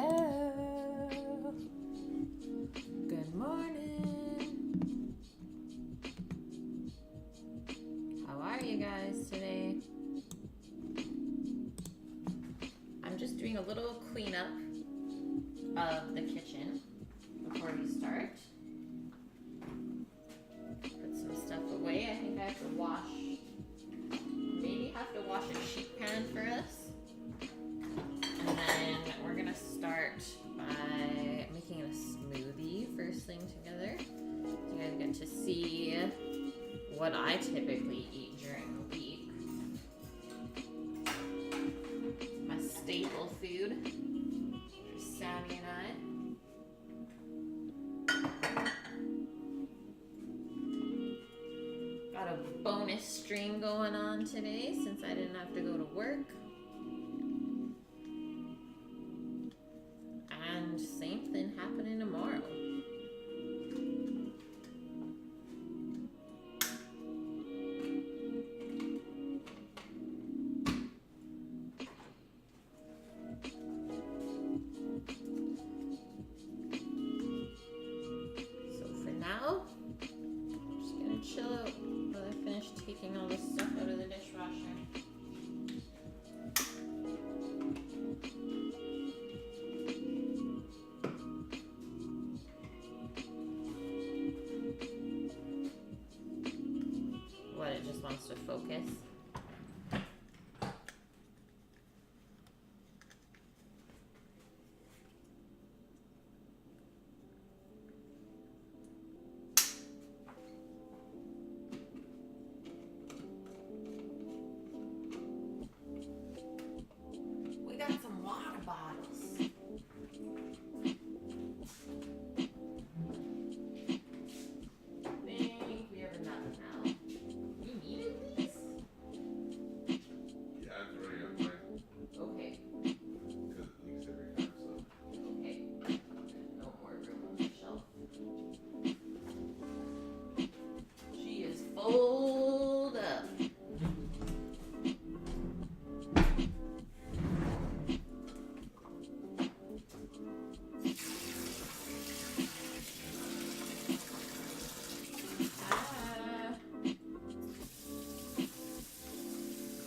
Hello. Good morning. How are you guys today? I'm just doing a little cleanup of the kitchen before we start. Put some stuff away. I think I have to wash, maybe have to wash a sheet pan for us. And then we're gonna start by making a smoothie first thing together. So you guys get to see what I typically eat during the week. My staple food for Sammy and I. Got a bonus stream going on today since I didn't have to go to work. And same thing happening tomorrow. So for now, I'm just gonna chill out while I finish taking all this stuff out of the dishwasher. What, it just wants to focus? We got some water bottles. I think we have enough now. You needed these? Yeah, I've already got mine. Okay. Because it leaks every time, so. Okay. There's no more room on the shelf. She is full up.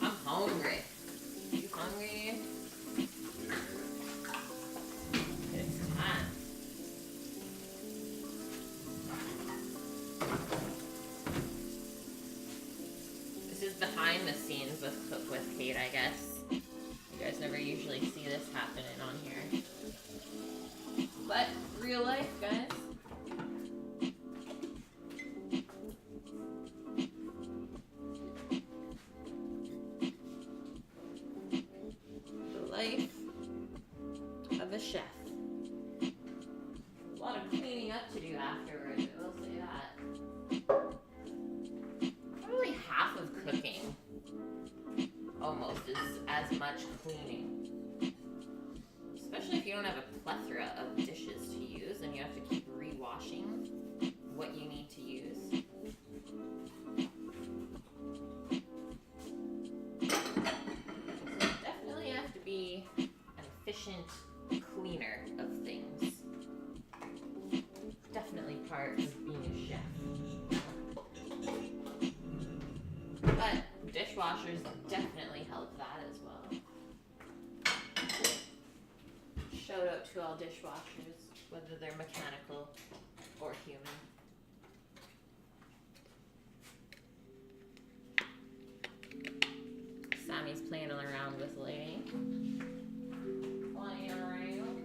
I'm hungry. You hungry? It's time. This is behind the scenes with Cook with Kate, I guess. You guys never usually see this happening on here. But real life, guys. The life of a chef. A lot of cleaning up to do afterwards, I will say that. Probably half of cooking almost is as much cleaning. Especially if you don't have a plethora of dishes to use and you have to keep rewashing what you need to use. So definitely have to be an efficient cleaner of things. Definitely part of being a chef. But dishwashers definitely help that as well. Shout out to all dishwashers, whether they're mechanical or human. Sammy's playing around with lighting. Playing around.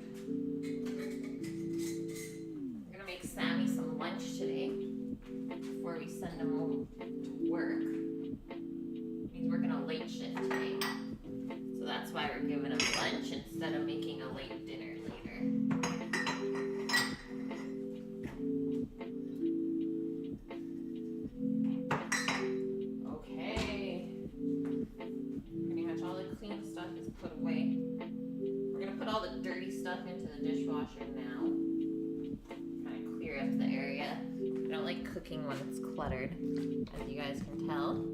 I'm gonna make Sammy some lunch today before we send him home to work. He's working a late shift today. So that's why we're giving him lunch instead of making a late dinner later. Okay. Pretty much all the clean stuff is put away. We're gonna put all the dirty stuff into the dishwasher now. Kind of clear up the area. I don't like cooking when it's cluttered, as you guys can tell.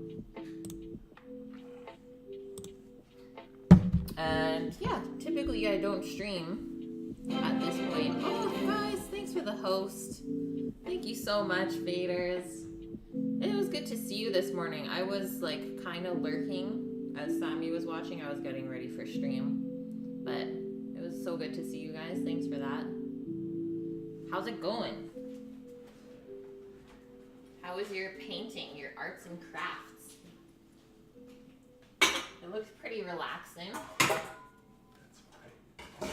And yeah, typically I don't stream at this point. Oh, guys, thanks for the host. Thank you so much, Vaders. It was good to see you this morning. I was like kind of lurking as Sammy was watching. I was getting ready for stream, but it was so good to see you guys. Thanks for that. How's it going? How is your painting, your arts and crafts? It looks pretty relaxing. That's right.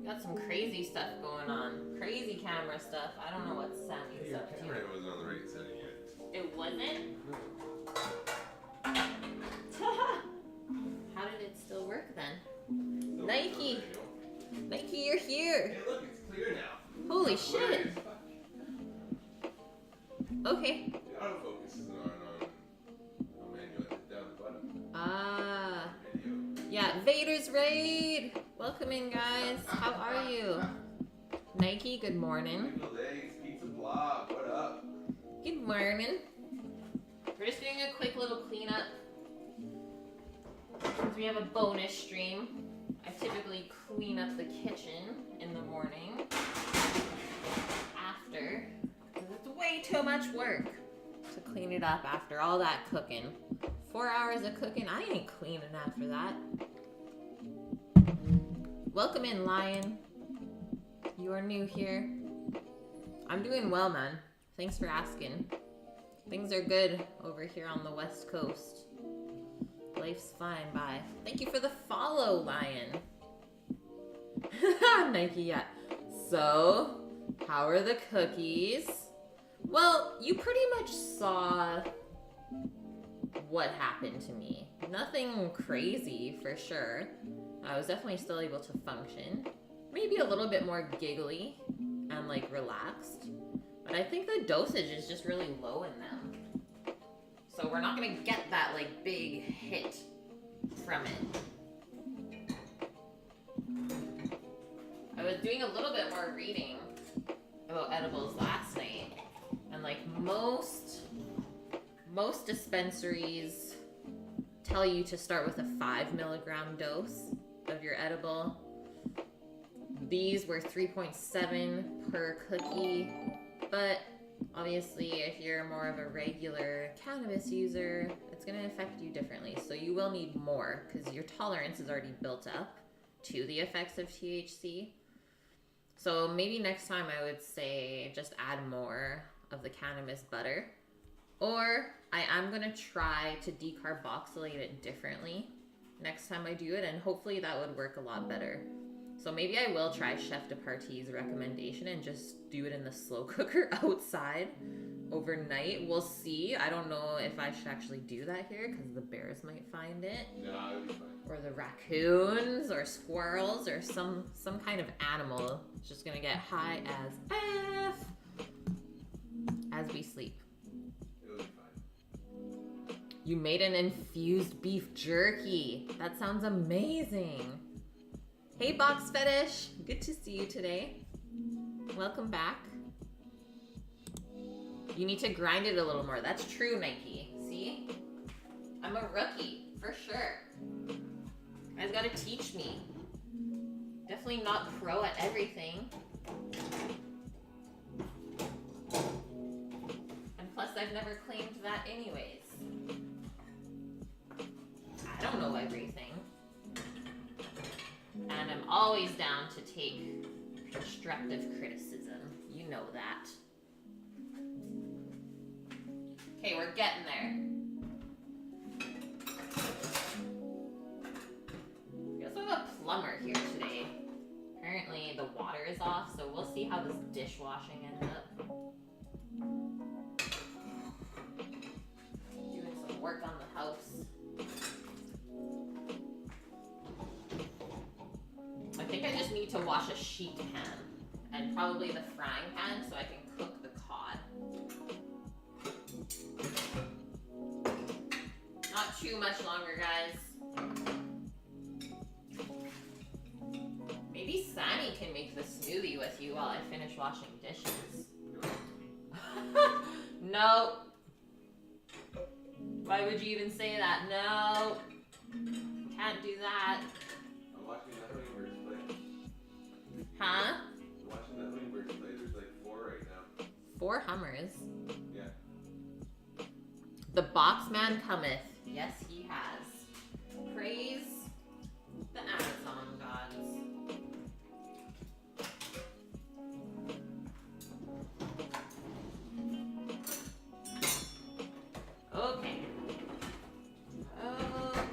Got some crazy stuff going on. Crazy camera stuff. I don't know what Sammy's Hey, your up to. camera wasn't on the right setting yet. It wasn't? How did it still work then? Still Nike. on the Nike, you're here. radio. Hey, look, it's clear now. Holy That's what it shit. is. Okay. The autofocus isn't on manual. It's down the bottom. Ah. Video. Yeah, Vader's Raid. Welcome in, guys. How are you? Nike, good morning. Little legs, pizza blog. What up? Good morning. We're just doing a quick little cleanup. Since we have a bonus stream, I typically clean up the kitchen in the morning after, because it's way too much work to clean it up after all that cooking. 4 hours of cooking, I ain't cleaning after that. Welcome in, Lion. You are new here. I'm doing well, man. Thanks for asking. Things are good over here on the West Coast. Life's fine, bye. Thank you for the follow, Lion. Nike, yeah. So, how are the cookies? Well, you pretty much saw what happened to me. Nothing crazy, for sure. I was definitely still able to function. Maybe a little bit more giggly and, like, relaxed. But I think the dosage is just really low in them. So we're not gonna get that, like, big hit from it. I was doing a little bit more reading about edibles last night. And, like, most dispensaries tell you to start with a 5 milligram dose of your edible. These were 3.7 per cookie, but obviously if you're more of a regular cannabis user, it's going to affect you differently. So you will need more because your tolerance is already built up to the effects of THC. So maybe next time I would say just add more of the cannabis butter. Or I am going to try to decarboxylate it differently next time I do it, and hopefully that would work a lot better. So maybe I will try Chef de Party's recommendation and just do it in the slow cooker outside overnight. We'll see. I don't know if I should actually do that here because the bears might find it. No, it'll be fine. Or the raccoons or squirrels or some kind of animal is just gonna get high as F as we sleep. It'll be fine. You made an infused beef jerky. That sounds amazing. Hey, Box Fetish. Good to see you today. Welcome back. You need to grind it a little more. That's true, Nike. See? I'm a rookie, for sure. You guys gotta teach me. Definitely not pro at everything. And plus, I've never claimed that anyways. I don't know everything. And I'm always down to take constructive criticism. You know that. Okay, we're getting there. We also have a plumber here today. Apparently the water is off, so we'll see how this dishwashing ends up. Doing some work on the house. I think I just need to wash a sheet pan and probably the frying pan so I can cook the cod. Not too much longer, guys. Maybe Sammy can make the smoothie with you while I finish washing dishes. No. Why would you even say that? No. 4 Hummers. Yeah. The box man cometh. Yes, he has. Praise the Amazon gods. Okay. Okay.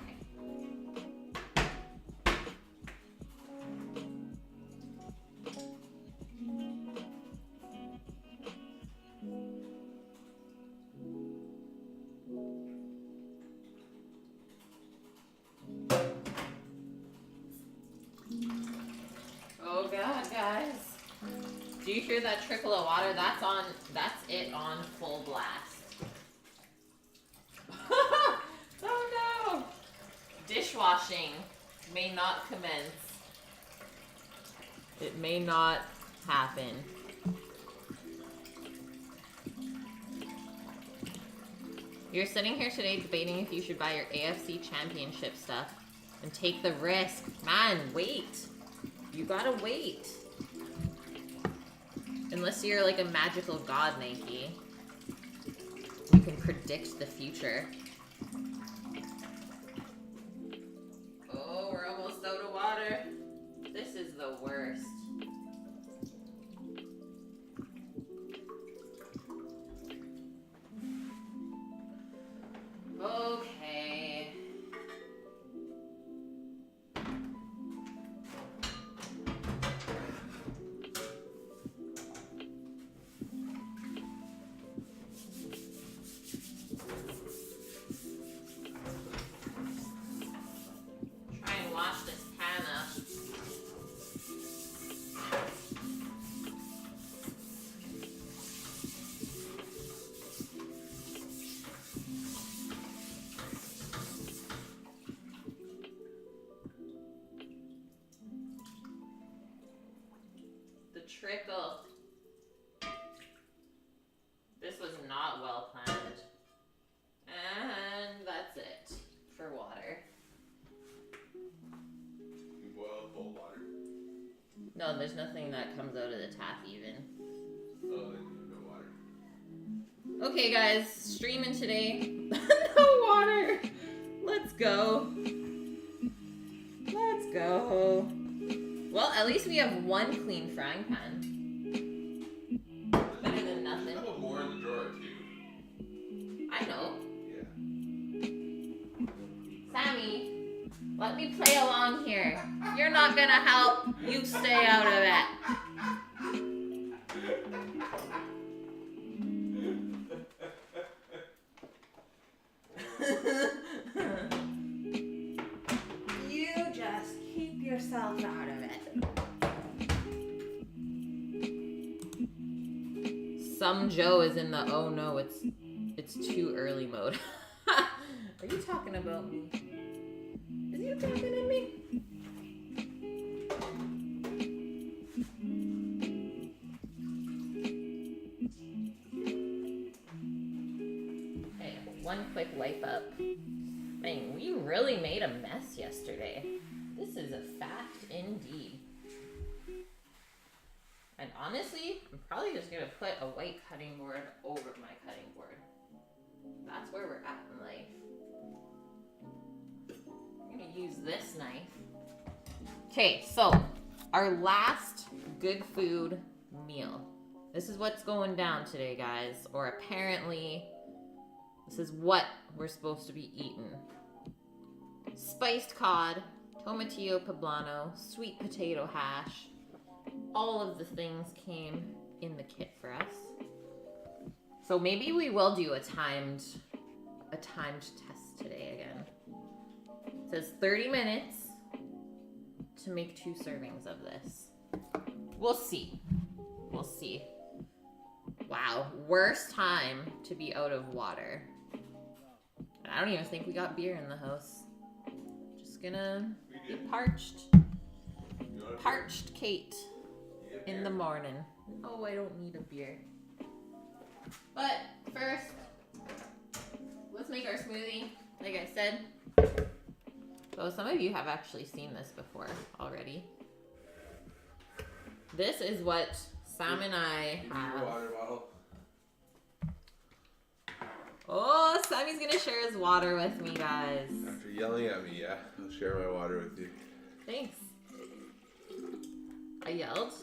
Oh God, guys. Do you hear that trickle of water? That's it on full blast. Oh no! Dishwashing may not commence. It may not happen. You're sitting here today debating if you should buy your AFC championship stuff and take the risk. Man, wait. You gotta wait. Unless you're like a magical god, Nike. You can predict the future. Oh, we're almost out of water. This is the worst. Okay. Try and wash this pan up. The trickle. This was not well planned. And that's it for water. You boil cold water. No, there's nothing that comes out of the tap even. Oh, then you no water. Okay guys, streaming today. No water. Let's go. Let's go. Well, at least we have one clean frying pan. Better than nothing. There's a couple more in the drawer too. I know. Yeah. Sammy, let me play along here. You're not gonna help. You stay out of it. You just keep yourself out of it. Some Joe is in the oh no, it's too early mode. Are you talking about me? Is you talking to me? Okay, one quick wipe up. Man, we really made a mess yesterday. This is a fact indeed. And honestly, I'm probably just gonna put a white cutting board over my cutting board. That's where we're at in life. I'm gonna use this knife. Okay, so our last good food meal. This is what's going down today, guys. Or apparently, this is what we're supposed to be eating. Spiced cod, tomatillo poblano, sweet potato hash. All of the things came in the kit for us. So maybe we will do a timed test today again. It says 30 minutes to make 2 servings of this. We'll see. We'll see. Wow, worst time to be out of water. And I don't even think we got beer in the house. Just gonna be parched. Parched Kate in the morning. Oh, I don't need a beer. But first, let's make our smoothie. Like I said. So some of you have actually seen this before already. This is what Sam and I have. Water bottle. Oh, Sammy's gonna share his water with me, guys. After yelling at me, yeah, I'll share my water with you. Thanks. I yelled?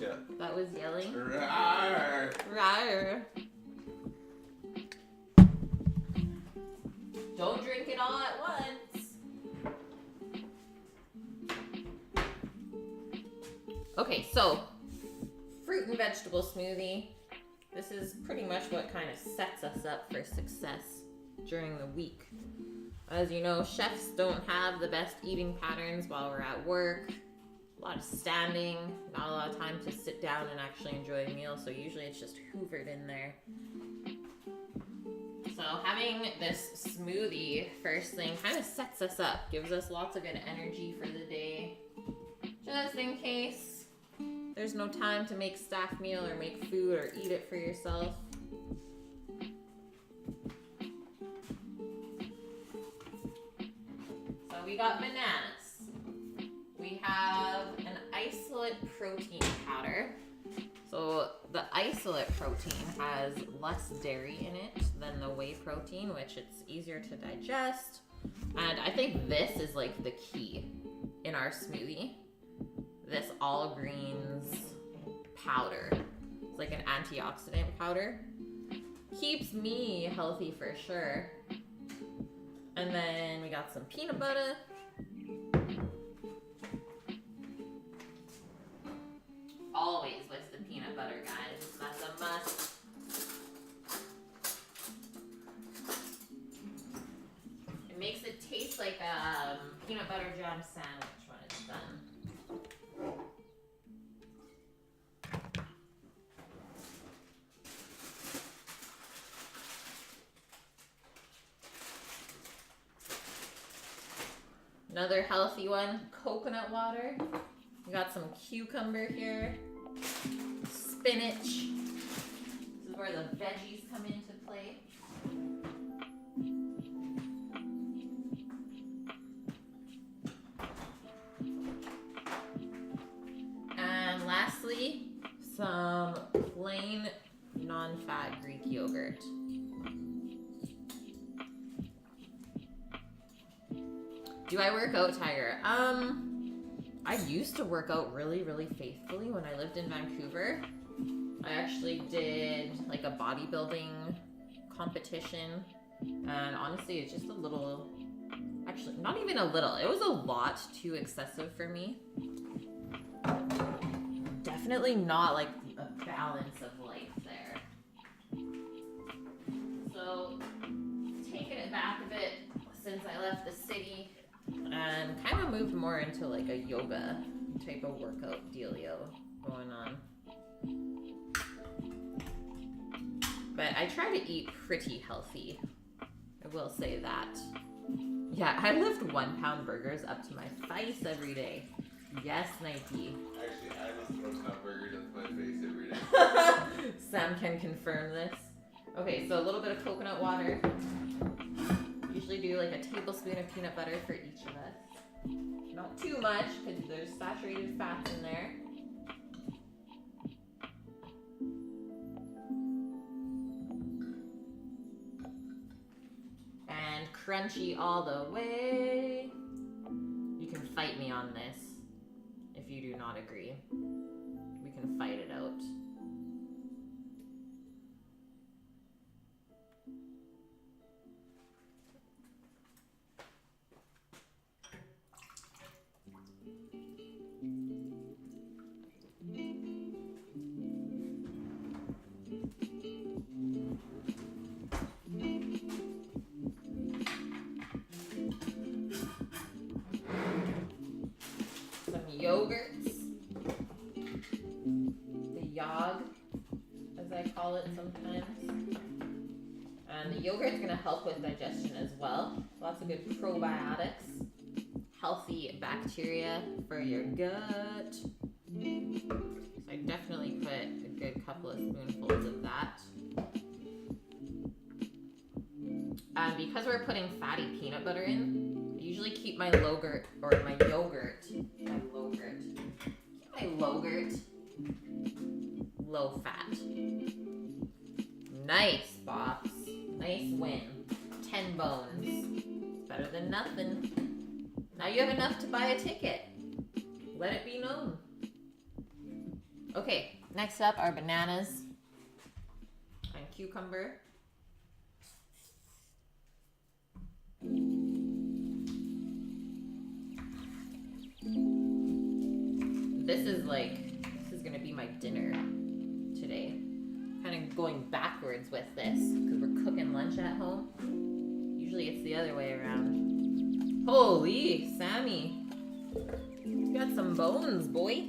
Yeah. That was yelling? Rawr. Rawr. Don't drink it all at once. Okay, so fruit and vegetable smoothie. This is pretty much what kind of sets us up for success during the week. As you know, chefs don't have the best eating patterns while we're at work. A lot of standing, not a lot of time to sit down and actually enjoy a meal, so usually it's just hoovered in there. So having this smoothie first thing kind of sets us up, gives us lots of good energy for the day, just in case there's no time to make staff meal or make food or eat it for yourself. So we got bananas. We have an isolate protein powder. So the isolate protein has less dairy in it than the whey protein, which it's easier to digest. And I think this is like the key in our smoothie. This all greens powder. It's like an antioxidant powder. Keeps me healthy for sure. And then we got some peanut butter. Always with the peanut butter, guys. That's a must. It makes it taste like a peanut butter jam sandwich when it's done. Another healthy one, coconut water. We got some cucumber here, spinach. This is where the veggies come into play. And lastly, some plain non-fat Greek yogurt. Do I work out, Tiger? I used to work out really, really faithfully when I lived in Vancouver. I actually did like a bodybuilding competition, and honestly, it's just a little, actually, not even a little, it was a lot too excessive for me. Definitely not like a balance of life there. So, taking it back a bit since I left the city, and kind of moved more into like a yoga type of workout dealio going on. But I try to eat pretty healthy. I will say that. Yeah, I lift 1 pound burgers up to my face every day. Yes, Nike. Actually, I lift 1 pound burgers up to my face every day. Sam can confirm this. Okay, so a little bit of coconut water. Usually do like a tablespoon of peanut butter for each of us. Not too much because there's saturated fats in there. And crunchy all the way. You can fight me on this if you do not agree. We can fight it out. Yogurts, the yog, as I call it sometimes. And the yogurt's going to help with digestion as well. Lots of good probiotics, healthy bacteria for your gut. So I definitely put a good couple of spoonfuls of that. And because we're putting fatty peanut butter in, I usually keep my yogurt, low fat. Nice, Bops. Nice win. 10 bones. Better than nothing. Now you have enough to buy a ticket. Let it be known. Okay, next up are bananas and cucumber. This is gonna be my dinner today. Kind of going backwards with this because we're cooking lunch at home. Usually it's the other way around. Holy, Sammy. You got some bones, boy.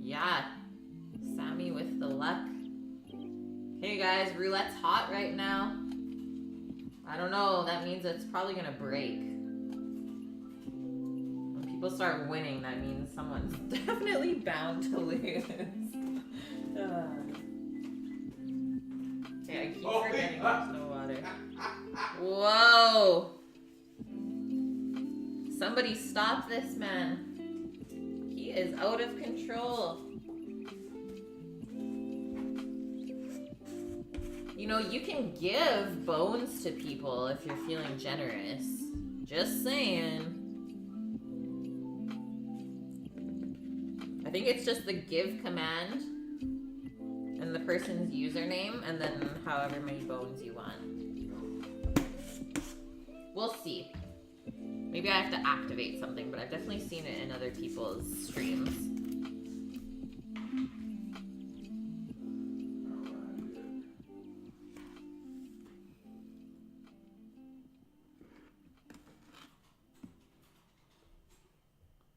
Yeah, Sammy with the luck. Hey guys, roulette's hot right now. I don't know, that means it's probably gonna break. When people start winning, that means someone's definitely bound to lose. Okay, I keep forgetting there's no water. Whoa! Somebody stop this man. He is out of control. You know, you can give bones to people if you're feeling generous. Just saying. I think it's just the give command and the person's username and then however many bones you want. We'll see. Maybe I have to activate something, but I've definitely seen it in other people's streams.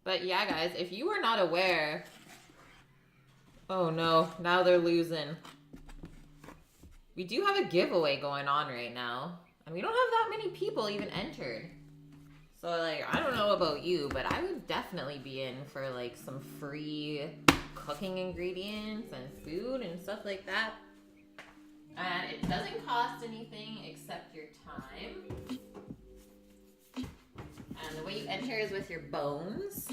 But yeah, guys, if you were not aware... Oh no, now they're losing. We do have a giveaway going on right now. And we don't have that many people even entered. So, like, I don't know about you, but I would definitely be in for, like, some free cooking ingredients and food and stuff like that. And it doesn't cost anything except your time. And the way you enter is with your bones.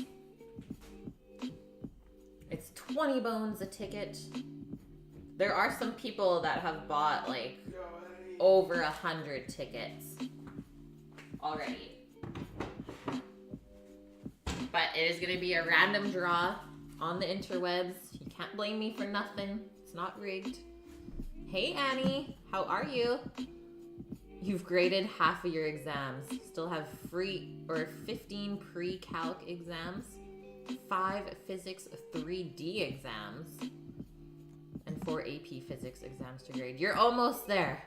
It's 20 bones a ticket. There are some people that have bought, like, over 100 tickets already. But it is going to be a random draw on the interwebs. You can't blame me for nothing. It's not rigged. Hey, Annie. How are you? You've graded half of your exams. Still have 15 pre-calc exams, 5 physics 3D exams, and 4 AP physics exams to grade. You're almost there.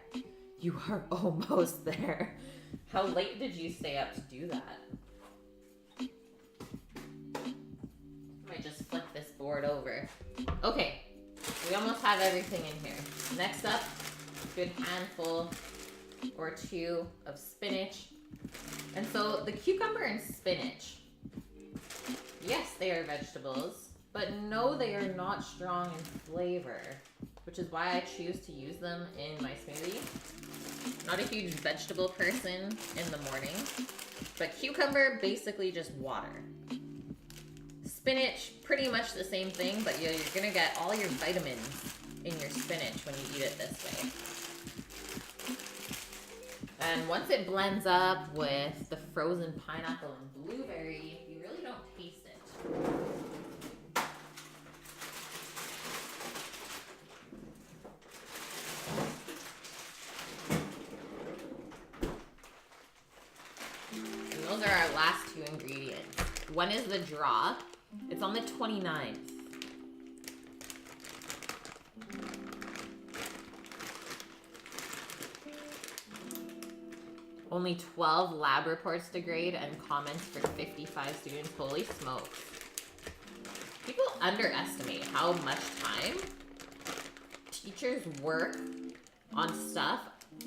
You are almost there. How late did you stay up to do that? Might just flip this board over. Okay, we almost have everything in here. Next up, a good handful or two of spinach. And so the cucumber and spinach, yes, they are vegetables, but no, they are not strong in flavor, which is why I choose to use them in my smoothie. Not a huge vegetable person in the morning, but cucumber, basically just water. Spinach, pretty much the same thing, but you're gonna get all your vitamins in your spinach when you eat it this way. And once it blends up with the frozen pineapple and blueberry, you really don't taste it. And those are our last two ingredients. One is the draw. It's on the 29th. Only 12 lab reports to grade and comments for 55 students. Holy smokes. People underestimate how much time teachers work on stuff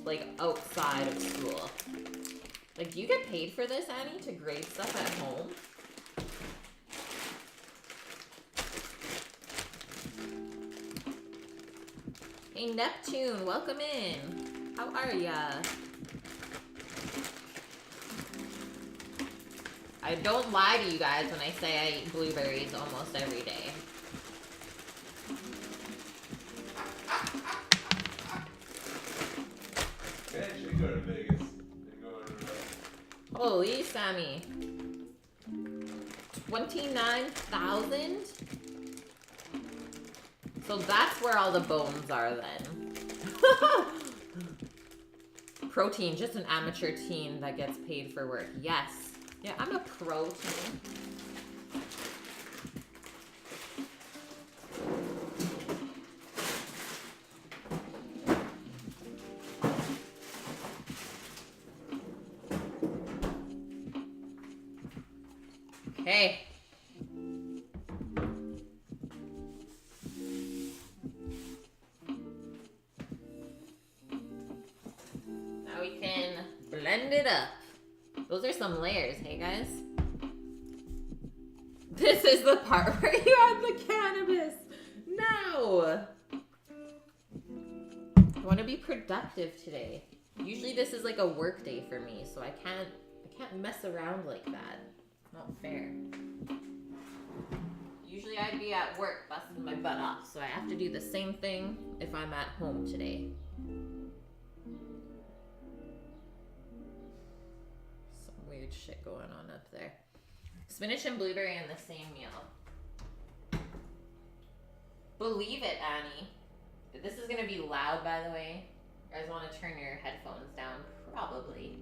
like outside of school. Like, do you get paid for this, Annie, to grade stuff at home? Hey, Neptune, welcome in. How are ya? I don't lie to you guys when I say I eat blueberries almost every day. Man, should go to Vegas. They go to Holy Sammy. 29,000? So that's where all the bones are then. Protein, just an amateur teen that gets paid for work. Yes. Yeah, I'm a pro teen. Okay. Now we can blend it up. Those are some layers, hey guys? This is the part where you add the cannabis. No! I want to be productive today. Usually this is like a work day for me, so I can't mess around like that. Not fair. Usually I'd be at work busting my butt off, so I have to do the same thing if I'm at home today. Some weird shit going on up there. Spinach and blueberry in the same meal. Believe it, Annie. This is gonna be loud, by the way. You guys want to turn your headphones down? Probably.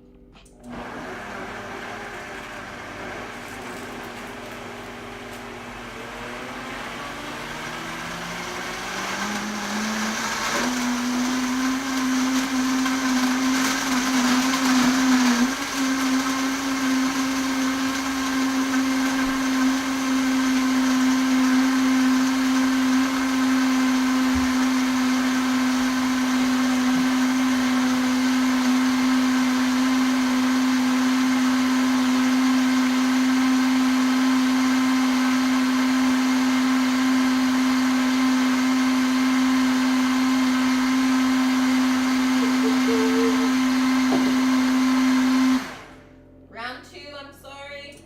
Round two, I'm sorry.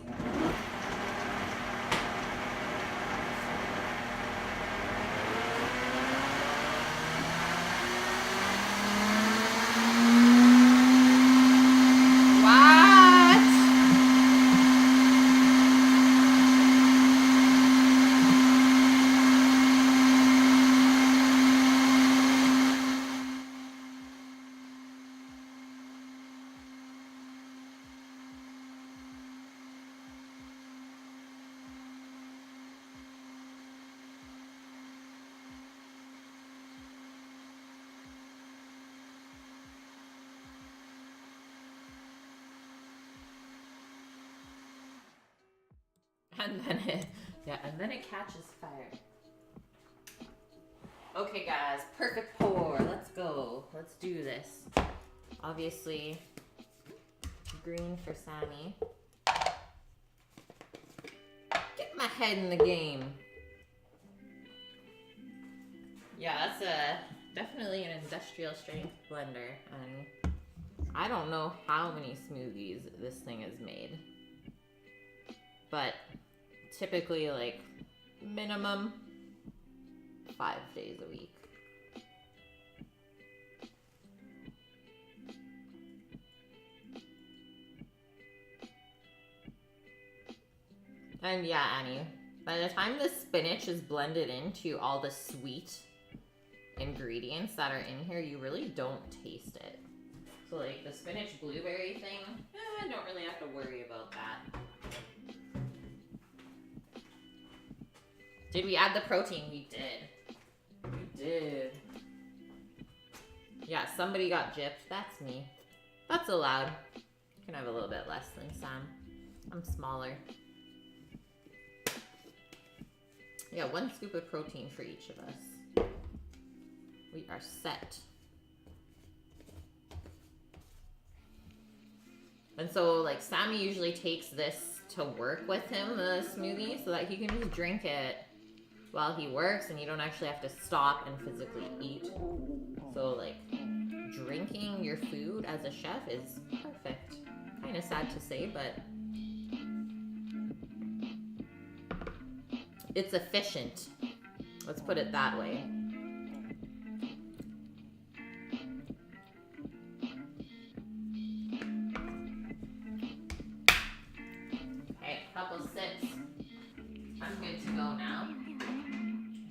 What? And then it catches fire. Okay guys, perfect pour. Let's go. Let's do this. Obviously, green for Sammy. Get my head in the game. Yeah, that's definitely an industrial strength blender, and I don't know how many smoothies this thing has made. But typically like minimum 5 days a week. And yeah, Annie, by the time the spinach is blended into all the sweet ingredients that are in here, you really don't taste it. So like the spinach blueberry thing, I don't really have to worry about that. Did we add the protein? We did. We did. Yeah, somebody got gypped. That's me. That's allowed. You can have a little bit less than Sam. I'm smaller. Yeah, 1 scoop of protein for each of us. We are set. And so, like, Sammy usually takes this to work with him, the smoothie, so that he can just drink it while he works and you don't actually have to stop and physically eat. So, like, drinking your food as a chef is perfect. Kind of sad to say, but it's efficient. Let's put it that way. Okay, couple sips. I'm good to go now.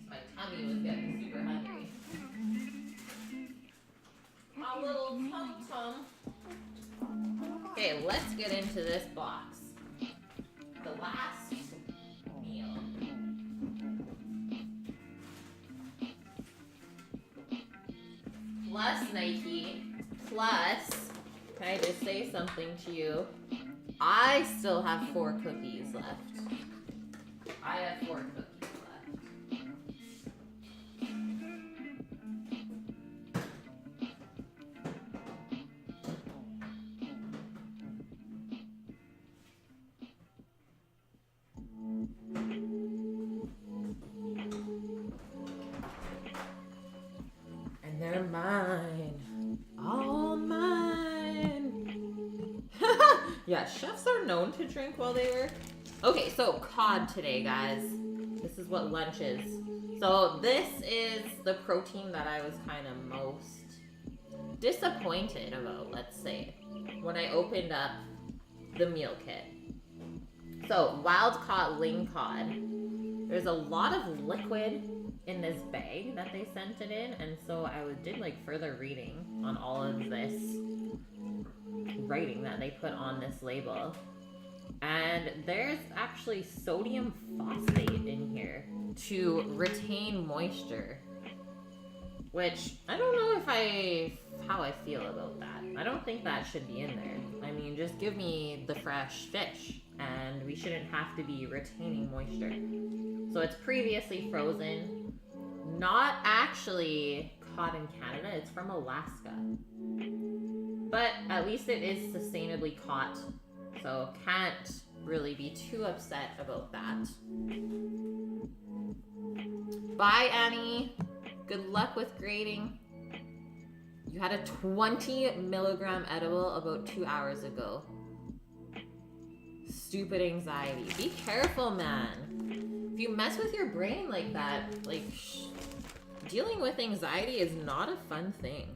My tummy was getting super hungry. My little tum-tum. Okay, let's get into this box. The last meal. Plus, Nike, plus, can I just say something to you? I still have 4 cookies left. I have 4 cookies left. And they're mine. All mine. Yeah, chefs are known to drink while they work. Okay, so cod today, guys. This is what lunch is. So this is the protein that I was kind of most disappointed about, let's say, when I opened up the meal kit. So wild caught ling cod. There's a lot of liquid in this bag that they sent it in, and so I did like further reading on all of this writing that they put on this label. And there's actually sodium phosphate in here to retain moisture, which I don't know how I feel about that. I don't think that should be in there. I mean, just give me the fresh fish and we shouldn't have to be retaining moisture. So it's previously frozen, not actually caught in Canada, it's from Alaska. But at least it is sustainably caught, so can't really be too upset about that. Bye, Annie. Good luck with grading. You had a 20 milligram edible about 2 hours ago. Stupid anxiety. Be careful, man. If you mess with your brain like that, like, dealing with anxiety is not a fun thing.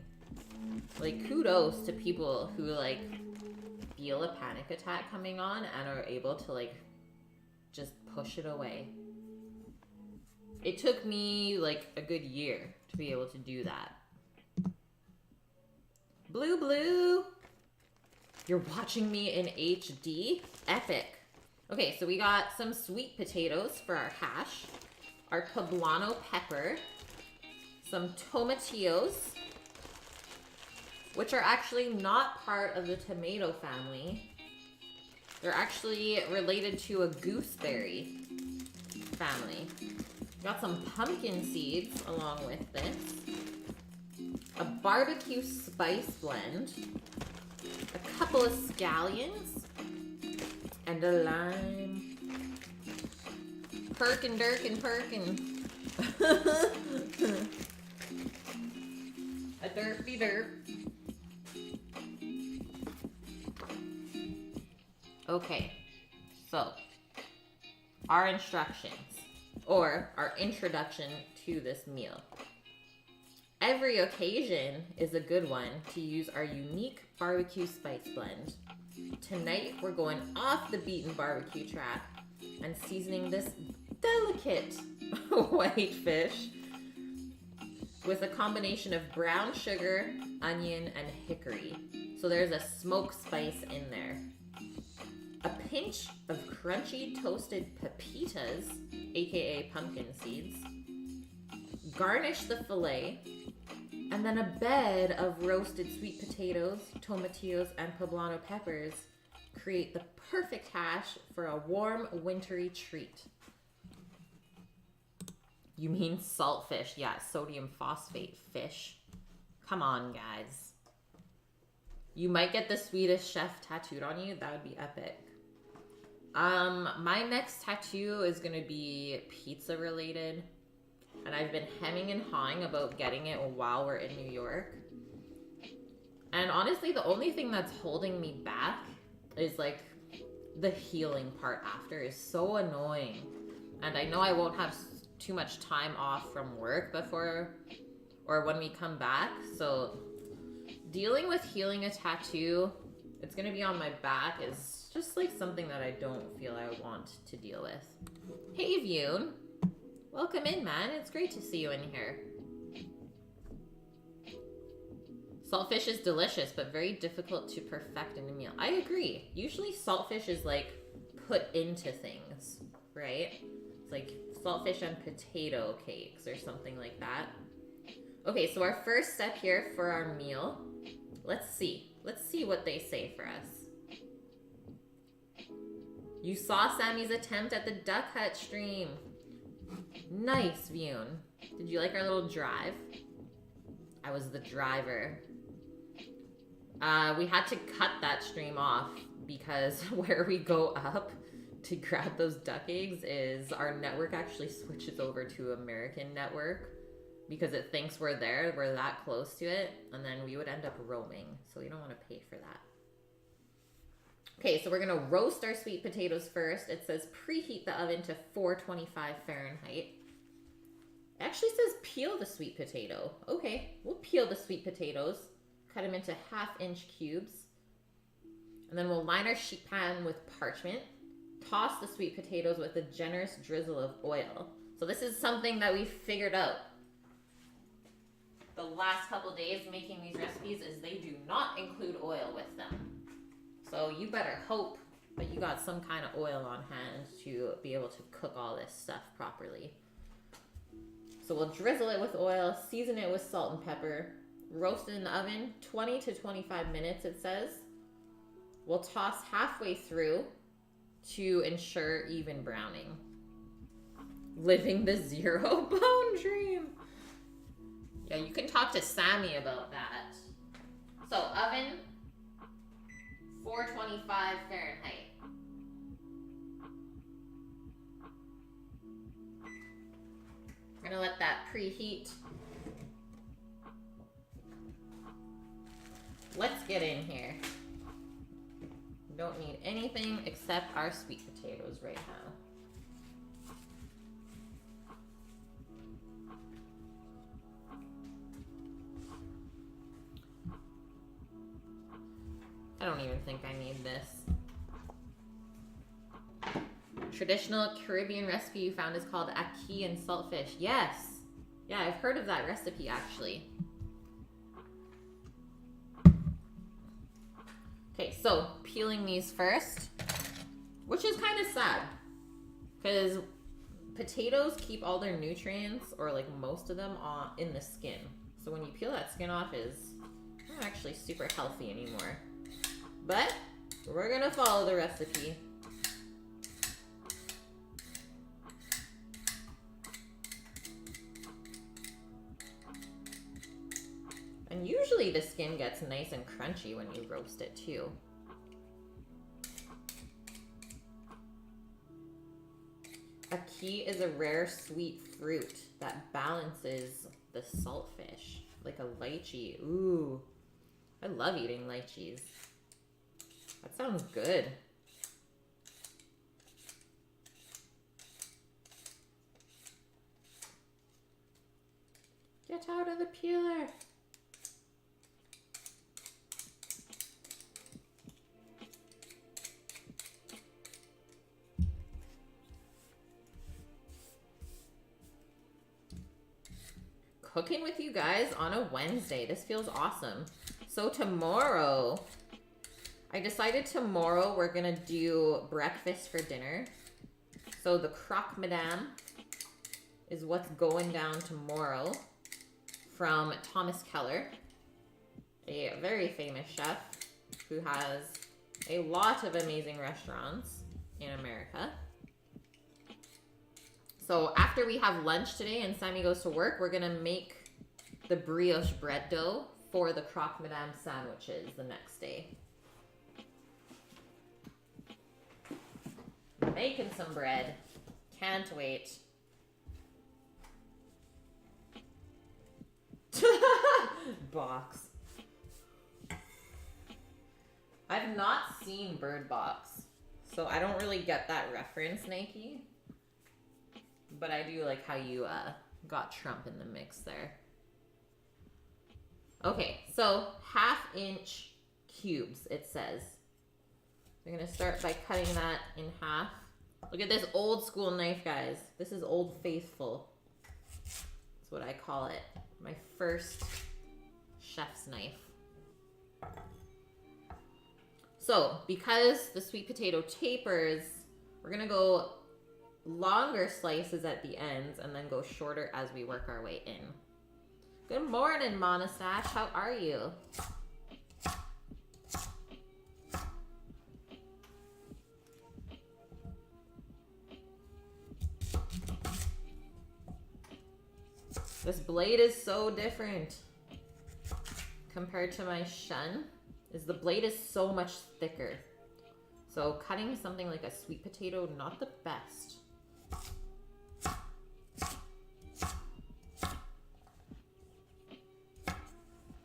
Like, kudos to people who, like, feel a panic attack coming on and are able to, like, just push it away. It took me, like, a good year to be able to do that. Blue Blue! You're watching me in HD? Epic. Okay, so we got some sweet potatoes for our hash, our poblano pepper, some tomatillos, which are actually not part of the tomato family. They're actually related to a gooseberry family. Got some pumpkin seeds along with this, a barbecue spice blend, a couple of scallions, and a lime. Perkin, Durkin, Perkin. A derpy derp. Okay, so our instructions, or our introduction to this meal. Every occasion is a good one to use our unique barbecue spice blend. Tonight we're going off the beaten barbecue track and seasoning this delicate white fish with a combination of brown sugar, onion, and hickory. So there's a smoked spice in there. A pinch of crunchy toasted pepitas, aka pumpkin seeds. Garnish the fillet, and then a bed of roasted sweet potatoes, tomatillos, and poblano peppers create the perfect hash for a warm, wintry treat. You mean saltfish? Yeah, sodium phosphate fish. Come on, guys. You might get the Swedish chef tattooed on you. That would be epic. My next tattoo is gonna be pizza related. And I've been hemming and hawing about getting it while we're in New York. And honestly, the only thing that's holding me back is like the healing part after is so annoying. And I know I won't have too much time off from work before or when we come back. So dealing with healing a tattoo, it's gonna be on my back, is just like something that I don't feel I want to deal with. Hey Vyun, welcome in, man. It's great to see you in here. Saltfish is delicious, but very difficult to perfect in a meal. I agree. Usually saltfish is like put into things, right? It's like saltfish and potato cakes or something like that. Okay, so our first step here for our meal, let's see what they say for us. You saw Sammy's attempt at the Duck Hut stream. Nice, Vyun. Did you like our little drive? I was the driver. We had to cut that stream off because where we go up to grab those duck eggs is our network actually switches over to American network because it thinks we're there, we're that close to it, and then we would end up roaming, so we don't want to pay for that. Okay, so we're gonna roast our sweet potatoes first. It says preheat the oven to 425 Fahrenheit. It actually says peel the sweet potato. Okay, we'll peel the sweet potatoes, cut them into 1/2-inch cubes, and then we'll line our sheet pan with parchment. Toss the sweet potatoes with a generous drizzle of oil. So this is something that we figured out the last couple days making these recipes is they do not include oil with them. So you better hope that you got some kind of oil on hand to be able to cook all this stuff properly. So we'll drizzle it with oil, season it with salt and pepper, roast it in the oven, 20 to 25 minutes it says. We'll toss halfway through to ensure even browning. Living the zero bone dream. Yeah, you can talk to Sammy about that. So oven, 425 Fahrenheit. We're gonna let that preheat. Let's get in here. Don't need anything except our sweet potatoes right now. I don't even think I need this. Traditional Caribbean recipe you found is called ackee and saltfish. Yes. Yeah, I've heard of that recipe actually. Okay, so peeling these first, which is kind of sad because potatoes keep all their nutrients, or like most of them, in the skin. So when you peel that skin off, is not actually super healthy anymore. But we're gonna follow the recipe. And usually the skin gets nice and crunchy when you roast it too. Ackee is a rare sweet fruit that balances the saltfish, like a lychee. Ooh, I love eating lychees. That sounds good. Get out of the peeler. Cooking with you guys on a Wednesday. This feels awesome. So tomorrow, I decided tomorrow we're gonna do breakfast for dinner. So the croque madame is what's going down tomorrow from Thomas Keller, a very famous chef who has a lot of amazing restaurants in America. So after we have lunch today and Sammy goes to work, we're gonna make the brioche bread dough for the croque madame sandwiches the next day. Making some bread. Can't wait. Box. I've not seen Bird Box, so I don't really get that reference, Nike. But I do like how you got Trump in the mix there. Okay, so 1/2 inch cubes, it says. We're gonna start by cutting that in half. Look at this old school knife, guys. This is Old Faithful. That's what I call it. My first chef's knife. So, because the sweet potato tapers, we're gonna go longer slices at the ends and then go shorter as we work our way in. Good morning, Monastache. How are you? This blade is so different compared to my Shun. The blade is so much thicker. So cutting something like a sweet potato, not the best.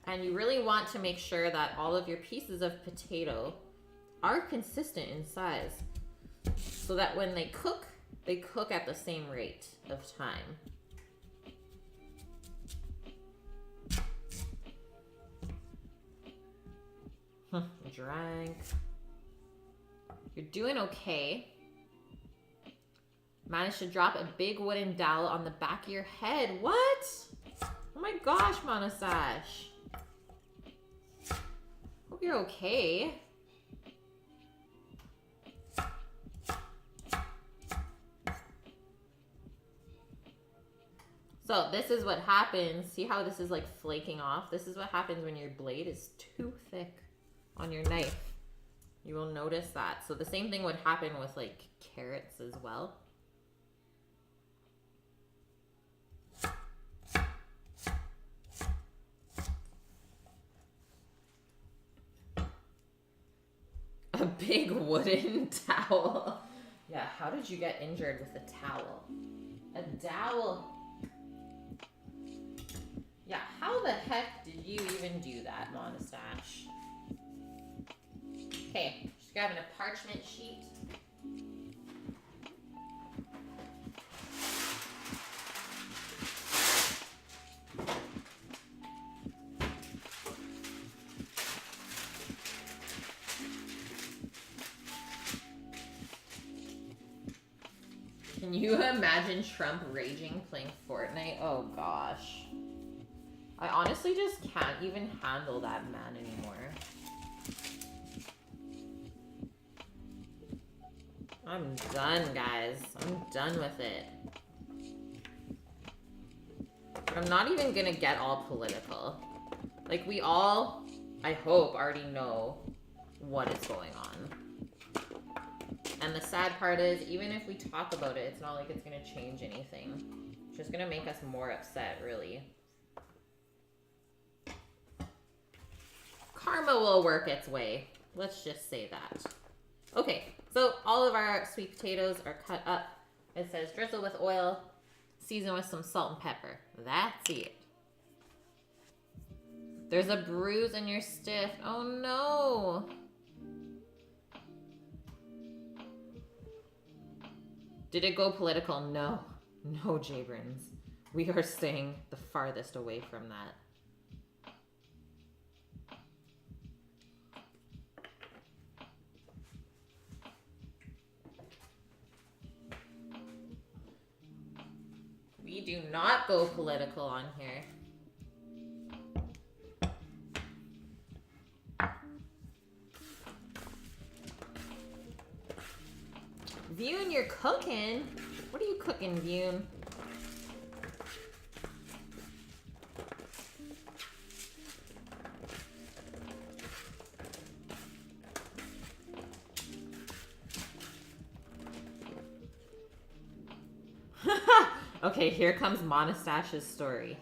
And you really want to make sure that all of your pieces of potato are consistent in size, so that when they cook at the same rate of time. Drank. You're doing okay. Managed to drop a big wooden dowel on the back of your head. What? Oh my gosh, Monasash. Hope you're okay. So this is what happens. See how this is like flaking off? This is what happens when your blade is too thick on your knife. You will notice that. So the same thing would happen with like carrots as well. A big wooden towel. Yeah, how did you get injured with a towel? A dowel. Yeah, how the heck did you even do that, Monastache? Okay, just grabbing a parchment sheet. Can you imagine Trump raging playing Fortnite? Oh gosh. I honestly just can't even handle that man anymore. I'm done, guys. I'm done with it. But I'm not even gonna get all political. Like, we all, I hope, already know what is going on. And the sad part is, even if we talk about it, it's not like it's gonna change anything. It's just gonna make us more upset, really. Karma will work its way. Let's just say that. Okay, so all of our sweet potatoes are cut up. It says drizzle with oil, season with some salt and pepper. That's it. There's a bruise in your stiff. Oh no. Did it go political? No. No, Jabrins. We are staying the farthest away from that. We do not go political on here. Vune, you're cooking? What are you cooking, Vune? Okay, here comes Monastache's story.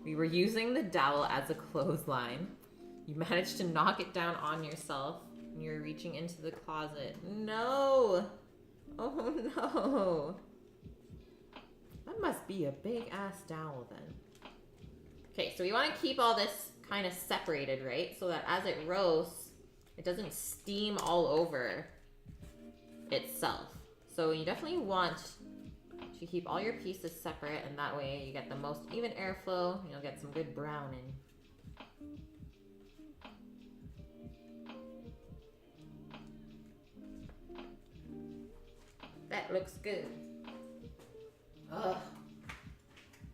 We were using the dowel as a clothesline. You managed to knock it down on yourself when you were reaching into the closet. No! Oh no! That must be a big ass dowel then. Okay, so we want to keep all this kind of separated, right? So that as it roasts, it doesn't steam all over itself. So you definitely want to keep all your pieces separate, and that way you get the most even airflow, and you'll get some good browning. That looks good. Ugh.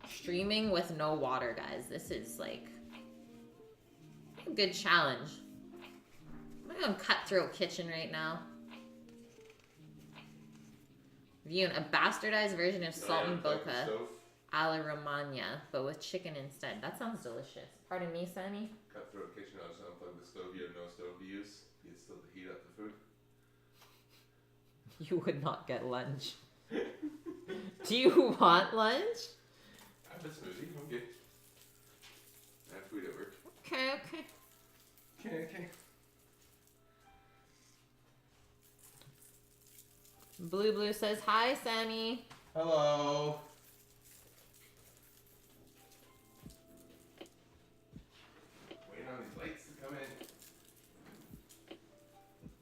Streaming with no water, guys. This is like a good challenge. I'm on Cutthroat Kitchen right now. Viewing a bastardized version of salt and boca a la Romagna, but with chicken instead. That sounds delicious. Pardon me, Sammy? Cutthroat Kitchen, I'll just unplug the stove. You have no stove to use. You can still heat up the food. You would not get lunch. Do you want lunch? I have a smoothie. I'm good. I have food at work. Okay. Okay. Blue says, hi, Sammy. Hello. Waiting on these lights to come in.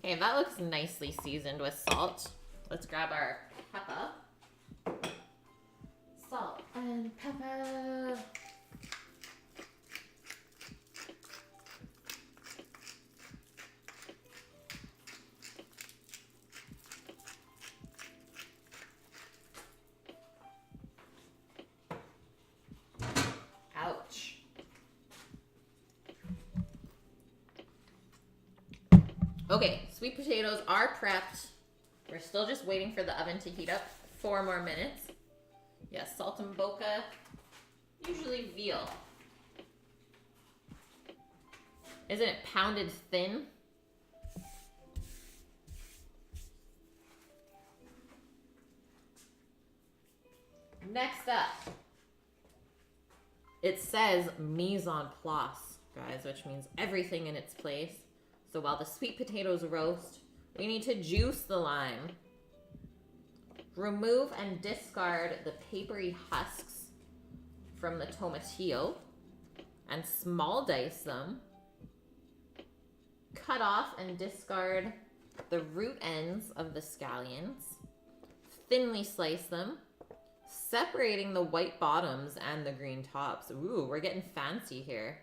Okay, that looks nicely seasoned with salt. Let's grab our pepper. Salt and pepper. Ouch. Okay, sweet potatoes are prepped. We're still just waiting for the oven to heat up 4 more minutes. Yes, salt and boca, usually veal. Isn't it pounded thin? Next up, it says mise en place, guys, which means everything in its place. So while the sweet potatoes roast, we need to juice the lime. Remove and discard the papery husks from the tomatillo and small dice them. Cut off and discard the root ends of the scallions. Thinly slice them, separating the white bottoms and the green tops. Ooh, we're getting fancy here.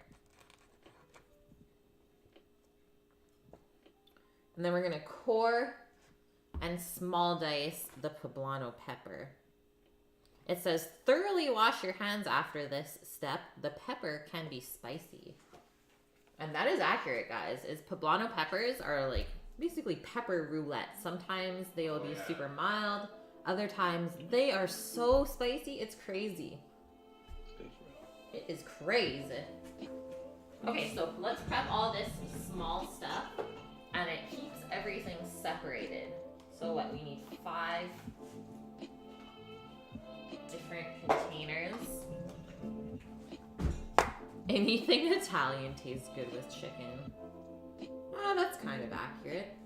And then we're gonna core and small dice the poblano pepper. It says, thoroughly wash your hands after this step. The pepper can be spicy. And that is accurate, guys. Poblano peppers are like basically pepper roulette. Sometimes they will be super mild. Other times they are so spicy, it's crazy. It is crazy. Okay, so let's prep all this small stuff, and it keeps everything separated. So what, we need 5 different containers. Anything Italian tastes good with chicken. Oh, that's kind of accurate.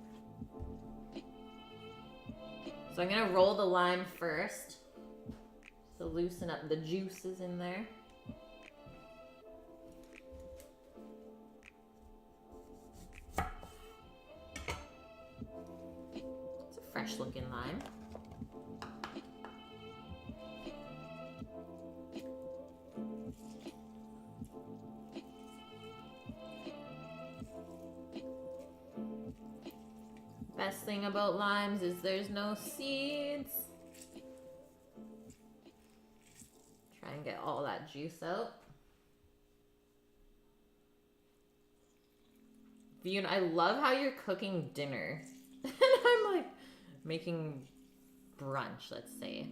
So I'm gonna roll the lime first to loosen up the juices in there. It's a fresh looking lime. Best thing about limes is there's no seeds. Try and get all that juice out. Vune, I love how you're cooking dinner. And I'm like making brunch, let's say.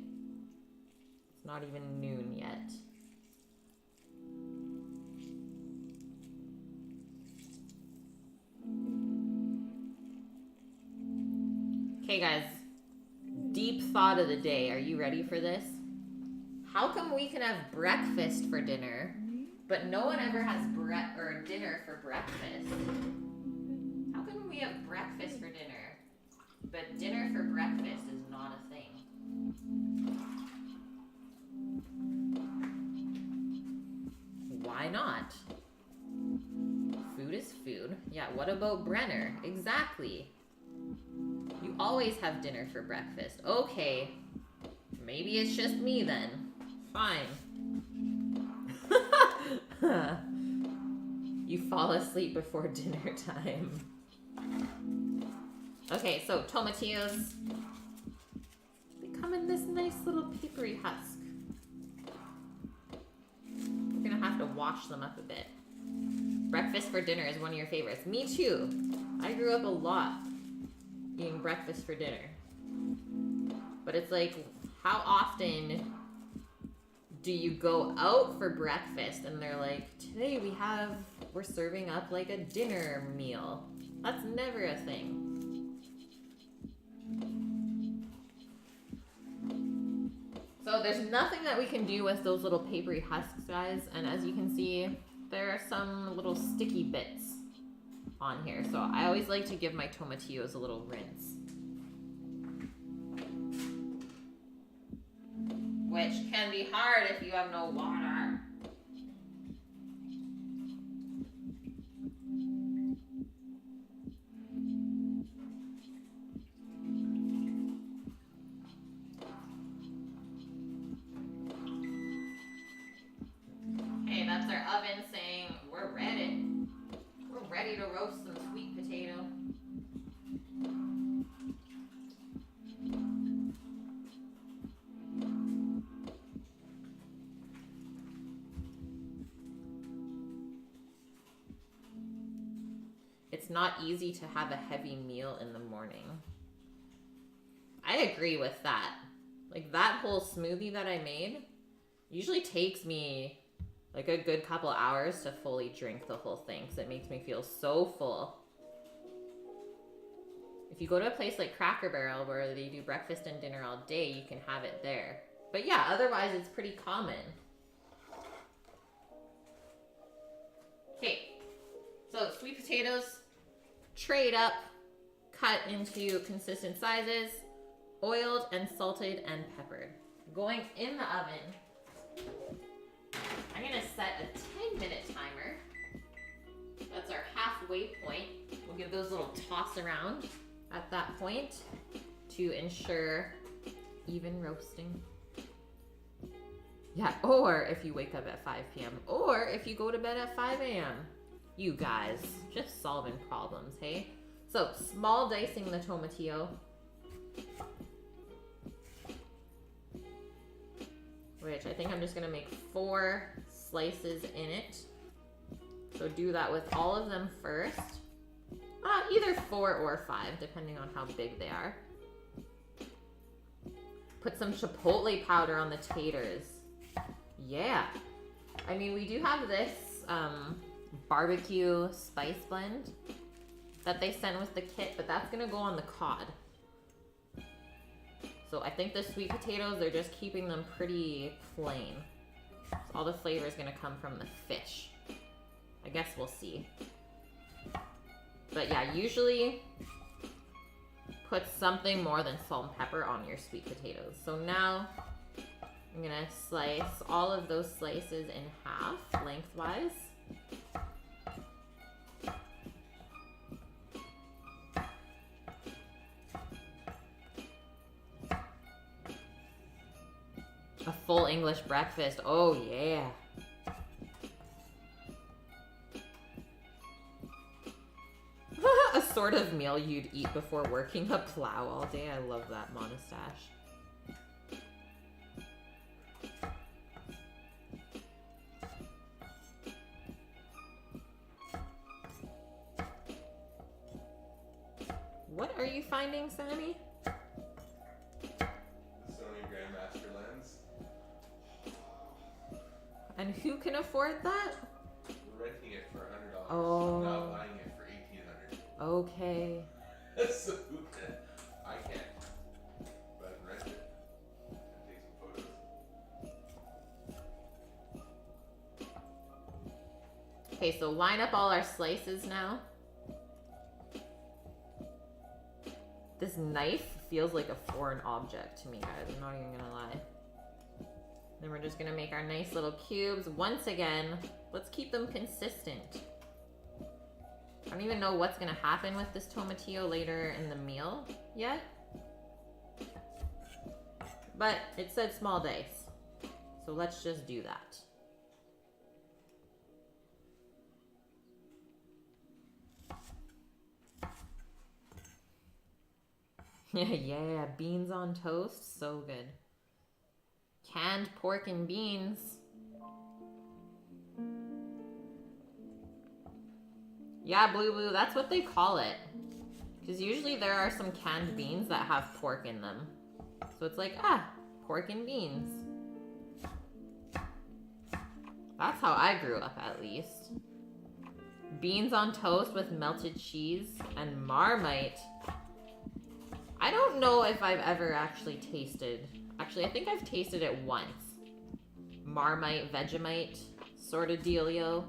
It's not even noon yet. Okay, guys, deep thought of the day. Are you ready for this? How come we can have breakfast for dinner, But no one ever has dinner for breakfast. How come we have breakfast for dinner, but dinner for breakfast is not a thing? Why not? Food is food. Yeah, what about Brenner? Exactly. You always have dinner for breakfast. Okay. Maybe it's just me then. Fine. You fall asleep before dinner time. Okay, so tomatillos. They come in this nice little papery husk. We're gonna have to wash them up a bit. Breakfast for dinner is one of your favorites. Me too. I grew up a lot eating breakfast for dinner. But it's like, how often do you go out for breakfast and they're like, today we're serving up like a dinner meal. That's never a thing. So there's nothing that we can do with those little papery husks, guys. And as you can see, there are some little sticky bits on here. So I always like to give my tomatillos a little rinse. Which can be hard if you have no water. Hey, that's our oven saying we're ready. We're ready to roast some sweet potato. It's not easy to have a heavy meal in the morning. I agree with that. Like that whole smoothie that I made usually takes me like a good couple hours to fully drink the whole thing because it makes me feel so full. If you go to a place like Cracker Barrel where they do breakfast and dinner all day, you can have it there. But yeah, otherwise it's pretty common. Okay, so sweet potatoes, trayed up, cut into consistent sizes, oiled and salted and peppered. Going in the oven, I'm gonna set a 10-minute timer. That's our halfway point. We'll give those a little toss around at that point to ensure even roasting. Yeah, or if you wake up at 5 p.m. or if you go to bed at 5 a.m. You guys, just solving problems, hey? So, small dicing the tomatillo. Which I think I'm just gonna make 4 slices in it. So do that with all of them first. Either 4 or 5, depending on how big they are. Put some chipotle powder on the taters. Yeah. I mean, we do have this barbecue spice blend that they sent with the kit, but that's gonna go on the cod. So I think the sweet potatoes, they're just keeping them pretty plain. So all the flavor is gonna come from the fish. I guess we'll see. But yeah, usually put something more than salt and pepper on your sweet potatoes. So now I'm gonna slice all of those slices in half lengthwise. A full English breakfast. Oh yeah. A sort of meal you'd eat before working a plow all day. I love that, Monastache. What are you finding, Sammy? And who can afford that? We're renting it for $100. Oh. I'm not buying it for $1,800. Okay. So I can't. But rent it and take some photos. Okay, so line up all our slices now. This knife feels like a foreign object to me, guys. I'm not even gonna lie. Then we're just gonna make our nice little cubes. Once again, let's keep them consistent. I don't even know what's gonna happen with this tomatillo later in the meal yet. But it said small dice. So let's just do that. Yeah, beans on toast, so good. Canned pork and beans. Yeah, Blue, that's what they call it. Because usually there are some canned beans that have pork in them. So it's like, pork and beans. That's how I grew up, at least. Beans on toast with melted cheese and Marmite. I don't know if I've ever actually tasted. Actually, I think I've tasted it once. Marmite, Vegemite, sort of dealio.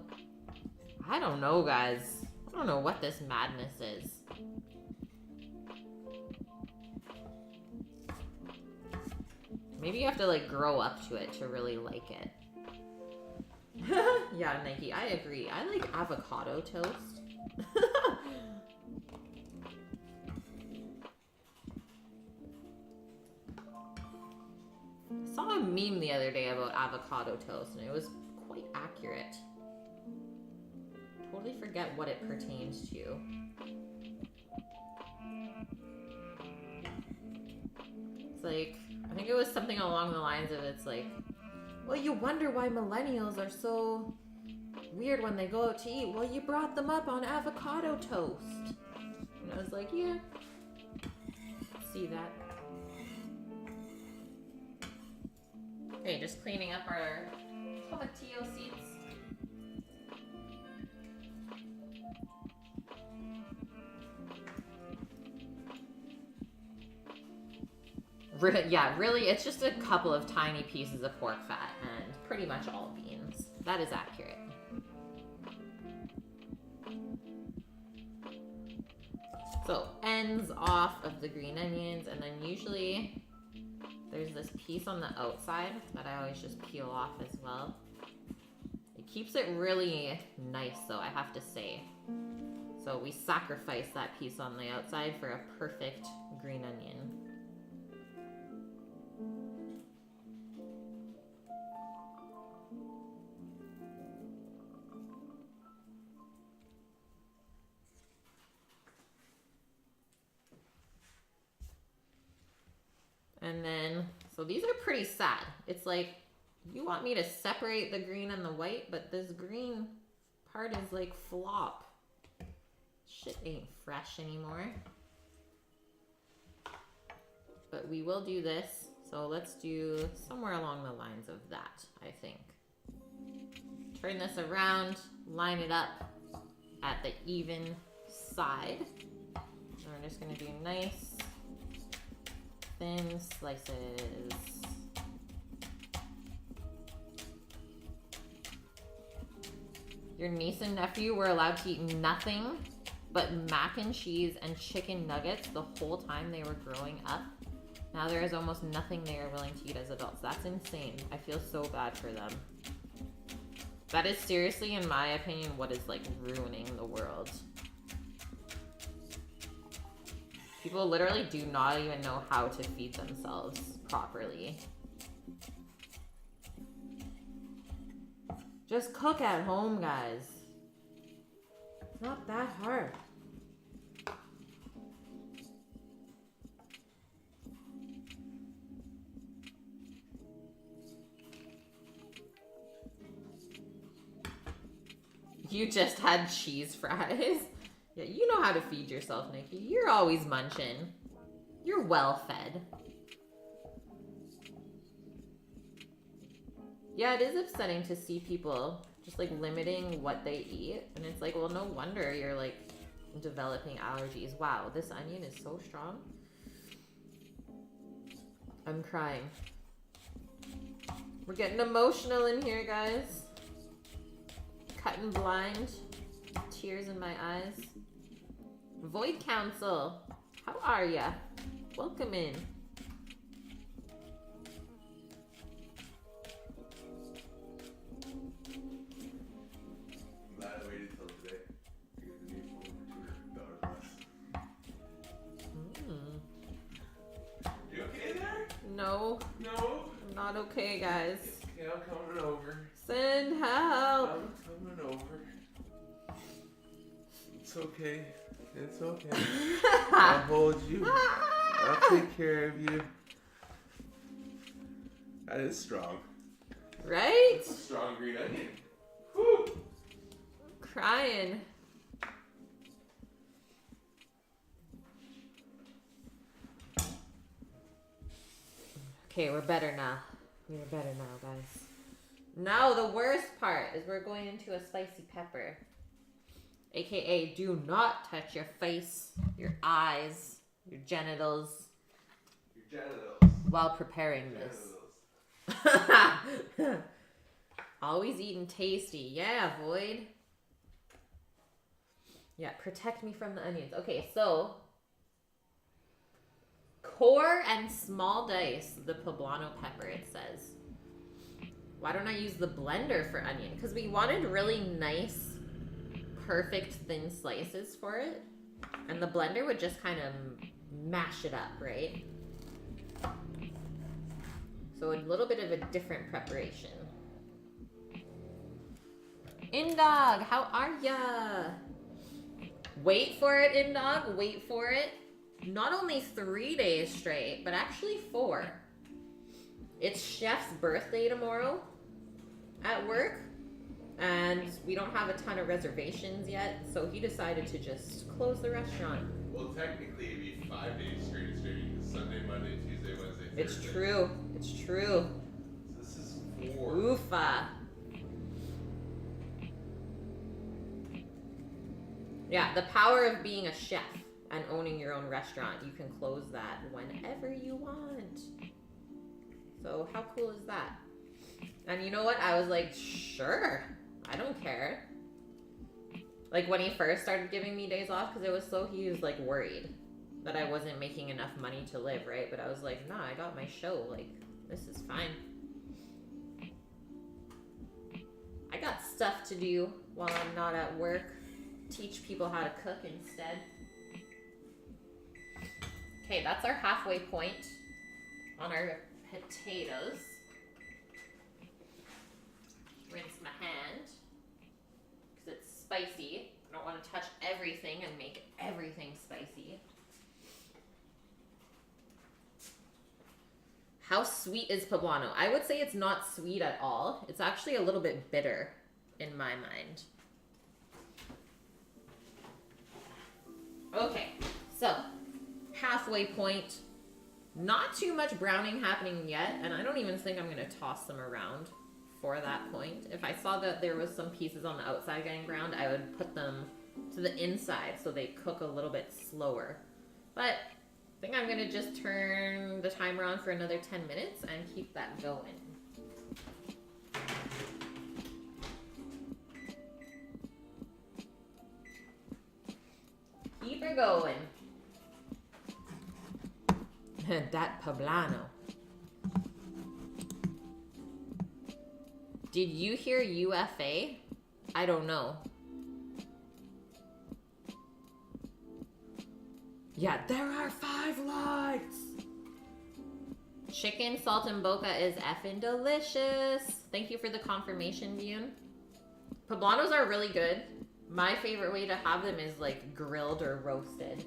I don't know, guys. I don't know what this madness is. Maybe you have to, like, grow up to it to really like it. Yeah, Nike, I agree. I like avocado toast. I saw a meme the other day about avocado toast, and it was quite accurate. Totally forget what it pertains to. It's like, I think it was something along the lines of, it's like, well, you wonder why millennials are so weird when they go out to eat. Well, you brought them up on avocado toast. And I was like, yeah, see that. Okay, just cleaning up our tomatillo seeds. Yeah, really, it's just a couple of tiny pieces of pork fat and pretty much all beans. That is accurate. So, ends off of the green onions, and then usually there's this piece on the outside that I always just peel off as well. It keeps it really nice, though, I have to say. So we sacrifice that piece on the outside for a perfect green onion. And then, so these are pretty sad. It's like, you want me to separate the green and the white, but this green part is like flop. Shit ain't fresh anymore. But we will do this. So let's do somewhere along the lines of that, I think. Turn this around, line it up at the even side. And we're just gonna do nice thin slices. Your niece and nephew were allowed to eat nothing but mac and cheese and chicken nuggets the whole time they were growing up. Now there is almost nothing they are willing to eat as adults. That's insane. I feel so bad for them. That is seriously, in my opinion, what is like ruining the world. People literally do not even know how to feed themselves properly. Just cook at home, guys. It's not that hard. You just had cheese fries. Yeah, you know how to feed yourself, Nikki. You're always munching. You're well fed. Yeah, it is upsetting to see people just like limiting what they eat. And it's like, well, no wonder you're like developing allergies. Wow, this onion is so strong. I'm crying. We're getting emotional in here, guys. cutting blind. Tears in my eyes. Void Council, how are ya? Welcome in. I'm glad I waited till today to get the new phone for $200. You okay there? No, No? I'm not okay, guys. Yeah, I'm coming over. Send help. I'm coming over. It's okay. It's okay. I'll hold you. I'll take care of you. That is strong. Right? That's a strong green onion. Whew. Crying. Okay, we're better now. We're better now, guys. Now the worst part is we're going into a spicy pepper. AKA, do not touch your face, your eyes, your genitals Your genitals. while preparing this. Genitals. Always eating tasty. Yeah, Void. Yeah, protect me from the onions. Okay, so core and small dice the poblano pepper, it says. Why don't I use the blender for onion? Because we wanted really nice, perfect thin slices for it. And the blender would just kind of mash it up, right? So a little bit of a different preparation. Indog, how are ya? Wait for it, Indog, wait for it. Not only 3 days straight, but actually 4. It's Chef's birthday tomorrow at work, and we don't have a ton of reservations yet, so he decided to just close the restaurant. Well, technically, it'd be 5 days straight because Sunday, Monday, Tuesday, Wednesday, Thursday. It's true. It's true. So this is 4. Oofa. Yeah, the power of being a chef and owning your own restaurant. You can close that whenever you want. So how cool is that? And you know what? I was like, sure, I don't care. Like when he first started giving me days off, because he was like worried that I wasn't making enough money to live, right? But I was like, nah, I got my show. Like, this is fine. I got stuff to do while I'm not at work. Teach people how to cook instead. Okay, that's our halfway point on our potatoes. Rinse my hand because it's spicy. I don't want to touch everything and make everything spicy. How sweet is poblano? I would say it's not sweet at all. It's actually a little bit bitter in my mind. Okay, so halfway point. Not too much browning happening yet, and I don't even think I'm going to toss them around for that point. If I saw that there was some pieces on the outside getting browned, I would put them to the inside so they cook a little bit slower. But I think I'm going to just turn the timer on for another 10 minutes and keep that going. Keep her going. That poblano. Did you hear UFA? I don't know. Yeah, there are 5 likes. Chicken saltimbocca is effing delicious. Thank you for the confirmation, Bune. Poblanos are really good. My favorite way to have them is like grilled or roasted.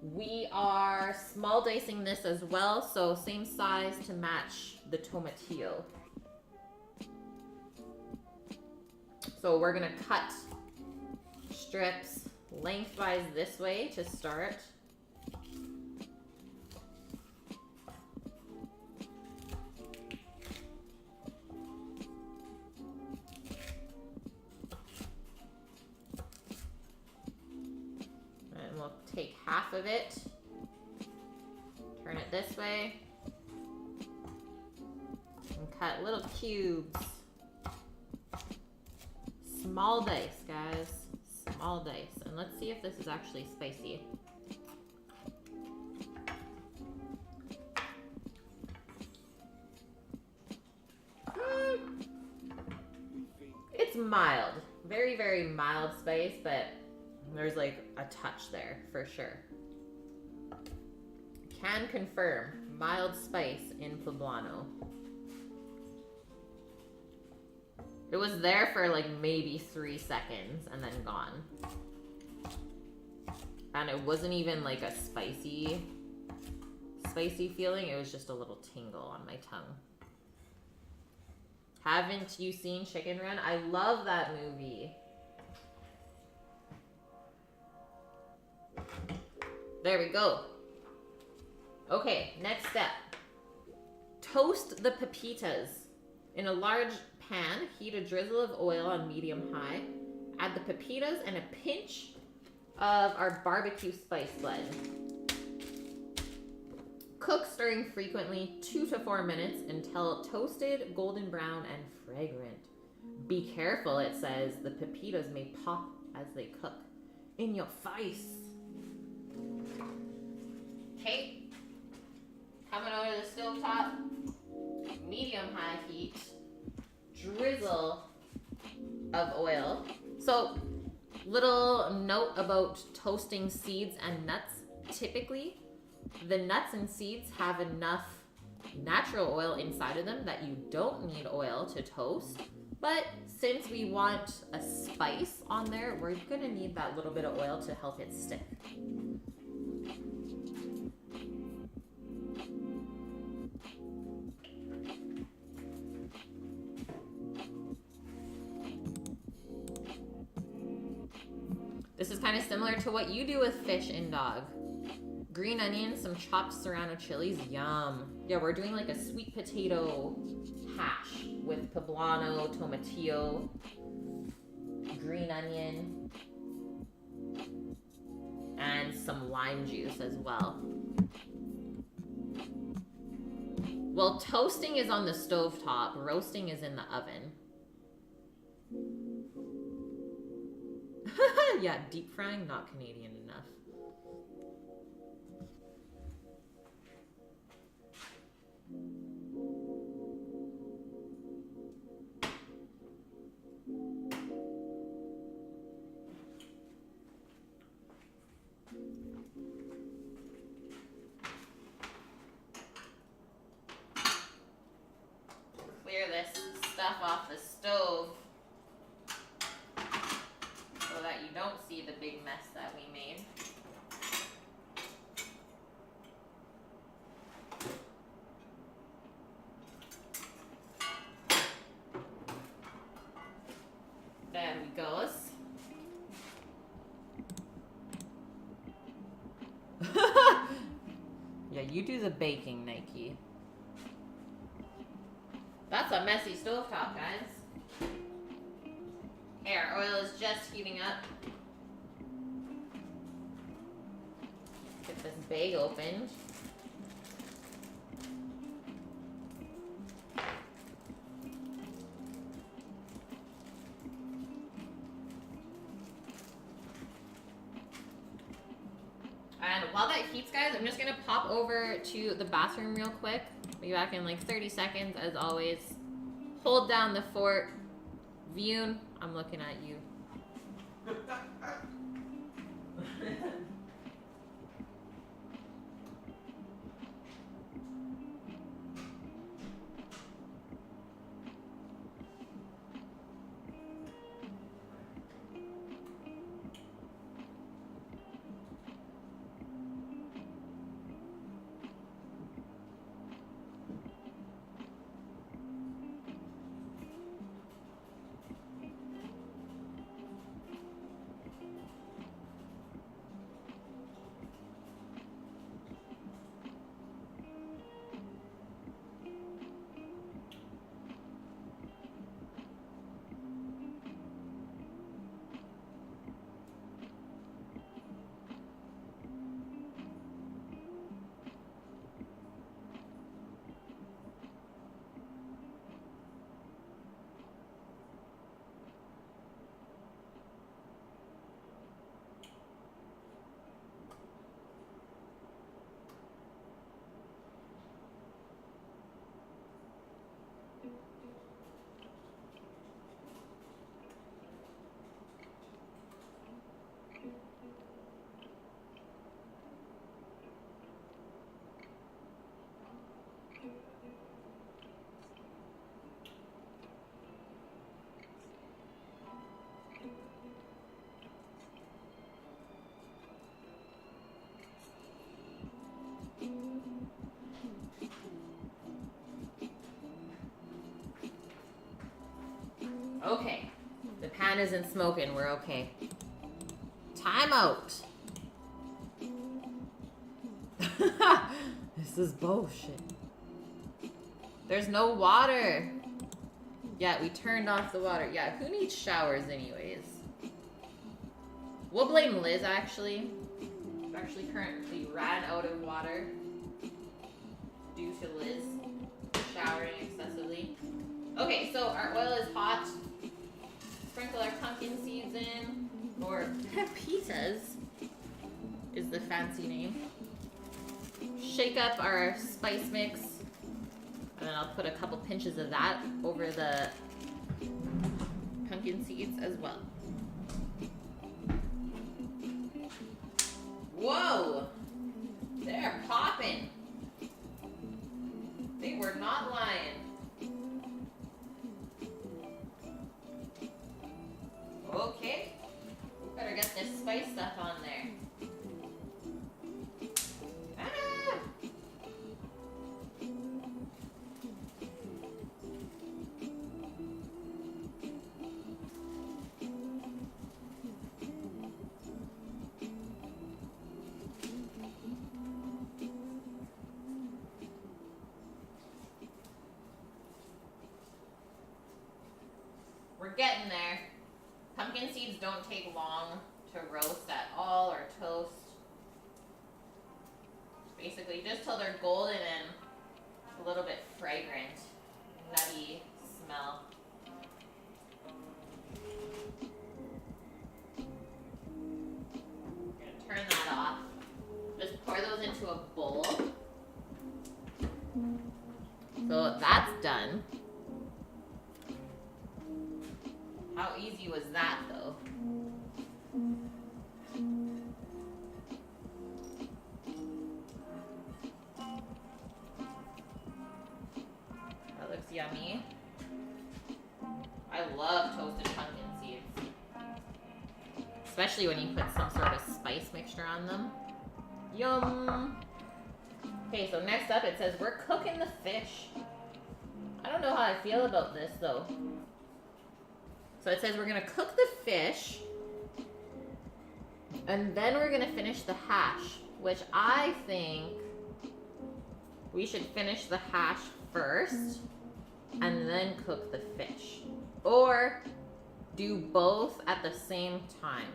We are small dicing this as well, so same size to match the tomatillo. So we're gonna cut strips lengthwise this way to start. And we'll take half of it, turn it this way, and cut little cubes. Small dice, guys. Small dice. And let's see if this is actually spicy. It's mild. Very, very mild spice, but there's like a touch there for sure. Can confirm mild spice in poblano. It was there for like maybe 3 seconds and then gone. And it wasn't even like a spicy feeling. It was just a little tingle on my tongue. Haven't you seen Chicken Run? I love that movie. There we go. Okay, next step. Toast the pepitas. In a large pan, heat a drizzle of oil on medium-high. Add the pepitas and a pinch of our barbecue spice blend. Cook, stirring frequently, 2 to 4 minutes until toasted, golden brown, and fragrant. Be careful, it says. The pepitas may pop as they cook. In your face. Okay. Coming over to the stove top. Medium-high heat. Drizzle of oil. So, little note about toasting seeds and nuts. Typically, the nuts and seeds have enough natural oil inside of them that you don't need oil to toast. But since we want a spice on there, we're gonna need that little bit of oil to help it stick. This is kind of similar to what you do with fish in dog. Green onions, some chopped serrano chilies, yum. Yeah, we're doing like a sweet potato hash with poblano, tomatillo, green onion, and some lime juice as well. Well, toasting is on the stove top, roasting is in the oven. Yeah, deep frying, not Canadian enough. Clear this stuff off the stove so that you don't see the big mess that we made. There we goes. Yeah, you do the baking, Nike. That's a messy stovetop, guys. Hey, our oil is just heating up. Get this bag opened. And while that heats, guys, I'm just gonna pop over to the bathroom real quick. Be back in like 30 seconds, as always. Hold down the fort. Vune, I'm looking at you. Okay. The pan isn't smoking. We're okay. Time out. This is bullshit. There's no water. Yeah, we turned off the water. Yeah, who needs showers anyways? We'll blame Liz, actually. We've actually currently ran out of water due to Liz showering excessively. Okay, so our oil is hot. Sprinkle our pumpkin seeds in, or pepitas is the fancy name. Shake up our spice mix, and then I'll put a couple pinches of that over the pumpkin seeds as well. Whoa! They're popping. They were not lying. Okay. We better get this spice stuff on there. Ah! We're getting there. Pumpkin seeds don't take long to roast at all or toast. Basically, just till they're golden and a little bit fragrant, nutty smell. I'm gonna turn that off. Just pour those into a bowl. So that's done. How easy was that, though? That looks yummy. I love toasted pumpkin seeds. Especially when you put some sort of spice mixture on them. Yum! Okay, so next up it says we're cooking the fish. I don't know how I feel about this, though. So it says we're gonna cook the fish, and then we're gonna finish the hash, which I think we should finish the hash first, and then cook the fish. Or do both at the same time,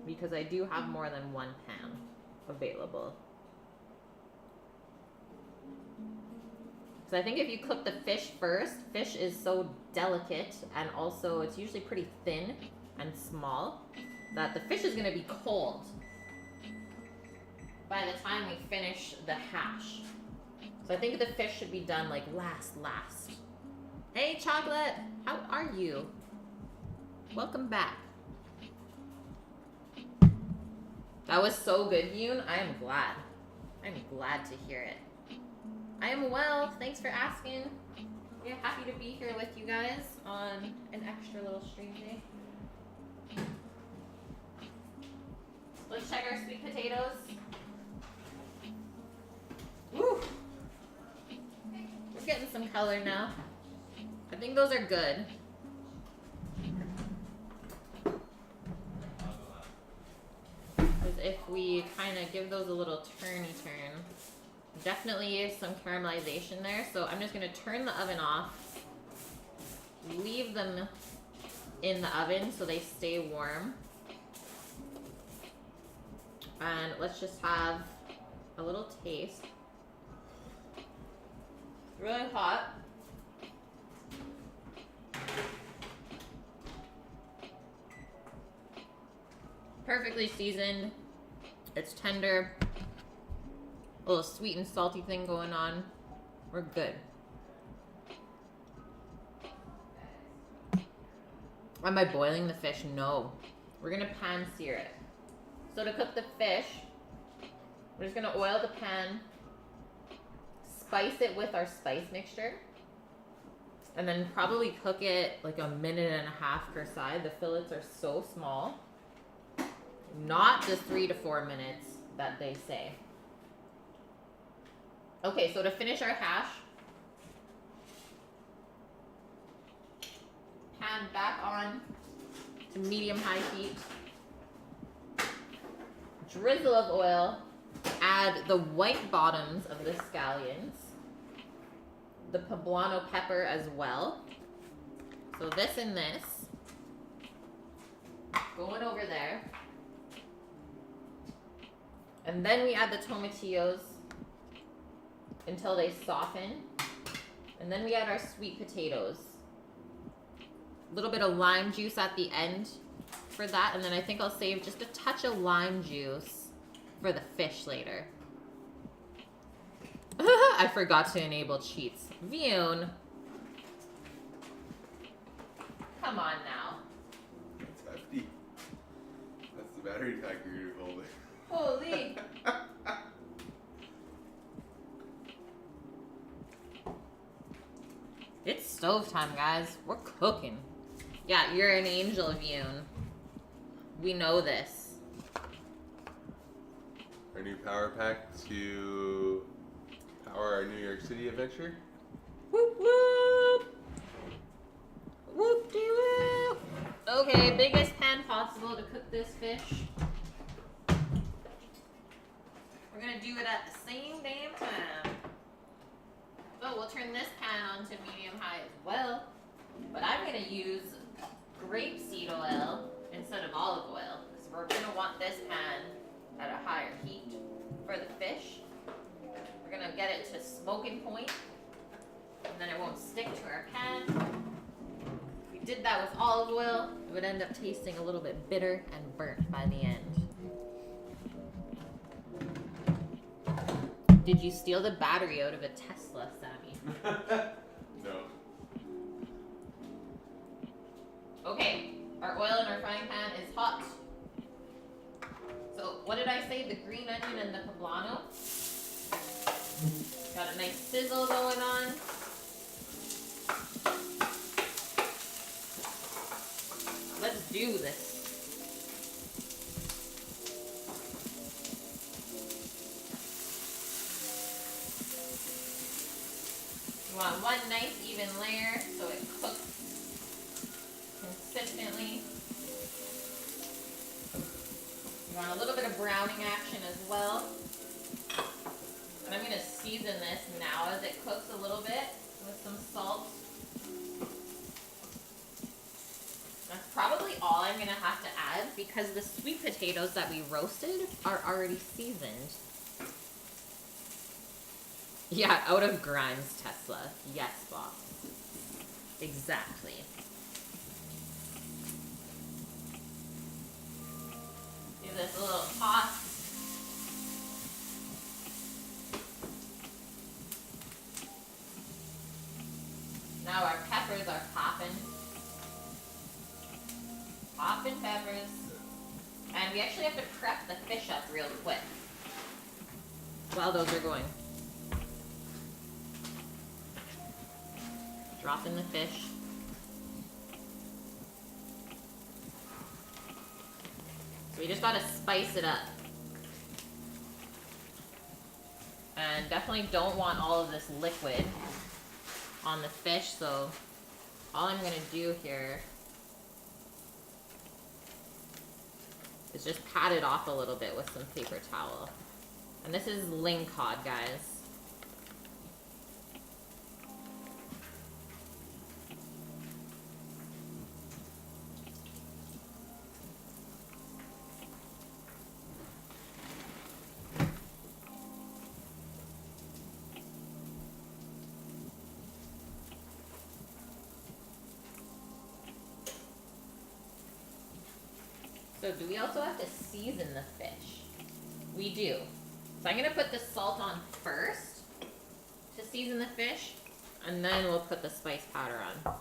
because I do have more than one pan available. So I think if you cook the fish first, fish is so delicate, and also it's usually pretty thin and small, that the fish is going to be cold by the time we finish the hash. So I think the fish should be done like last. Hey Chocolate, how are you? Welcome back. That was so good, Yoon. I am glad. I'm glad to hear it. I am well, thanks for asking. We're happy to be here with you guys on an extra little stream day. Let's check our sweet potatoes. Woo! We're getting some color now. I think those are good. Because if we kind of give those a little turn, definitely some caramelization there. So I'm just going to turn the oven off, leave them in the oven so they stay warm. And let's just have a little taste. It's really hot. Perfectly seasoned. It's tender. A little sweet and salty thing going on. We're good. Am I boiling the fish? No. We're gonna pan sear it. So to cook the fish, we're just gonna oil the pan, spice it with our spice mixture, and then probably cook it like a minute and a half per side. The fillets are so small. Not the 3 to 4 minutes that they say. Okay, so to finish our hash, pan back on to medium-high heat. Drizzle of oil. Add the white bottoms of the scallions. The poblano pepper as well. So this and this. Going over there. And then we add the tomatillos until they soften. And then we add our sweet potatoes. A little bit of lime juice at the end for that. And then I think I'll save just a touch of lime juice for the fish later. I forgot to enable cheats. Vion. Come on now. That's hefty. That's the battery pack you're holding. Holy. It's stove time, guys. We're cooking. Yeah, you're an angel, Vion. We know this. Our new power pack to power our New York City adventure. Whoop whoop. Whoop de whoop. Okay, biggest pan possible to cook this fish. We're gonna do it at the same damn time. Oh, we'll turn this pan on to medium-high as well. But I'm gonna use grapeseed oil instead of olive oil because we're gonna want this pan at a higher heat for the fish. We're gonna get it to smoking point, and then it won't stick to our pan. If we did that with olive oil, it would end up tasting a little bit bitter and burnt by the end. Did you steal the battery out of a Tesla, Sammy? No. Okay, our oil in our frying pan is hot. So what did I say? The green onion and the poblano. Got a nice sizzle going on. Let's do this. You want one nice even layer so it cooks consistently. You want a little bit of browning action as well. And I'm going to season this now as it cooks a little bit with some salt. That's probably all I'm going to have to add because the sweet potatoes that we roasted are already seasoned. Yeah, out of Grimes, Tesla. Yes, boss. Exactly. Give this a little toss. Now our peppers are popping. Popping peppers. And we actually have to prep the fish up real quick while those are going. Drop in the fish. So we just gotta spice it up. And definitely don't want all of this liquid on the fish, so all I'm gonna do here is just pat it off a little bit with some paper towel. And this is ling cod, guys. So do we also have to season the fish? We do. So I'm going to put the salt on first to season the fish, and then we'll put the spice powder on.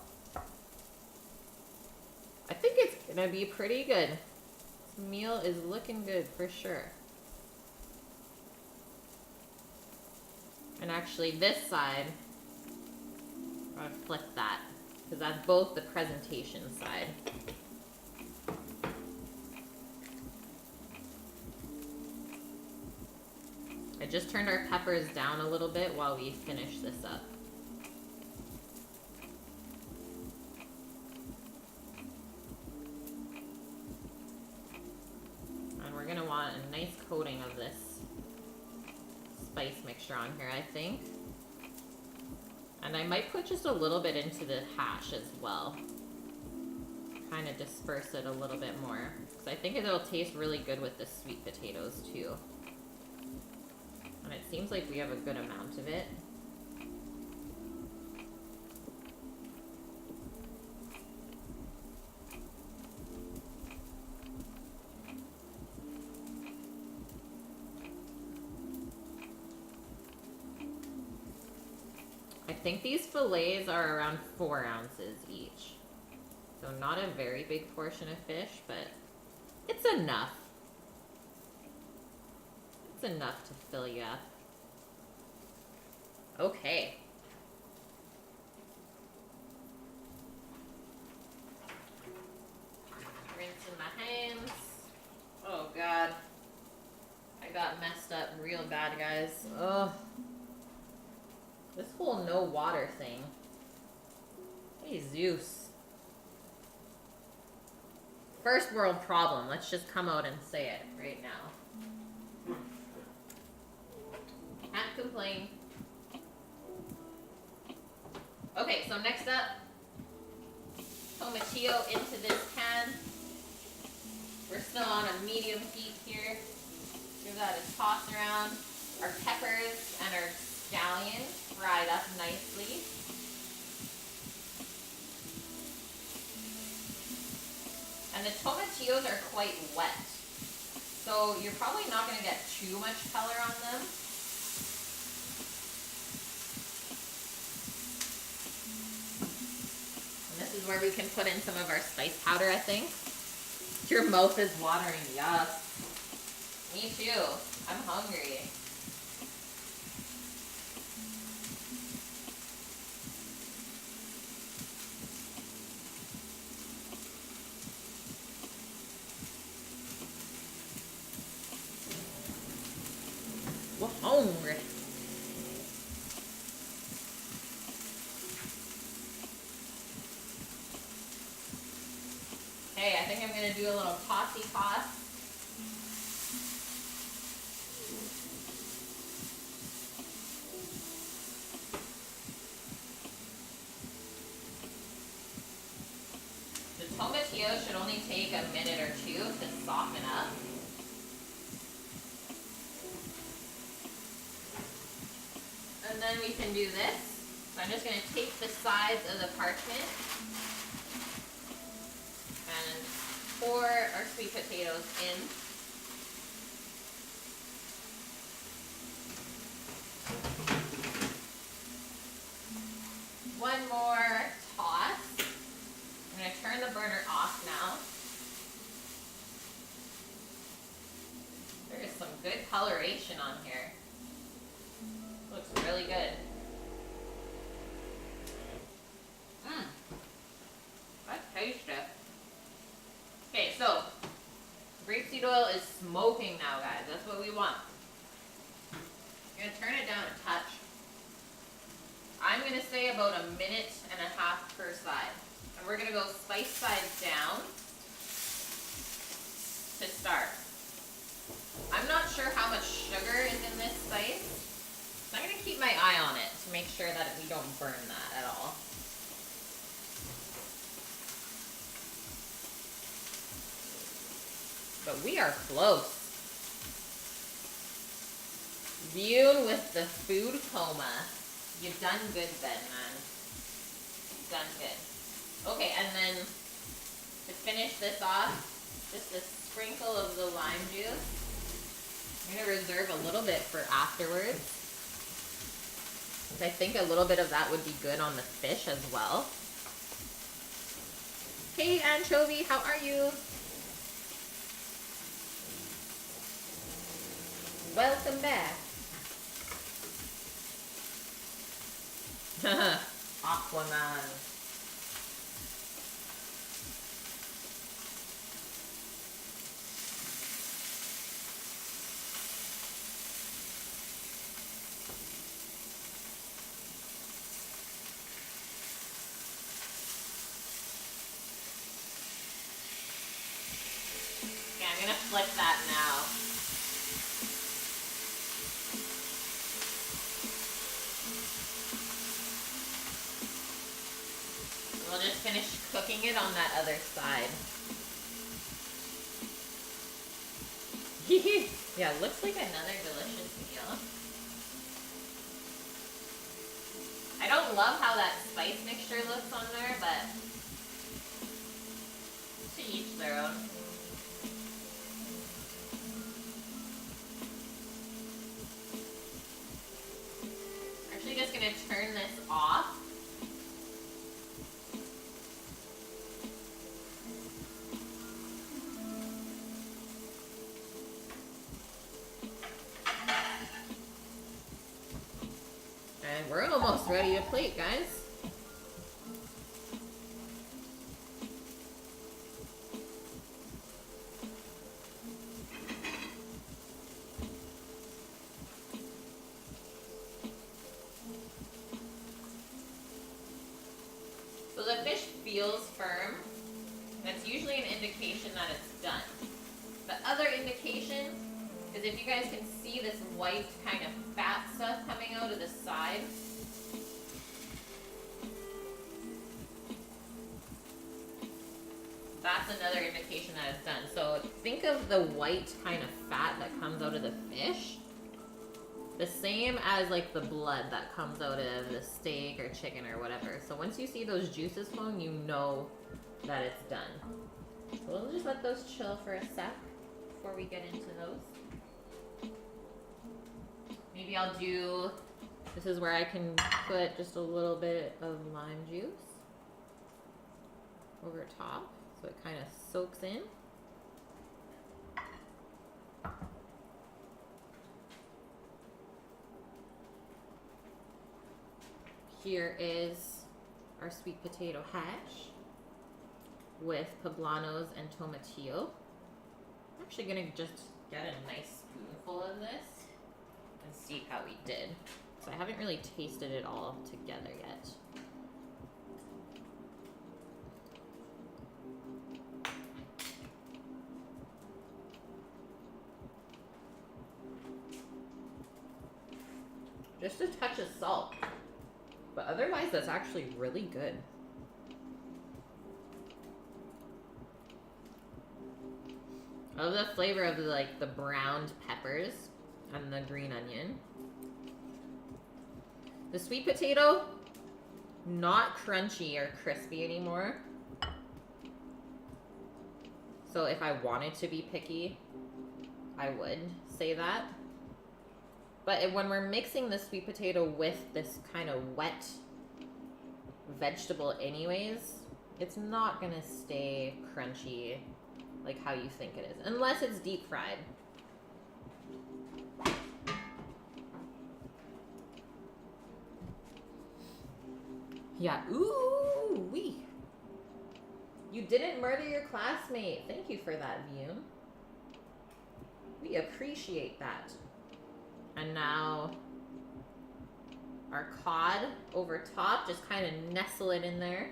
I think it's going to be pretty good. This meal is looking good for sure. And actually this side, I'm going to flip that because that's both the presentation side. I just turned our peppers down a little bit while we finish this up. spice mixture on here, I think. And I might put just a little bit into the hash as well. Kind of disperse it a little bit more. Because I think it'll taste really good with the sweet potatoes too. And it seems like we have a good amount of it. I think these fillets are around 4 ounces each. So not a very big portion of fish, but it's enough. It's enough to fill you up. Okay. Rinsing my hands. Oh God. I got messed up real bad, guys. Ugh. This whole no water thing. Hey, Zeus. First world problem. Let's just come out and say it right now. Can't complain. Okay, so next up, tomatillo into this pan. We're still on a medium heat here. Give that a toss around. Our peppers and our scallion fried up nicely. And the tomatillos are quite wet, so you're probably not going to get too much color on them. And this is where we can put in some of our spice powder, I think. Your mouth is watering, yes. Me too. I'm hungry. We're hungry. Okay, I think I'm going to do a little tossy toss. The tomatillo should only take a minute or two to soften up. And then we can do this. So I'm just going to take the sides of the parchment and pour our sweet potatoes in. One more toss. I'm going to turn the burner off now. There is some good coloration on here. Looks really good. Mmm. That's tasty. Okay, so grapeseed oil is smoking now, guys. That's what we want. I'm gonna turn it down a touch. I'm gonna say about 1.5 minutes per side. And we're gonna go spice side down to start. I'm not sure how much sugar is in this spice. So I'm going to keep my eye on it to make sure that we don't burn that at all. But we are close. Viewed with the food coma. You've done good then, man. You've done good. Okay, and then to finish this off, just a sprinkle of the lime juice. I'm going to reserve a little bit for afterwards. I think a little bit of that would be good on the fish as well. Hey anchovy, how are you? Welcome back. Aquaman. Okay, I'm gonna flip that now. finish cooking it on that other side. Yeah, looks like another delicious meal. I don't love how that spice mixture looks on there, but to each their own. Actually just gonna turn this off. And we're almost ready to plate, guys. So the fish feels firm. That's usually an indication that it's done. The other indication is if you guys can see this white kind of fat stuff coming out of the side. That's another indication that it's done. So think of the white kind of fat that comes out of the fish. The same as like the blood that comes out of the steak or chicken or whatever. So once you see those juices flowing, you know that it's done. So we'll just let those chill for a sec before we get into those. Maybe I'll do, this is where I can put just a little bit of lime juice over top so it kind of soaks in. Here is our sweet potato hash with poblanos and tomatillo. I'm actually gonna just get a nice spoonful of this and see how we did. So I haven't really tasted it all together yet. Just a touch of salt. But otherwise, that's actually really good. I love the flavor of the browned peppers and the green onion. The sweet potato, not crunchy or crispy anymore. So if I wanted to be picky, I would say that. But when we're mixing the sweet potato with this kind of wet vegetable anyways, it's not gonna stay crunchy like how you think it is, unless it's deep fried. Yeah, ooh wee. You didn't murder your classmate. Thank you for that, View. We appreciate that. And now our cod over top, just kind of nestle it in there.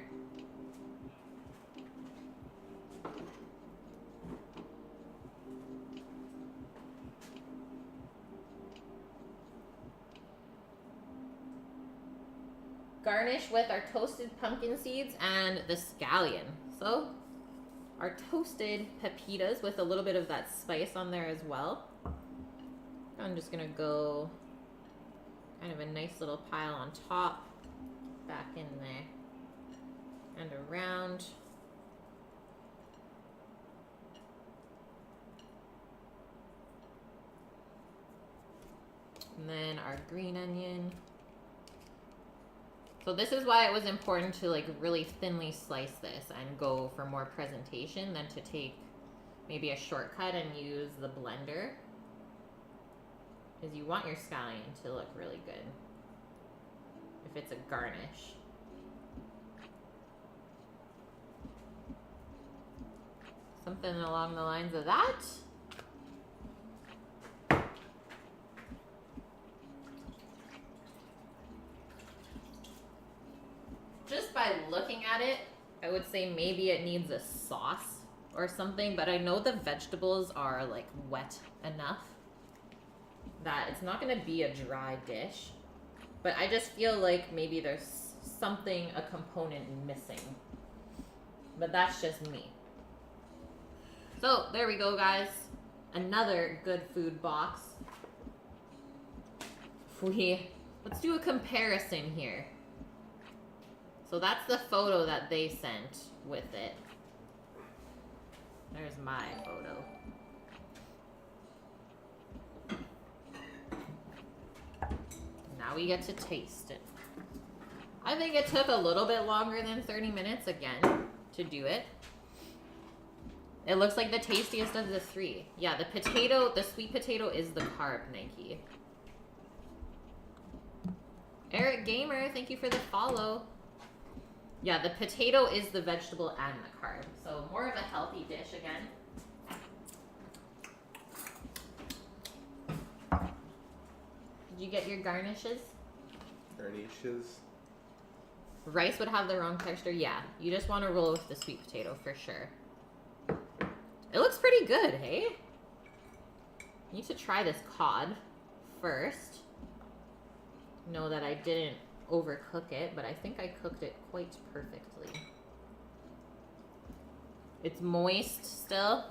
Garnish with our toasted pumpkin seeds and the scallion. So our toasted pepitas with a little bit of that spice on there as well. I'm just gonna go kind of a nice little pile on top, back in there, and around. And then our green onion. So this is why it was important to really thinly slice this and go for more presentation than to take maybe a shortcut and use the blender. Because you want your scallion to look really good if it's a garnish. Something along the lines of that. Just by looking at it, I would say maybe it needs a sauce or something, but I know the vegetables are wet enough that it's not going to be a dry dish. But I just feel like maybe there's something, a component missing. But that's just me. So, there we go, guys. Another good food box. Let's do a comparison here. So that's the photo that they sent with it. There's my photo. Now we get to taste it. I think it took a little bit longer than 30 minutes again to do it. It looks like the tastiest of the three. Yeah, the sweet potato is the carb, Nike. Eric Gamer, thank you for the follow. Yeah, the potato is the vegetable and the carb. So more of a healthy dish again. Did you get your garnishes? Garnishes. Rice would have the wrong texture. Yeah, you just want to roll with the sweet potato for sure. It looks pretty good, hey? I need to try this cod first. Know that I didn't overcook it, but I think I cooked it quite perfectly. It's moist still.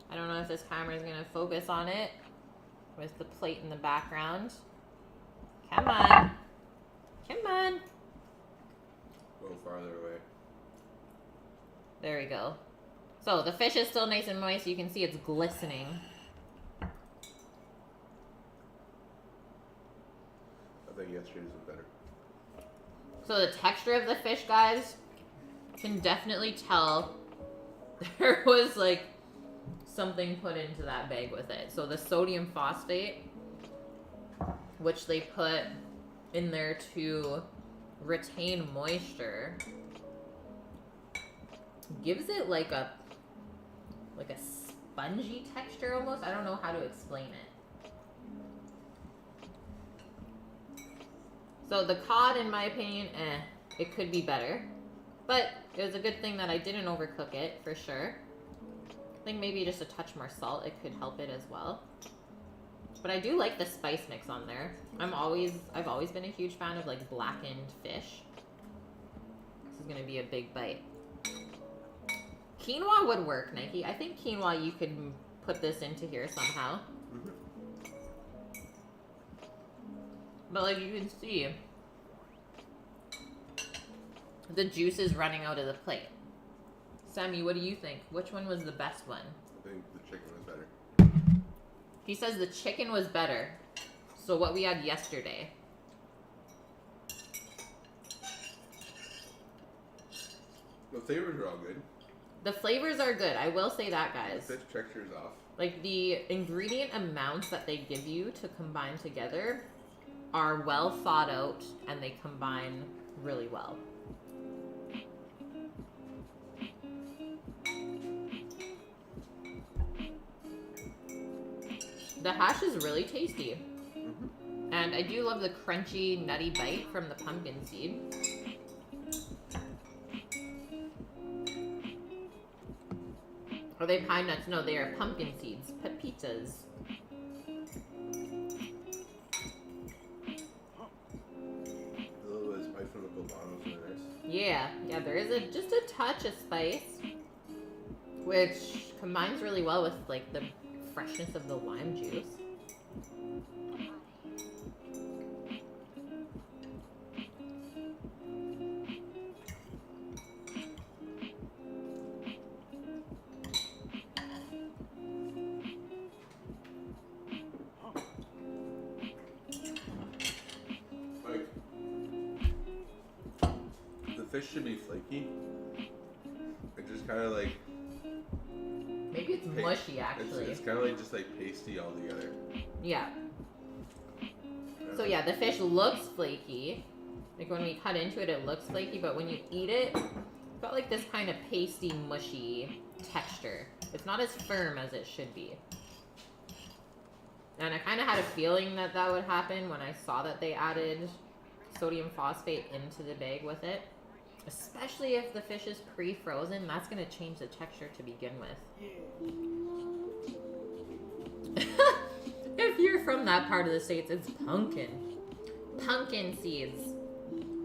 I don't know if this camera is going to focus on it with the plate in the background. Come on. Come on. Go farther away. There we go. So the fish is still nice and moist. You can see it's glistening. I think yesterday's was better. So the texture of the fish, guys, can definitely tell there was like something put into that bag with it. So the sodium phosphate, which they put in there to retain moisture, gives it like a spongy texture almost. I don't know how to explain it. So the cod, in my opinion, it could be better. But it was a good thing that I didn't overcook it, for sure. I think maybe just a touch more salt, it could help it as well. But I do like the spice mix on there. I've always been a huge fan of like blackened fish. This is gonna be a big bite. Quinoa would work, Nike. I think quinoa, you could put this into here somehow. Mm-hmm. But like you can see, the juice is running out of the plate. Sammy, what do you think? Which one was the best one? I think the chicken was better. He says the chicken was better. So what we had yesterday. The flavors are all good. The flavors are good. I will say that, guys. The fish texture is off. Like the ingredient amounts that they give you to combine together are well thought out and they combine really well. The hash is really tasty. Mm-hmm. And I do love the crunchy, nutty bite from the pumpkin seed. Are they pine nuts? No, they are pumpkin seeds. Pepitas. A little bit of spice from the poblanos in there. Yeah, there is just a touch of spice, which combines really well with like the freshness of the lime juice. Fish should be flaky. It just kind of like... Maybe it's mushy, actually. It's kind of like just like pasty all together. Yeah. So yeah, the fish looks flaky. Like when we cut into it, it looks flaky, but when you eat it, it's got like this kind of pasty, mushy texture. It's not as firm as it should be. And I kind of had a feeling that that would happen when I saw that they added sodium phosphate into the bag with it. Especially if the fish is pre-frozen, that's going to change the texture to begin with. If you're from that part of the States, it's pumpkin. Pumpkin seeds.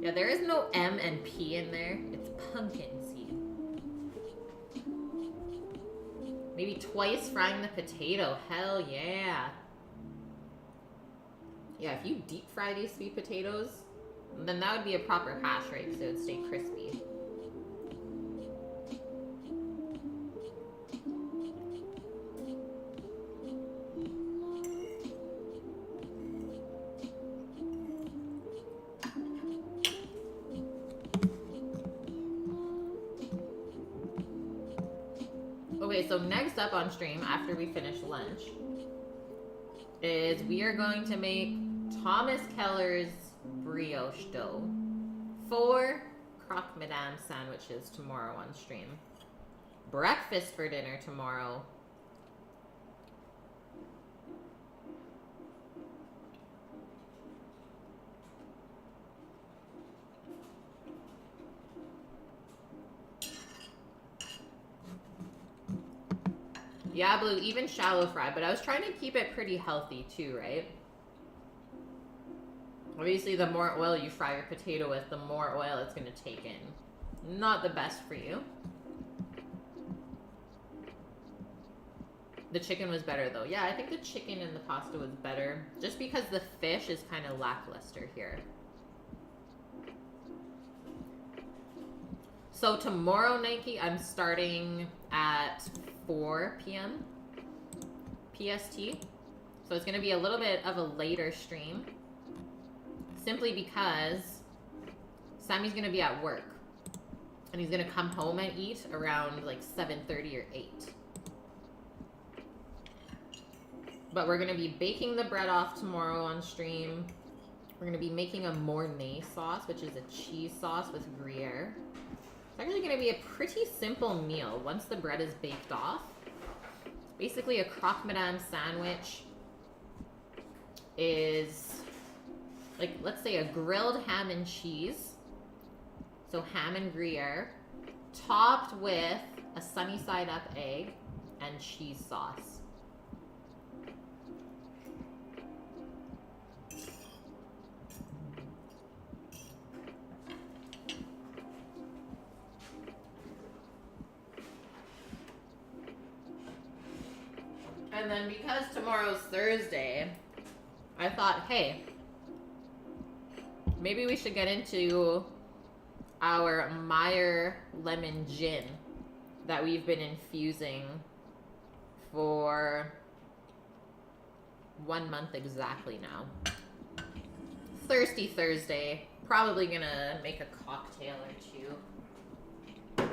Yeah, there is no M and P in there. It's pumpkin seed. Maybe twice frying the potato. Hell yeah. Yeah, if you deep fry these sweet potatoes, then that would be a proper hash, right? Because it would stay crispy. Okay, so next up on stream, after we finish lunch, is we are going to make Thomas Keller's brioche dough. 4 croque madame sandwiches tomorrow on stream. Breakfast for dinner tomorrow. Yeah, Blue, even shallow fry, but I was trying to keep it pretty healthy too, right? Obviously, the more oil you fry your potato with, the more oil it's going to take in. Not the best for you. The chicken was better though. Yeah, I think the chicken and the pasta was better, just because the fish is kind of lackluster here. So tomorrow, Nike, I'm starting at 4 p.m. PST. So it's going to be a little bit of a later stream. Simply because Sammy's going to be at work. And he's going to come home and eat around like 7:30 or 8. But we're going to be baking the bread off tomorrow on stream. We're going to be making a Mornay sauce, which is a cheese sauce with Gruyere. It's actually going to be a pretty simple meal once the bread is baked off. Basically, a croque madame sandwich is, like, let's say a grilled ham and cheese. So ham and Gruyere, topped with a sunny side up egg and cheese sauce. And then because tomorrow's Thursday, I thought, hey, maybe we should get into our Meyer lemon gin that we've been infusing for 1 month exactly now. Thirsty Thursday. Probably gonna make a cocktail or 2.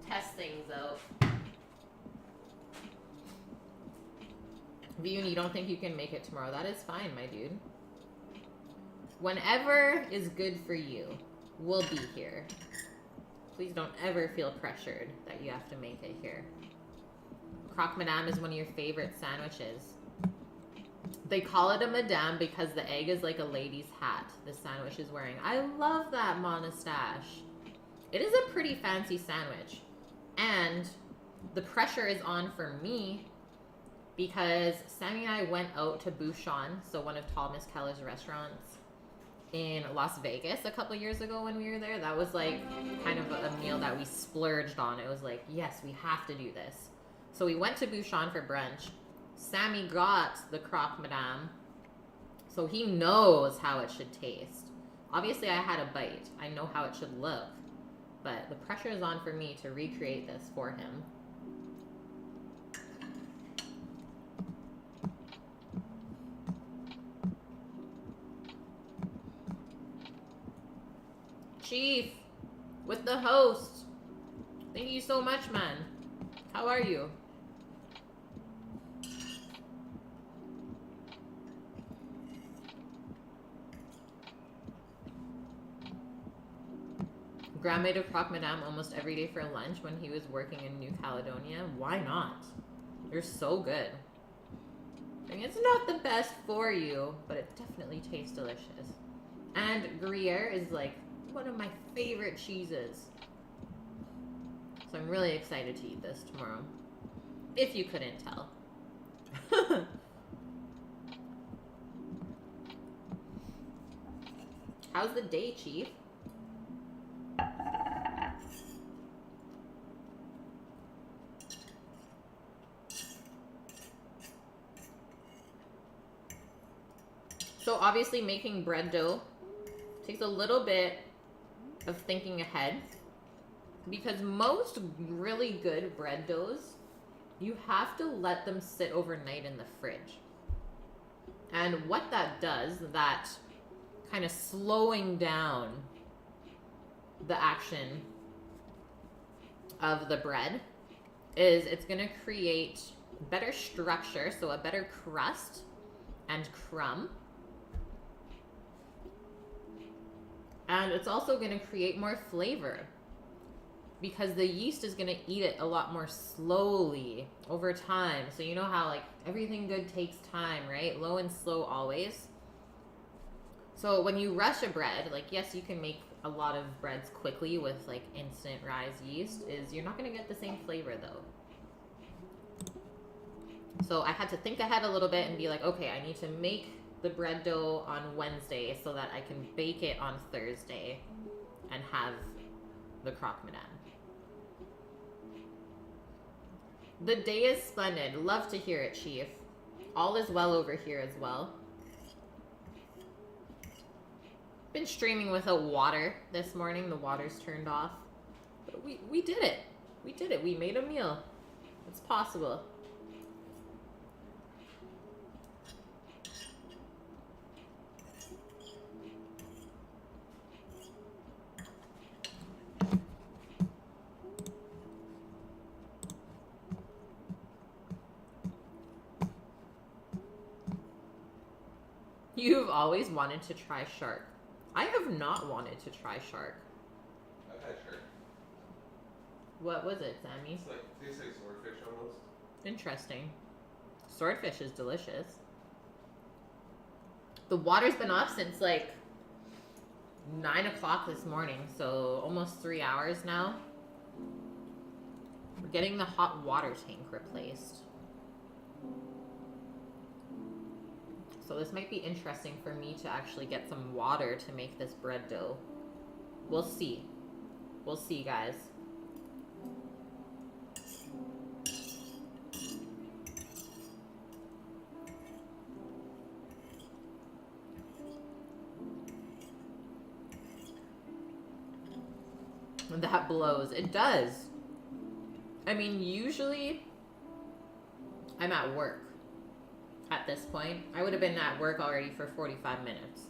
Test things out. Viewin, you don't think you can make it tomorrow? That is fine, my dude. Whenever is good for you, we'll be here. Please don't ever feel pressured that you have to make it here. Croque madame is one of your favorite sandwiches. They call it a madame because the egg is like a lady's hat the sandwich is wearing. I love that, Monastache. It is a pretty fancy sandwich. And the pressure is on for me because Sammy and I went out to Bouchon, so one of Thomas Keller's restaurants in Las Vegas a couple years ago when we were there. That was like kind of a meal that we splurged on. It was like, yes, we have to do this. So we went to Bouchon for brunch. Sammy got the croque madame, so he knows how it should taste. Obviously, I had a bite. I know how it should look, but the pressure is on for me to recreate this for him. Chief, with the host. Thank you so much, man. How are you? Graham made a croque madame almost every day for lunch when he was working in New Caledonia. Why not? They're so good. I mean, it's not the best for you, but it definitely tastes delicious. And Gruyere is like one of my favorite cheeses. So I'm really excited to eat this tomorrow. If you couldn't tell. How's the day, Chief? So obviously making bread dough takes a little bit of thinking ahead, because most really good bread doughs, you have to let them sit overnight in the fridge. And what that does, that kind of slowing down the action of the bread, is it's going to create better structure, so a better crust and crumb. And it's also going to create more flavor, because the yeast is going to eat it a lot more slowly over time. So you know how like everything good takes time, right? Low and slow always. So when you rush a bread, like yes, you can make a lot of breads quickly with like instant rise yeast, is you're not going to get the same flavor though. So I had to think ahead a little bit and be like, okay, I need to make the bread dough on Wednesday so that I can bake it on Thursday and have the croque madame. The day is splendid. Love to hear it, Chief. All is well over here as well. Been streaming without water this morning. The water's turned off. But we did it. We did it. We made a meal. It's possible. You've always wanted to try shark. I have not wanted to try shark. I've had shark. What was it, Sammy? It's like, it tastes like swordfish almost. Interesting. Swordfish is delicious. The water's been off since like 9 o'clock this morning, so almost 3 hours now. We're getting the hot water tank replaced. So this might be interesting for me to actually get some water to make this bread dough. We'll see. We'll see, guys. That blows. It does. I mean, usually I'm at work. At this point, I would have been at work already for 45 minutes.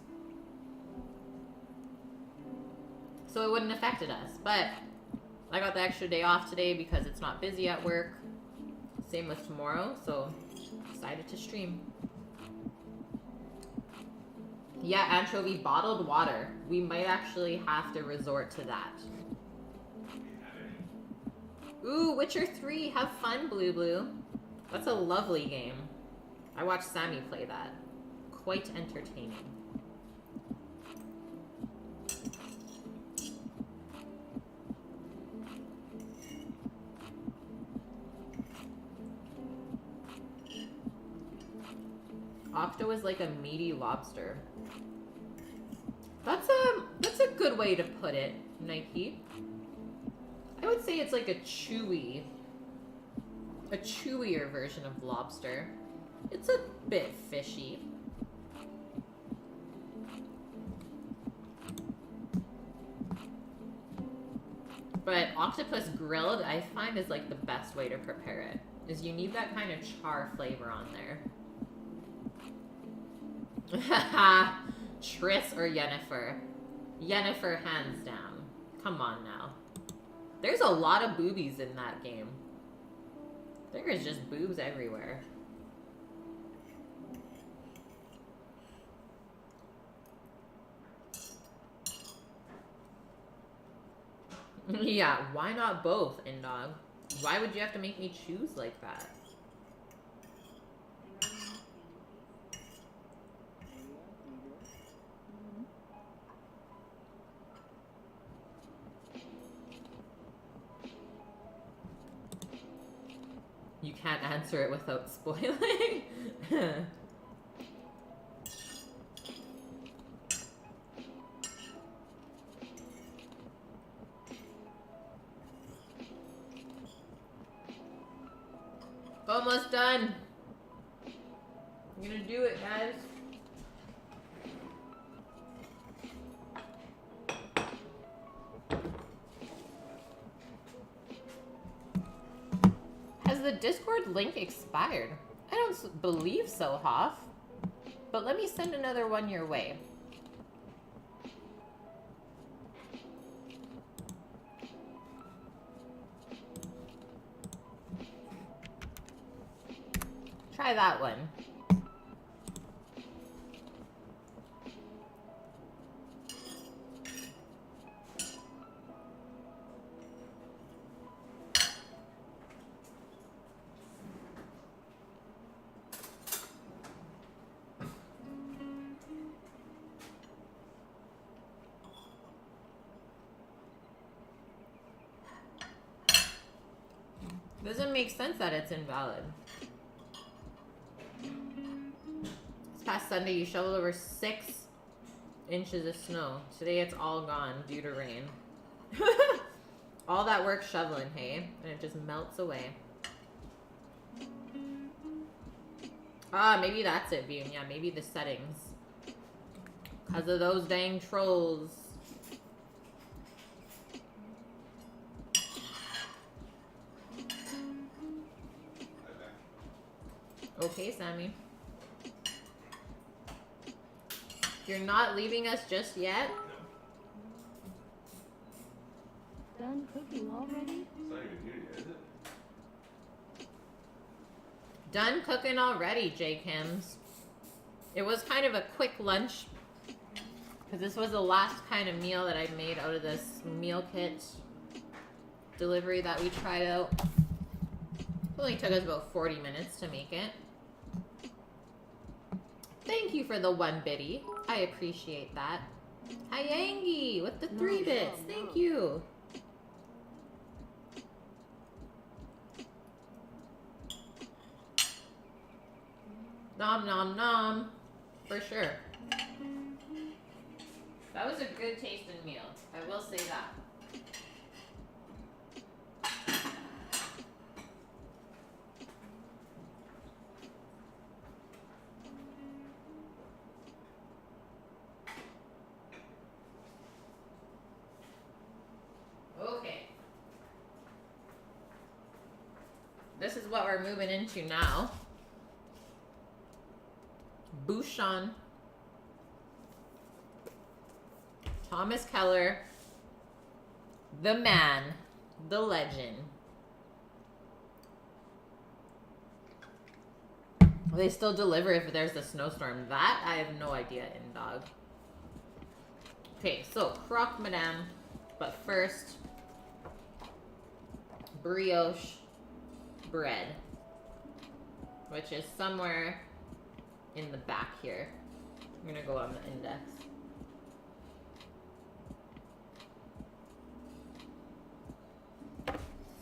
So it wouldn't have affected us. But I got the extra day off today because it's not busy at work. Same with tomorrow, so decided to stream. Yeah, anchovy bottled water. We might actually have to resort to that. Ooh, Witcher 3. Have fun, Blue Blue. That's a lovely game. I watched Sammy play that. Quite entertaining. Octo is like a meaty lobster. That's a good way to put it, Nike. I would say it's like a chewier version of lobster. It's a bit fishy. But octopus grilled, I find, is like the best way to prepare it. Is you need that kind of char flavor on there. Triss or Yennefer? Yennefer, hands down. Come on now. There's a lot of boobies in that game. There is just boobs everywhere. Yeah, why not both, Indog? Why would you have to make me choose like that? You can't answer it without spoiling. Almost done. I'm gonna do it, guys. the Discord link expired? I don't believe so, Hoff. But let me send another one your way. Try that one. Doesn't make sense that it's invalid. This past Sunday, you shoveled over 6 inches of snow. Today, it's all gone due to rain. All that work shoveling, hey? And it just melts away. Ah, maybe that's it, Bune. Yeah, maybe the settings. Because of those dang trolls. Okay, Sammy. You're not leaving us just yet? Done cooking already? It's not even here yet, is it? Done cooking already, J Kims. It was kind of a quick lunch. Because this was the last kind of meal that I made out of this meal kit delivery that we tried out. It only took us about 40 minutes to make it. Thank you for the 1 biddy. I appreciate that. Hi, Yangi, with the 3 bits. Thank you. Nom nom nom. For sure. That was a good tasting meal. I will say that. Okay. This is what we're moving into now. Bouchon. Thomas Keller. The man. The legend. They still deliver if there's a snowstorm. That I have no idea, in dog. Okay, so croque madame. But first, brioche bread, which is somewhere in the back here. I'm gonna go on the index.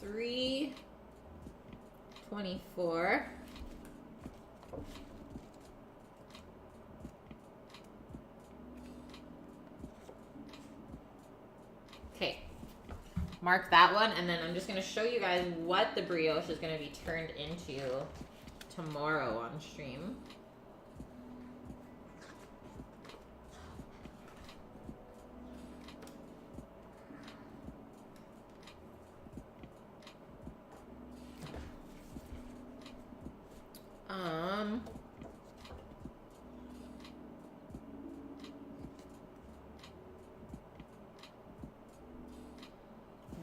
$3.24. Okay, mark that one, and then I'm just going to show you guys what the brioche is going to be turned into tomorrow on stream.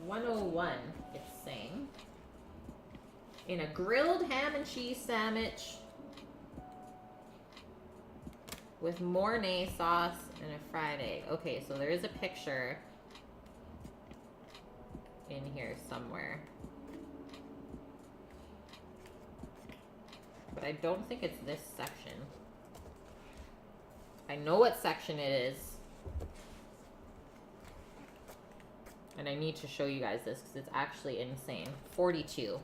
$101, it's saying. In a grilled ham and cheese sandwich with Mornay sauce and a fried egg. Okay, so there is a picture in here somewhere. But I don't think it's this section. I know what section it is. And I need to show you guys this because it's actually insane. 42.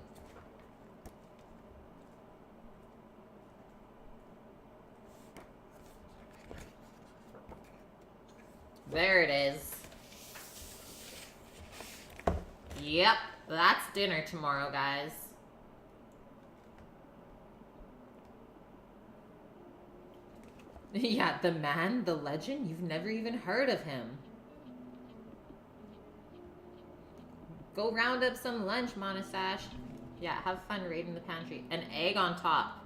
There it is. Yep, that's dinner tomorrow, guys. Yeah, the man, the legend, you've never even heard of him. Go round up some lunch, Monasash. Yeah, have fun raiding the pantry. An egg on top.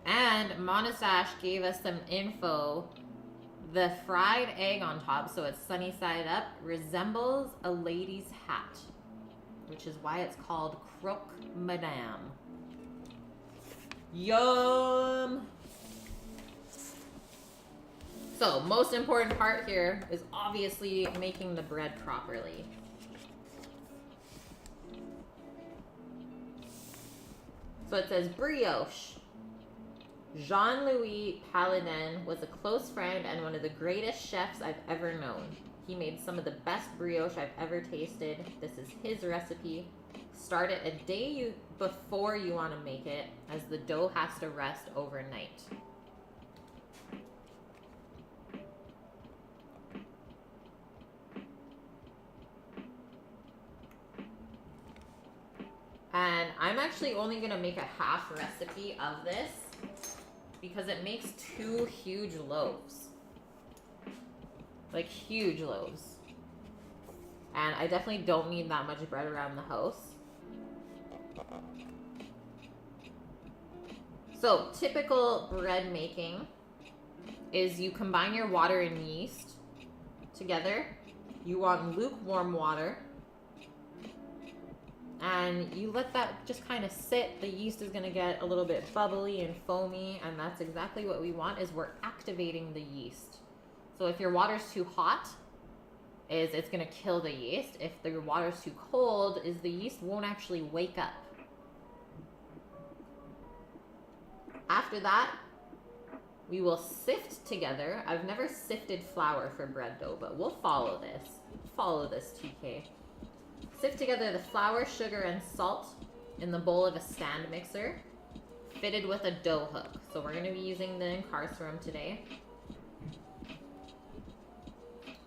And Monasash gave us some info. The fried egg on top, so it's sunny side up, resembles a lady's hat, which is why it's called croque madame. Yum! So, most important part here is obviously making the bread properly. So it says brioche. Jean-Louis Paladin was a close friend and one of the greatest chefs I've ever known. He made some of the best brioche I've ever tasted. This is his recipe. Start it a day before you want to make it, as the dough has to rest overnight. And I'm actually only going to make a half recipe of this because it makes 2 huge loaves. Like huge loaves. And I definitely don't need that much bread around the house. So typical bread making is you combine your water and yeast together. You want lukewarm water. And you let that just kind of sit. The yeast is going to get a little bit bubbly and foamy, and that's exactly what we want, is we're activating the yeast. So if your water's too hot, it's going to kill the yeast. If the water's too cold, the yeast won't actually wake up. After that, we will sift together. I've never sifted flour for bread dough, but we'll follow this. Follow this, TK. Sift together the flour, sugar, and salt in the bowl of a stand mixer, fitted with a dough hook. So we're going to be using the incarcerum today.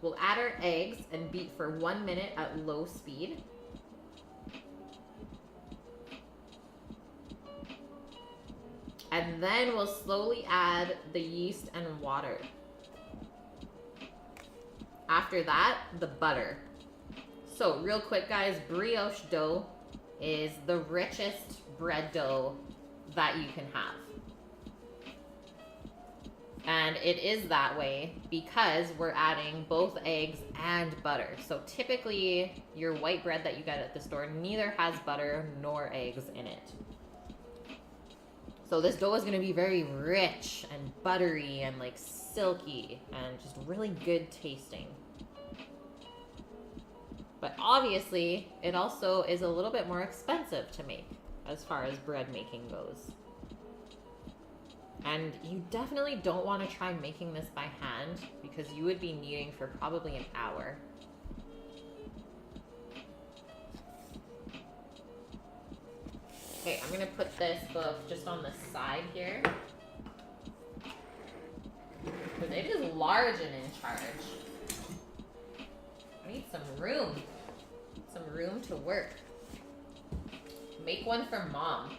We'll add our eggs and beat for 1 minute at low speed. And then we'll slowly add the yeast and water. After that, the butter. So real quick guys, brioche dough is the richest bread dough that you can have. And it is that way because we're adding both eggs and butter. So typically your white bread that you get at the store neither has butter nor eggs in it. So this dough is going to be very rich and buttery and like silky and just really good tasting. But obviously, it also is a little bit more expensive to make as far as bread making goes. And you definitely don't want to try making this by hand because you would be kneading for probably an hour. Okay, I'm going to put this book just on the side here. Because it is large and in charge. I need some room. Some room to work. Make one for mom.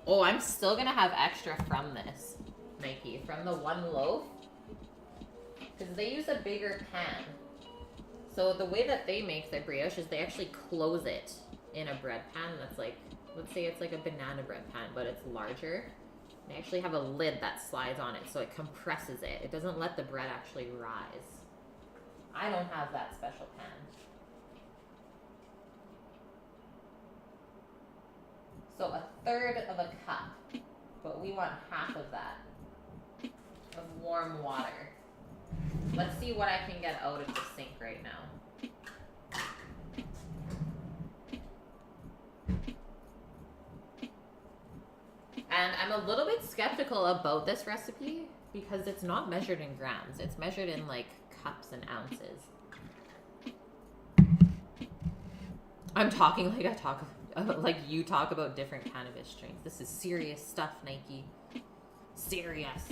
Oh, I'm still gonna have extra from this, Nike. From the 1 loaf. Because they use a bigger pan. So the way that they make their brioche is they actually close it in a bread pan that's like, let's say it's like a banana bread pan, but it's larger. They actually have a lid that slides on it, so it compresses it. It doesn't let the bread actually rise. I don't have that special pan. So 1/3 of a cup, but we want half of that of warm water. Let's see what I can get out of the sink right now. And I'm a little bit skeptical about this recipe because it's not measured in grams. It's measured in like cups and ounces. I'm talking like like you talk about different cannabis strains. This is serious stuff, Nike. Serious.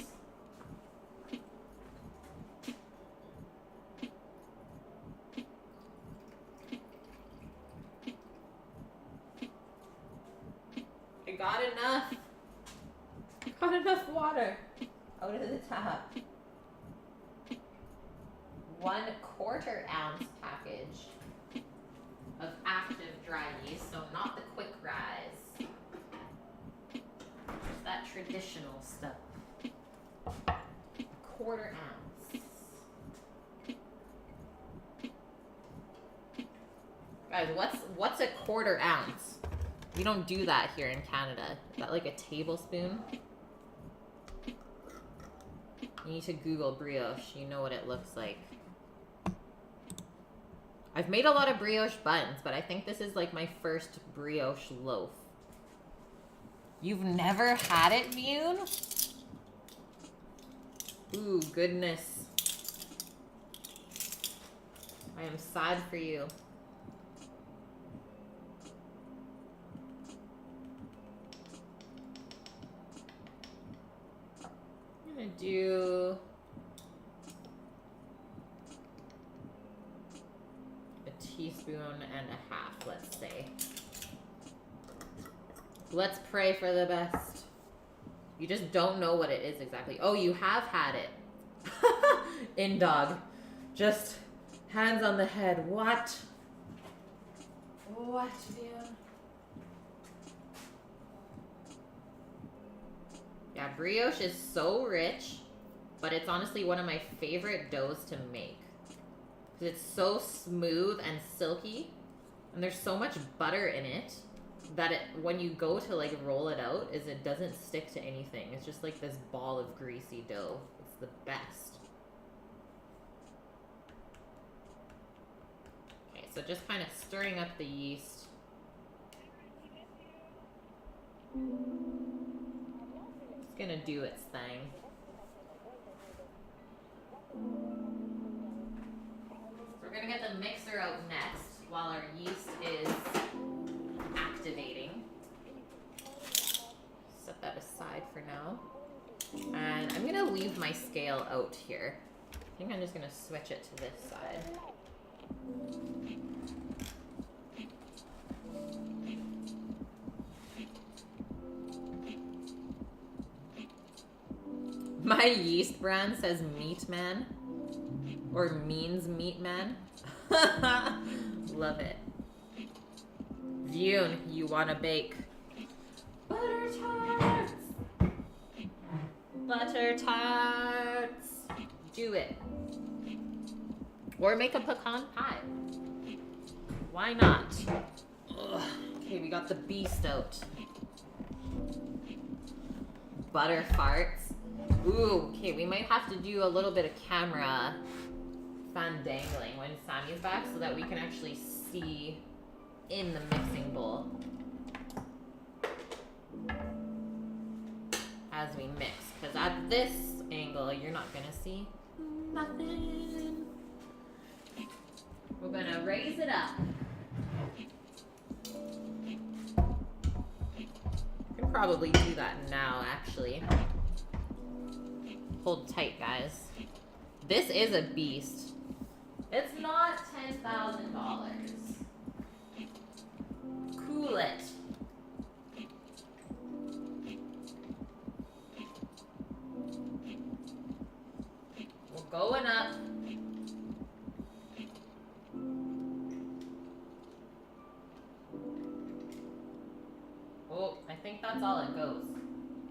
I got enough. Got enough water out of the tap. 1/4 ounce package of active dry yeast, so not the quick rise. traditional stuff. A quarter ounce. Guys, what's a quarter ounce? We don't do that here in Canada. Is that like a tablespoon? You need to Google brioche. You know what it looks like. I've made a lot of brioche buns, but I think this is like my first brioche loaf. You've never had it, Vune? Ooh, goodness. I am sad for you. I'm gonna do a teaspoon and a half, let's say. Let's pray for the best. You just don't know what it is exactly. Oh, you have had it. In dog. Just hands on the head. What? What, dude? Yeah, brioche is so rich, but it's honestly one of my favorite doughs to make. Because it's so smooth and silky, and there's so much butter in it that when you go to like roll it out, it doesn't stick to anything. It's just like this ball of greasy dough. It's the best. Okay, so just kind of stirring up the yeast. It's gonna do its thing. So we're gonna get the mixer out next while our yeast is activating. Set that aside for now. And I'm gonna leave my scale out here. I think I'm just gonna switch it to this side. My yeast brand says Meat Man. Or means Meat Man. Love it. Vune, you wanna bake butter tarts? Butter tarts. Do it. Or make a pecan pie. Why not? Ugh. Okay, we got the beast out. Butter farts. Ooh, okay, we might have to do a little bit of camera fandangling when Sammy's back so that we can actually see in the mixing bowl as we mix. Because at this angle, you're not gonna see nothing. We're gonna raise it up. We can probably do that now, actually. Hold tight, guys. This is a beast. It's not $10,000. Cool it. We're going up. Oh, I think that's all it goes.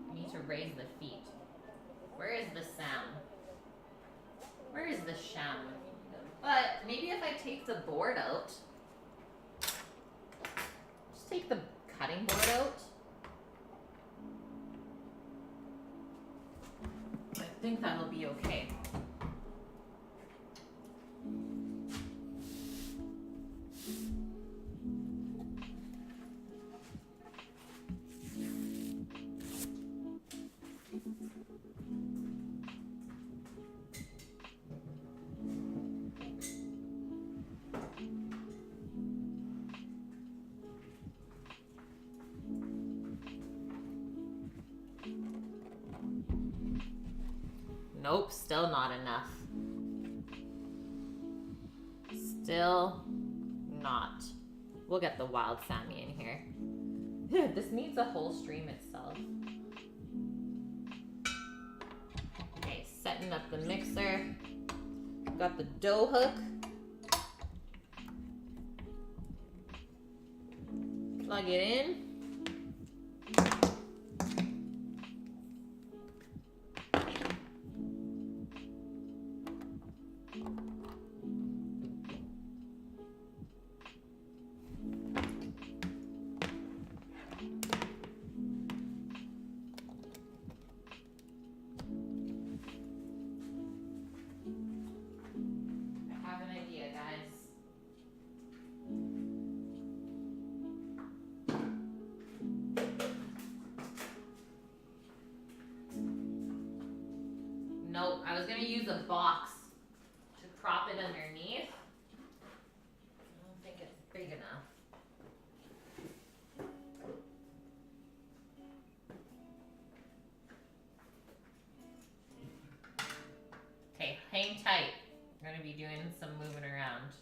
We need to raise the feet. Where is the sound? Where is the sound? But maybe if I take the board out, just take the cutting board out. I think that'll be okay. Nope, still not enough. Still not. We'll get the wild Sammy in here. This needs a whole stream itself. Okay, setting up the mixer. Got the dough hook. Plug it in. I was gonna use a box to prop it underneath. I don't think it's big enough. Okay, hang tight. We're gonna be doing some moving around.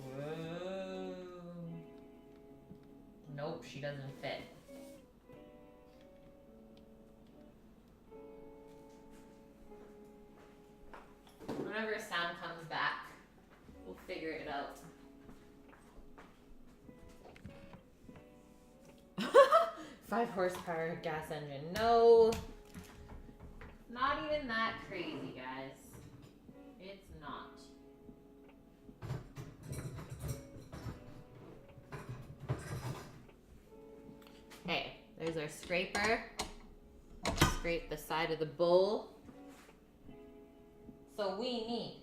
Whoa. Nope, she doesn't fit. Whenever sound comes back, we'll figure it out. 5 horsepower gas engine. No. Not even that crazy, guys. It's not. Okay, there's our scraper. Scrape the side of the bowl. So we need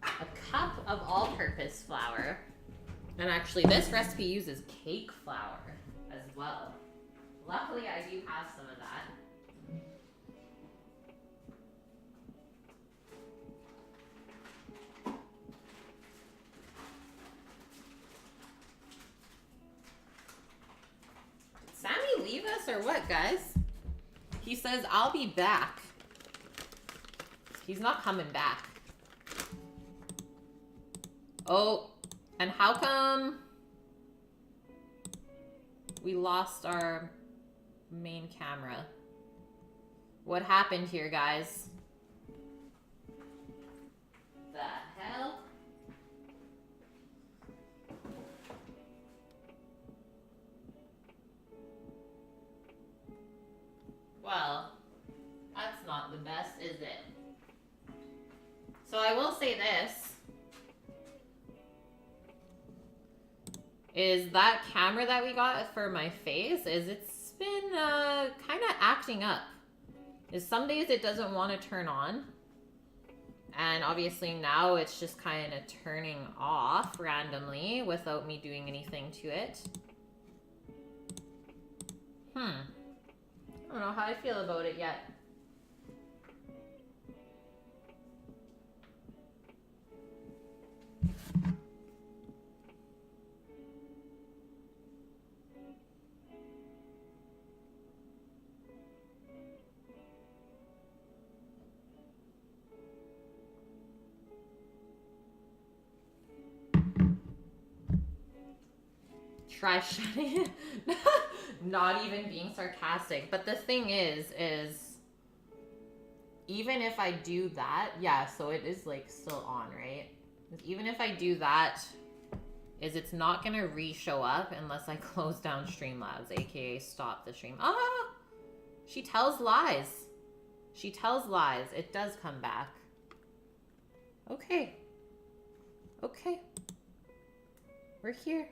a cup of all-purpose flour. And actually, this recipe uses cake flour as well. Luckily, I do have some of that. Did Sammy leave us or what, guys? He says, I'll be back. He's not coming back. Oh, and how come we lost our main camera? What happened here, guys? The hell? Well, that's not the best, is it? So I will say this. Is that camera that we got for my face, it's been kind of acting up. Is some days it doesn't want to turn on. And obviously now it's just kind of turning off randomly without me doing anything to it. I don't know how I feel about it yet. Try shutting it. Not even being sarcastic. But the thing is even if I do that, yeah, so it is like still on, right? Even if I do that, it's not gonna re-show up unless I close down Streamlabs, aka stop the stream. Ah! She tells lies. She tells lies. It does come back. Okay. Okay. We're here.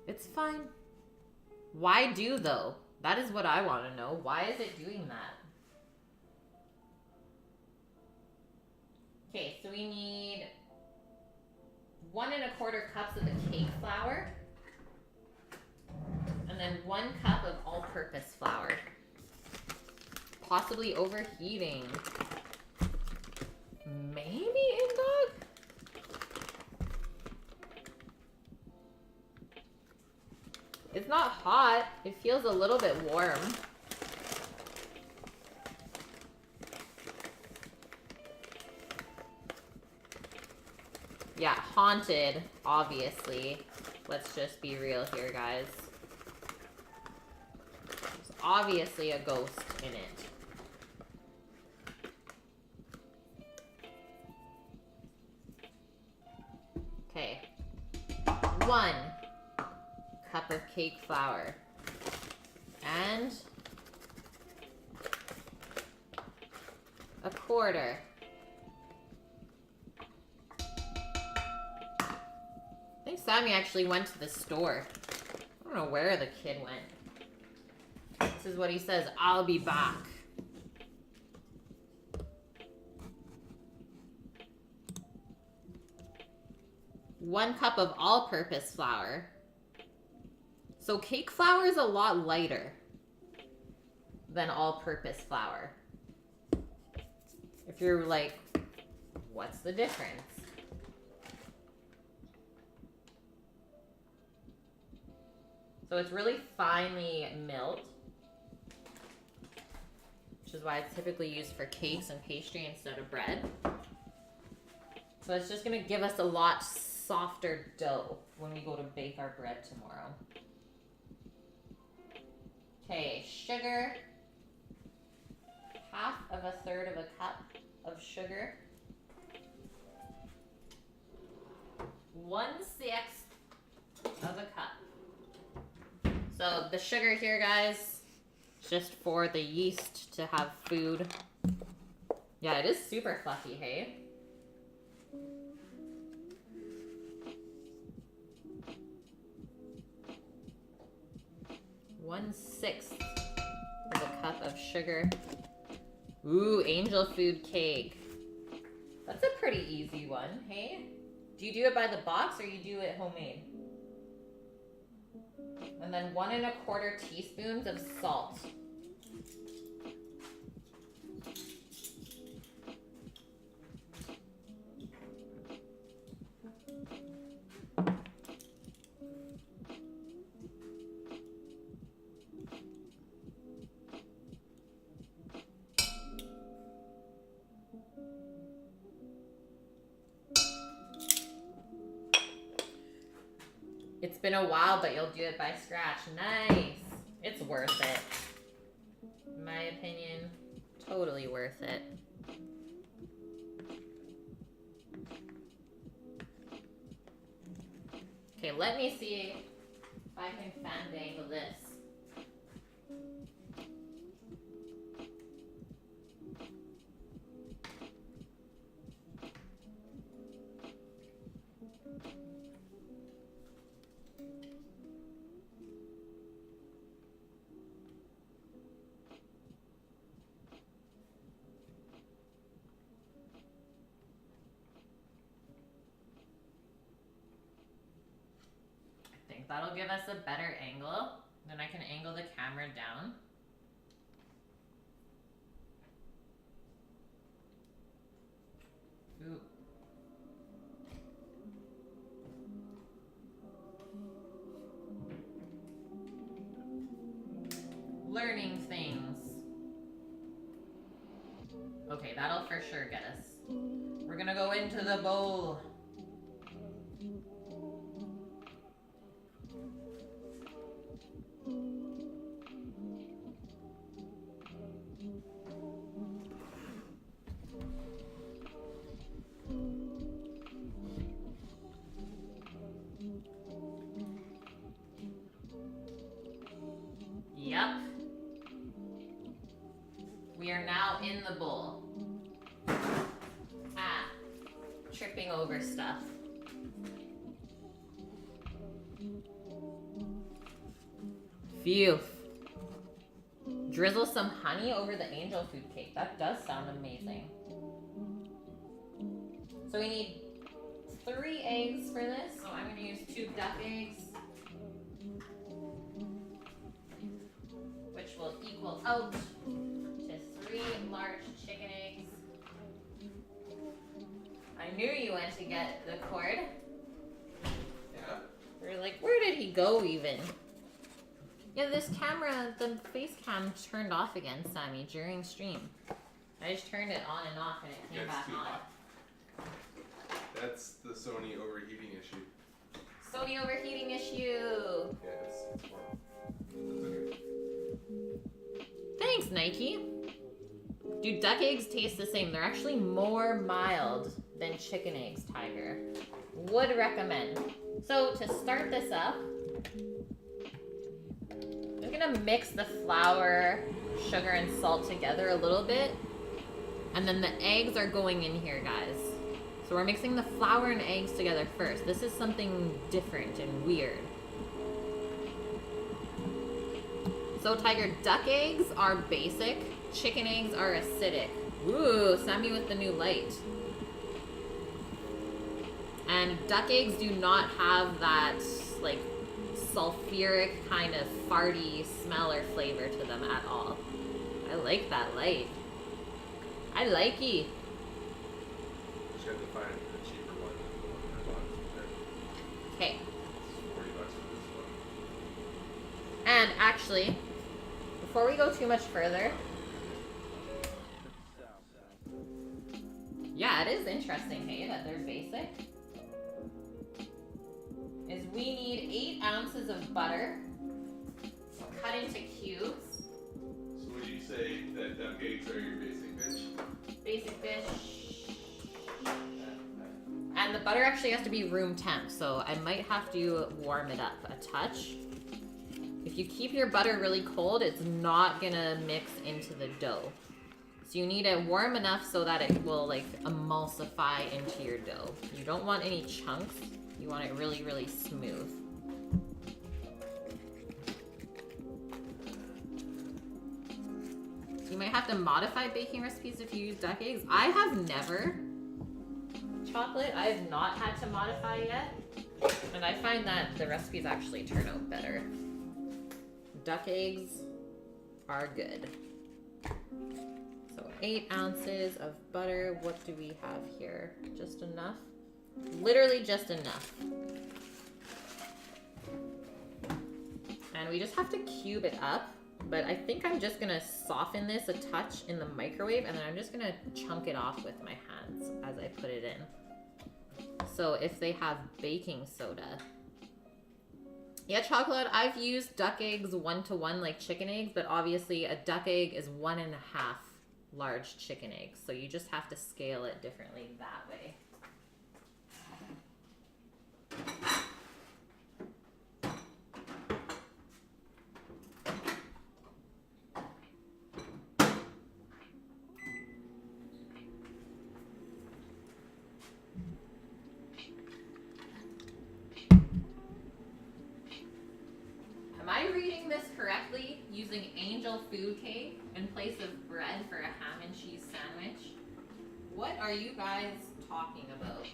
It's fine. Why do, though? That is what I want to know. Why is it doing that? Okay, so we need 1 1/4 cups of the cake flour. And then 1 cup of all-purpose flour. Possibly overheating. Maybe, Indog? It's not hot. It feels a little bit warm. Yeah, haunted, obviously. Let's just be real here, guys. There's obviously a ghost in it. Okay. 1 cup of cake flour. And 1/4. I think Sammy actually went to the store. I don't know where the kid went. This is what he says, I'll be back. One cup of all-purpose flour. So cake flour is a lot lighter than all-purpose flour. If you're like, what's the difference? So it's really finely milled, which is why it's typically used for cakes and pastry instead of bread. So it's just gonna give us a lot softer dough when we go to bake our bread tomorrow. Okay, sugar. 1/2 of a cup of sugar. 1/6 of a cup. So the sugar here, guys, is just for the yeast to have food. Yeah, it is super fluffy, hey? One-sixth of a cup of sugar. Ooh, angel food cake. That's a pretty easy one, hey? Do you do it by the box or you do it homemade? And then 1 1/4 teaspoons of salt. It's been a while, but you'll do it by scratch. Nice. It's worth it. In my opinion, totally worth it. Okay, let me see if I can fandangle this. That'll give us a better angle. Then I can angle the camera down. Ooh. Learning things. Okay, that'll for sure get us. We're gonna go into the bowl. Yep. We are now in the bowl. Ah, tripping over stuff. Phew. Drizzle some honey over the angel food cake. That does sound amazing. So we need 3 eggs for this. So I'm going to use 2 duck eggs, which will equal out to 3 large chicken eggs. I knew you went to get the cord. Yeah. We were like, where did he go even? Yeah, this camera, the face cam turned off again, Sammy, during stream. I just turned it on and off and it came back on. Hot. That's the Sony overheating issue. Sony overheating issue. Yeah, it's horrible. That's okay. Thanks, Nike. Do duck eggs taste the same? They're actually more mild than chicken eggs, Tiger. Would recommend. So to start this up, I'm gonna mix the flour, sugar, and salt together a little bit. And then the eggs are going in here, guys. So we're mixing the flour and eggs together first. This is something different and weird. So Tiger, duck eggs are basic. Chicken eggs are acidic. Ooh, Sammy with the new light. And duck eggs do not have that, like, sulfuric kind of farty smell or flavor to them at all. I like that light. I like it. Just have to find a cheaper one than the one I bought from there. Okay. It's $40 for this one. And actually, before we go too much further, yeah, it is interesting, hey, that they're basic. Is we need 8 ounces of butter cut into cubes. So would you say that duck eggs are your basic dish? Basic dish. And the butter actually has to be room temp, so I might have to warm it up a touch. If you keep your butter really cold, it's not gonna mix into the dough. So you need it warm enough so that it will like emulsify into your dough. You don't want any chunks. You want it really, really smooth. So you might have to modify baking recipes if you use duck eggs. I have never. Chocolate, I have not had to modify yet. And I find that the recipes actually turn out better. Duck eggs are good. So 8 ounces of butter. What do we have here? Just enough? Literally just enough. And we just have to cube it up. But I think I'm just gonna soften this a touch in the microwave, and then I'm just gonna chunk it off with my hands as I put it in. So if they have baking soda. Yeah, chocolate, I've used duck eggs 1-to-1 like chicken eggs, but obviously a duck egg is 1.5 large chicken eggs. So you just have to scale it differently that way. Am I reading this correctly? Using angel food cake in place of bread for a ham and cheese sandwich? What are you guys talking about?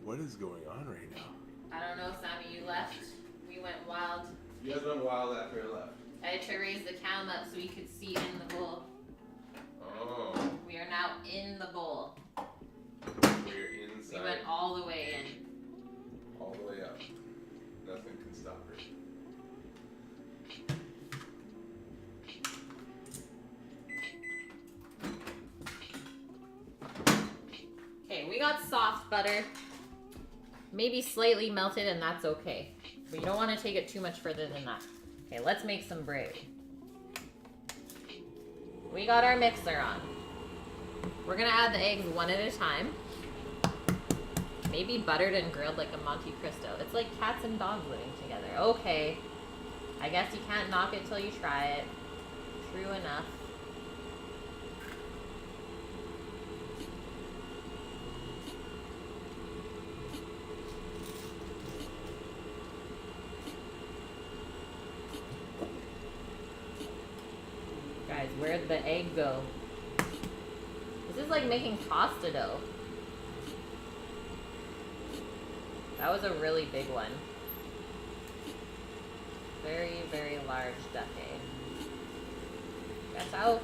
What is going on right now? I don't know, Sammy, you left. We went wild. You guys went wild after I left. I had to raise the cam up so we could see in the bowl. Oh. We are now in the bowl. We're inside. We went all the way in. All the way up. Nothing can stop her. Okay, we got soft butter. Maybe slightly melted, and that's okay. But you don't want to take it too much further than that. Okay, let's make some bread. We got our mixer on. We're gonna add the eggs one at a time. Maybe buttered and grilled like a Monte Cristo. It's like cats and dogs living together. Okay. I guess you can't knock it till you try it. True enough. Guys, where'd the egg go? This is like making pasta dough. That was a really big one. Very, very large duck egg. That's out.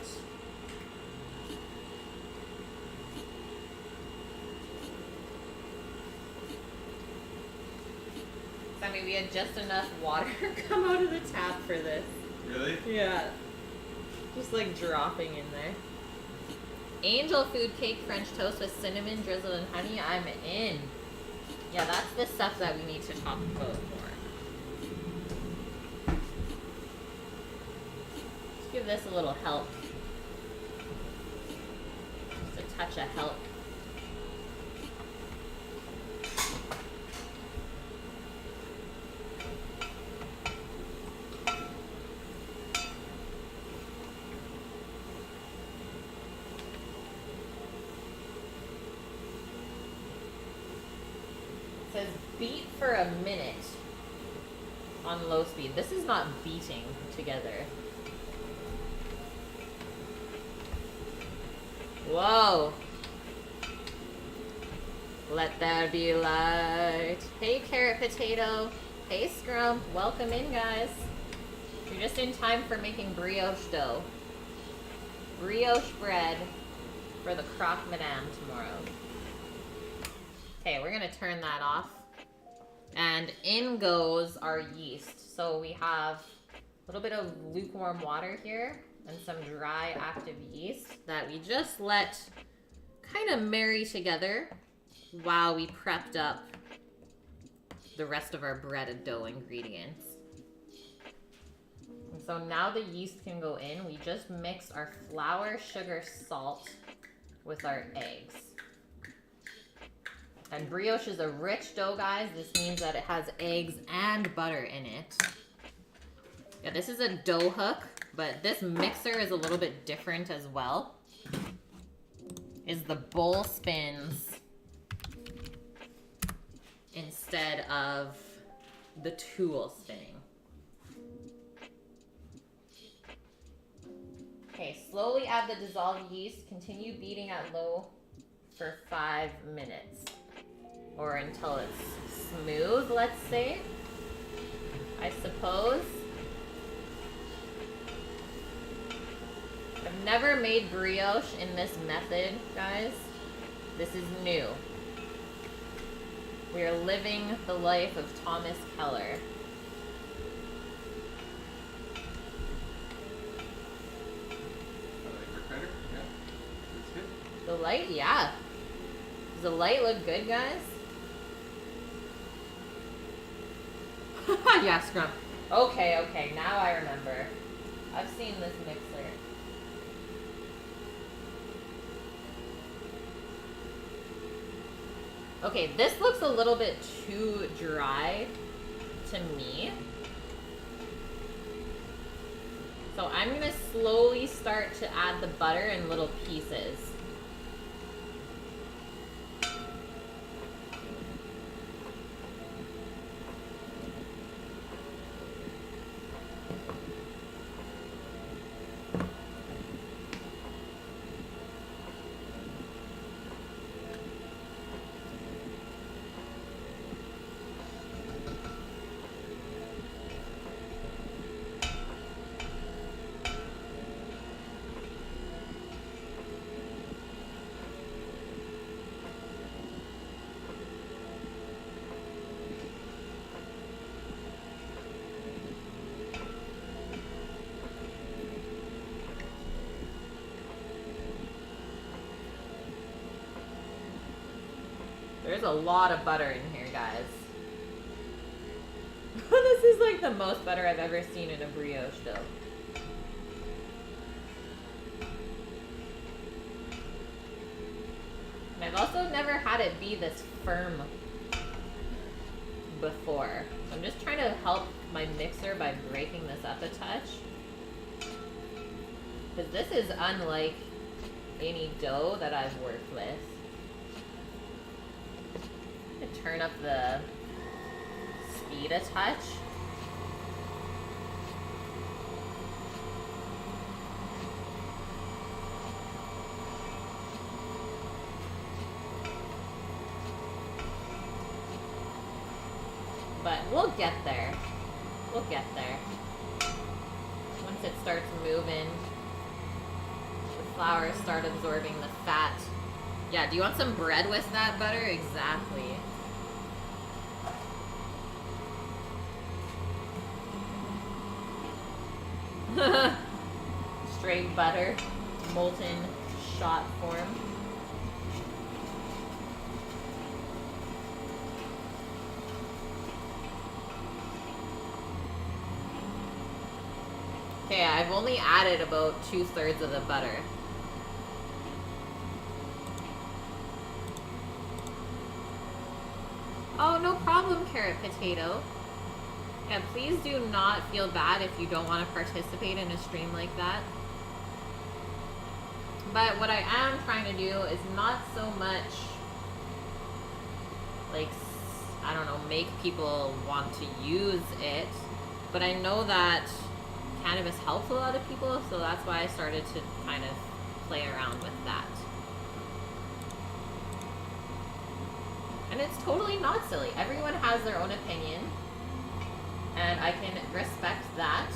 I mean, we had just enough water come out of the tap for this. Really? Yeah. Just like dropping in there. Angel food cake French toast with cinnamon drizzle and honey. I'm in. Yeah, that's the stuff that we need to talk about more. Let's give this a little help. Just a touch of help. It says beat for a minute on low speed. This is not beating together. Whoa. Let there be light. Hey, carrot potato. Hey Scrump, welcome in guys. You're just in time for making brioche dough. Brioche bread for the croque madame tomorrow. Okay, we're gonna turn that off. And in goes our yeast. So we have a little bit of lukewarm water here and some dry active yeast that we just let kind of marry together while we prepped up the rest of our bread and dough ingredients. And so now the yeast can go in. We just mix our flour, sugar, salt with our eggs. And brioche is a rich dough, guys. This means that it has eggs and butter in it. Yeah, this is a dough hook, but this mixer is a little bit different as well. Is the bowl spins instead of the tool spinning. Okay, slowly add the dissolved yeast. Continue beating at low for 5 minutes. Or until it's smooth, let's say. I suppose. I've never made brioche in this method, guys. This is new. We are living the life of Thomas Keller. The light, yeah. Does the light look good, guys? Yeah, Scrump. Okay, now I remember. I've seen this mixer. Okay, this looks a little bit too dry to me. So I'm gonna slowly start to add the butter in little pieces. There's a lot of butter in here, guys. This is like the most butter I've ever seen in a brioche dough. And I've also never had it be this firm before. I'm just trying to help my mixer by breaking this up a touch. Because this is unlike any dough that I've worked with. Turn up the speed a touch. But we'll get there. We'll get there. Once it starts moving, the flour start absorbing the fat. Yeah, do you want some bread with that butter? Exactly. Straight butter, molten shot form. Okay, I've only added about 2/3 of the butter. Oh, no problem, Carrot Potato. Yeah, please do not feel bad if you don't want to participate in a stream like that. But what I am trying to do is not so much, like, I don't know, make people want to use it. But I know that cannabis helps a lot of people, so that's why I started to kind of play around with that. And it's totally not silly. Everyone has their own opinion. And I can respect that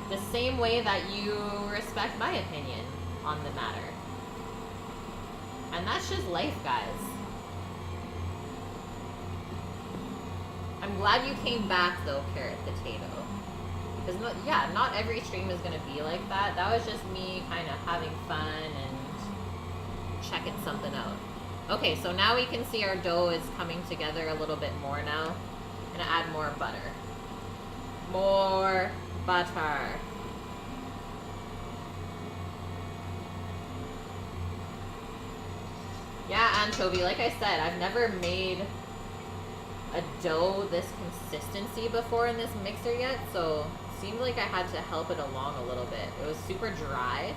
the same way that you respect my opinion on the matter. And that's just life, guys. I'm glad you came back, though, Carrot Potato. Because, not every stream is going to be like that. That was just me kind of having fun and checking something out. Okay, so now we can see our dough is coming together a little bit more now. I'm going to add more butter. More butter. Yeah, anchovy, like I said, I've never made a dough this consistency before in this mixer yet, so it seemed like I had to help it along a little bit. It was super dry.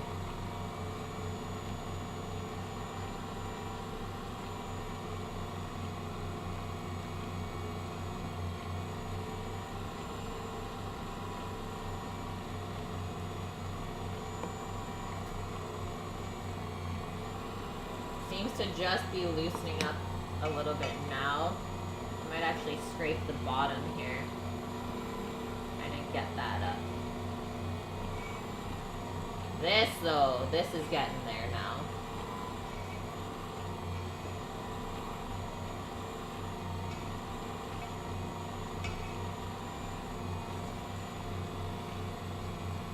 Seems to just be loosening up a little bit now. I might actually scrape the bottom here. Trying to get that up. This though, this is getting there now.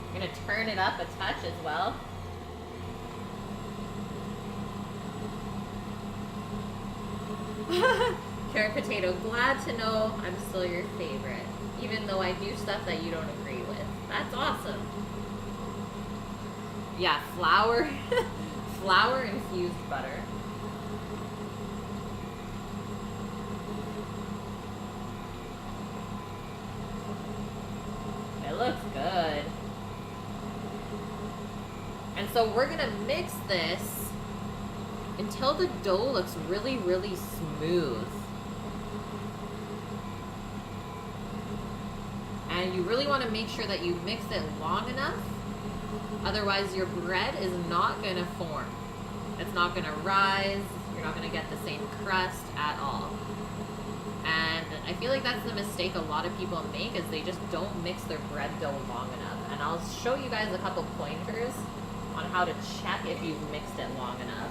I'm gonna turn it up a touch as well. Carrot Potato, glad to know I'm still your favorite, even though I do stuff that you don't agree with. That's awesome. Yeah, flour, flour infused butter. It looks good. And so we're gonna mix this until the dough looks really, really smooth. And you really want to make sure that you mix it long enough. Otherwise, your bread is not going to form. It's not going to rise. You're not going to get the same crust at all. And I feel like that's the mistake a lot of people make, is they just don't mix their bread dough long enough. And I'll show you guys a couple pointers on how to check if you've mixed it long enough.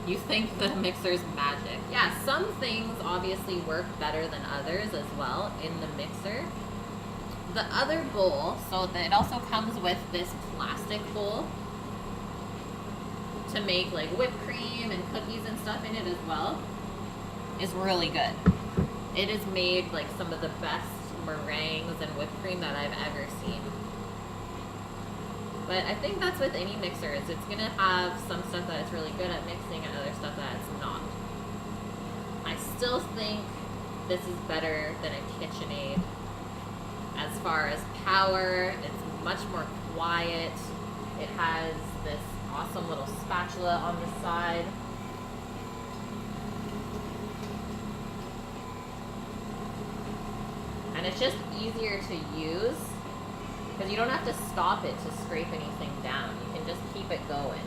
You think the mixer's magic. Yeah, some things obviously work better than others as well in the mixer. The other bowl, so that it also comes with this plastic bowl to make like whipped cream and cookies and stuff in it as well, is really good. It has made like some of the best meringues and whipped cream that I've ever seen. But I think that's with any mixers. It's going to have some stuff that it's really good at mixing and other stuff that it's not. I still think this is better than a KitchenAid. As far as power, it's much more quiet. It has this awesome little spatula on the side. And it's just easier to use, because you don't have to stop it to scrape anything down. You can just keep it going.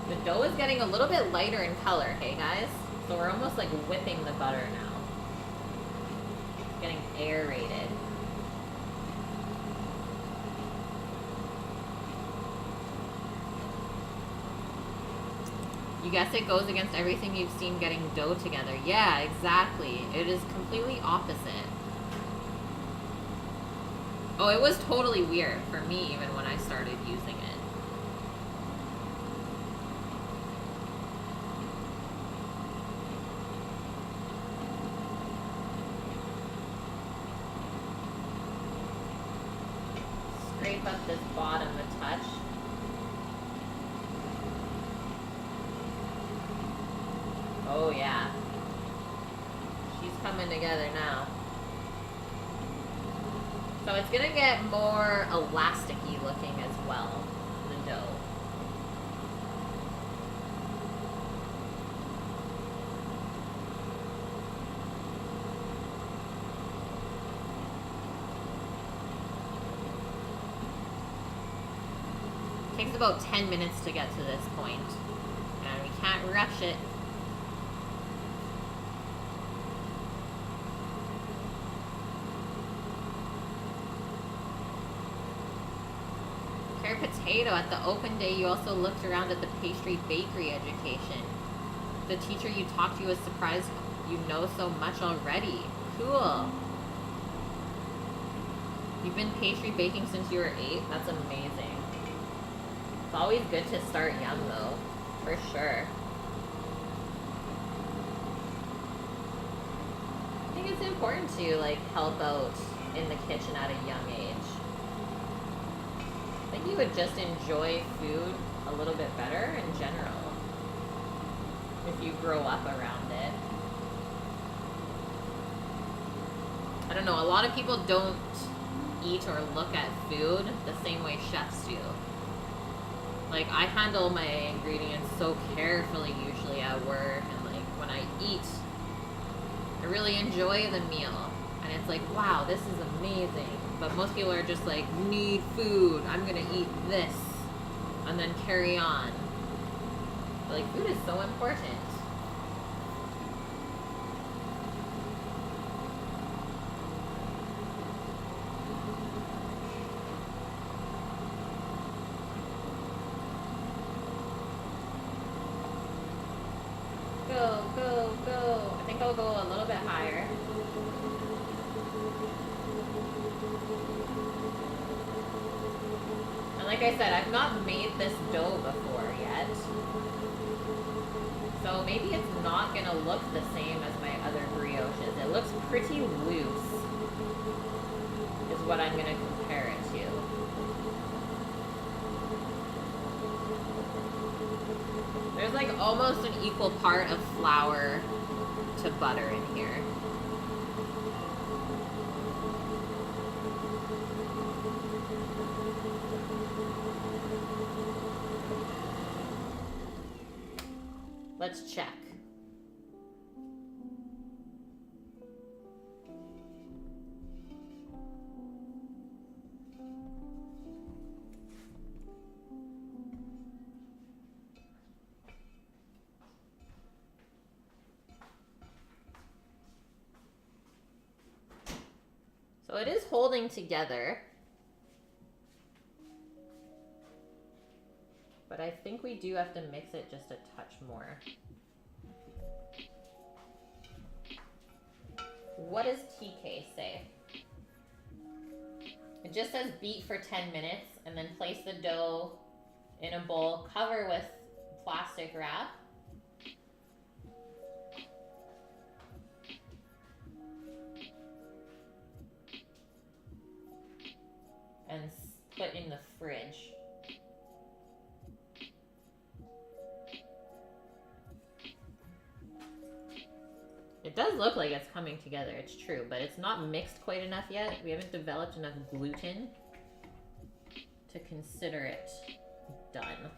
The dough is getting a little bit lighter in color, hey guys? So we're almost like whipping the butter now. It's getting aerated. You guess it goes against everything you've seen getting dough together. Yeah, exactly. It is completely opposite. Oh, it was totally weird for me even when I started using it. scrape up this bottom a touch. Oh yeah. She's coming together now. So it's gonna get more elasticy looking as well, the dough. Takes about 10 minutes to get to this point, and we can't rush it. Carrot potato, at the open day you also looked around at the pastry bakery education. The teacher you talked to was surprised you know so much already. Cool. You've been pastry baking since you were 8? That's amazing. It's always good to start young though, for sure. I think it's important to like help out in the kitchen at a young age. I think you would just enjoy food a little bit better in general if you grow up around it. I don't know, a lot of people don't eat or look at food the same way chefs do. Like, I handle my ingredients so carefully usually at work, and like when I eat, I really enjoy the meal. And it's like, wow, this is amazing. But most people are just like, need food, I'm gonna eat this, and then carry on. But like, food is so important. Go, go, go. I think I'll go a little bit higher. And like I said, I've not made this dough before yet. So maybe it's not gonna look the same as my other brioches. It looks pretty loose, is what I'm gonna compare it to. There's like almost an equal part of flour to butter in here. Let's check. So it is holding together, but I think we do have to mix it just a touch more. What does TK say? It just says beat for 10 minutes and then place the dough in a bowl, cover with plastic wrap. And put in the fridge. It does look like it's coming together, it's true, but it's not mixed quite enough yet. We haven't developed enough gluten to consider it done.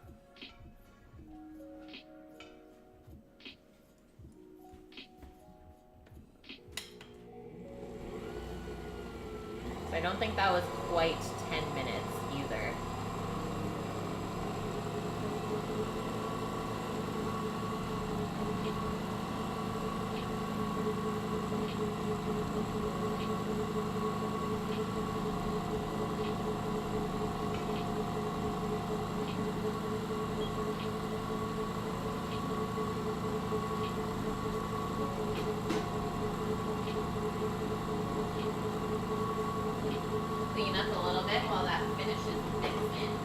So I don't think that was quite 10 minutes either. Clean up a little bit while that finishes mixing.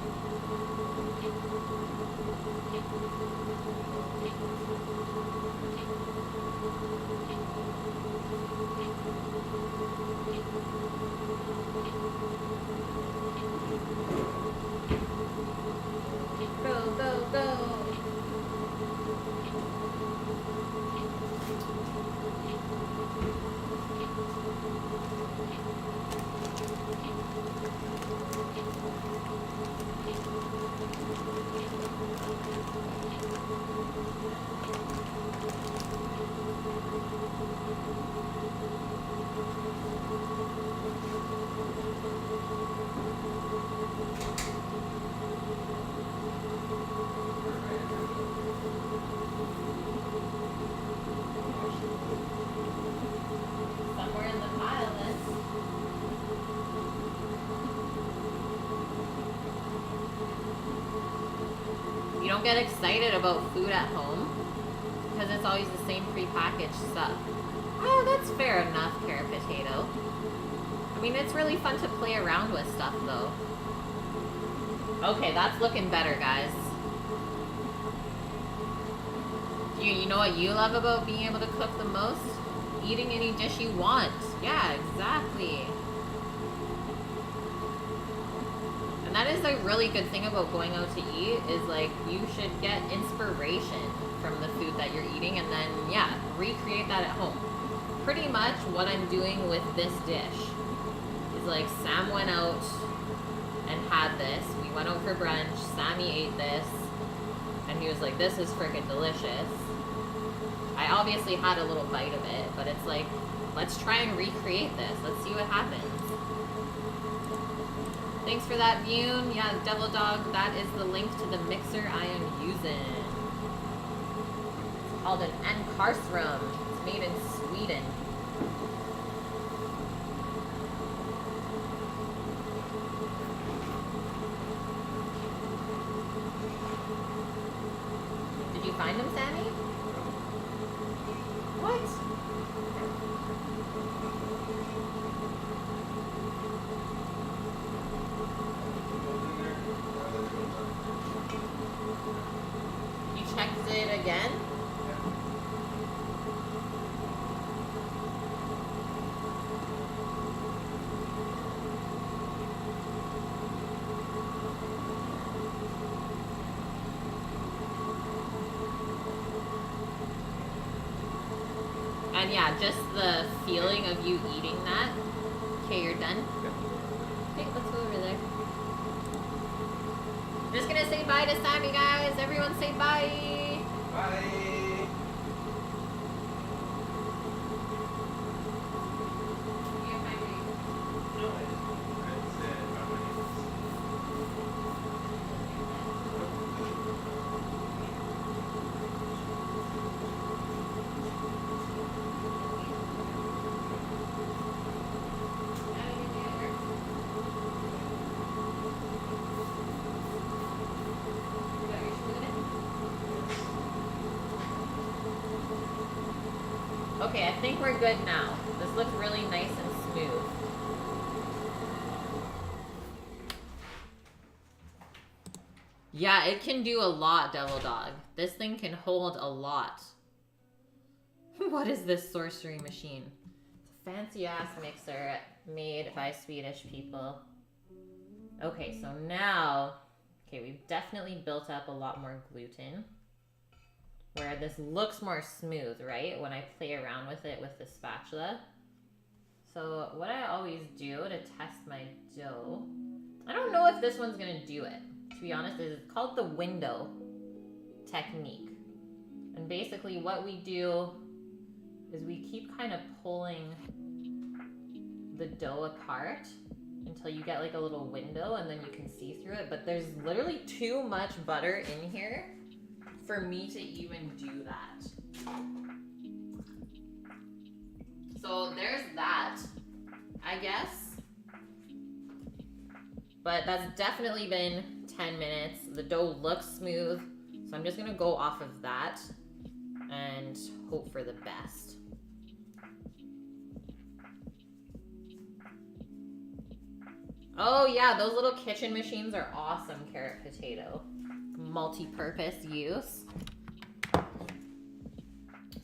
don't get excited about food at home because it's always the same prepackaged stuff. Oh, that's fair enough, carrot potato. I mean, it's really fun to play around with stuff, though. Okay, that's looking better, guys. You know what you love about being able to cook the most? Eating any dish you want. Yeah, exactly. And that is a really good thing about going out to eat, is like, you should get inspiration from the food that you're eating and then, yeah, recreate that at home. Pretty much what I'm doing with this dish is like, Sam went out and had this. We went out for brunch. Sammy ate this. And he was like, this is freaking delicious. I obviously had a little bite of it, but it's like, let's try and recreate this. Let's see what happens. Thanks for that, Bune. Yeah, Devil Dog, that is the link to the mixer I am using. It's called an Enkarstrum. It's made in Sweden. Did you find him, Sammy? What? You checked it again? And yeah, just the feeling of you eating that. Okay, you're done? Okay, let's go over there. I'm just gonna say bye to Sammy, guys. Everyone say bye. Bye. Okay, I think we're good now. This looks really nice and smooth. Yeah, it can do a lot, Devil Dog. This thing can hold a lot. What is this sorcery machine? It's a fancy-ass mixer made by Swedish people. Okay, so now... Okay, we've definitely built up a lot more gluten. Where this looks more smooth, right? When I play around with it with the spatula. So what I always do to test my dough... I don't know if this one's gonna do it. To be honest, it's called the window technique. And basically what we do is we keep kind of pulling the dough apart until you get like a little window and then you can see through it. But there's literally too much butter in here for me to even do that. So there's that, I guess. But that's definitely been 10 minutes. The dough looks smooth. So I'm just gonna go off of that and hope for the best. Oh yeah, those little kitchen machines are awesome, carrot potato. Multi-purpose use.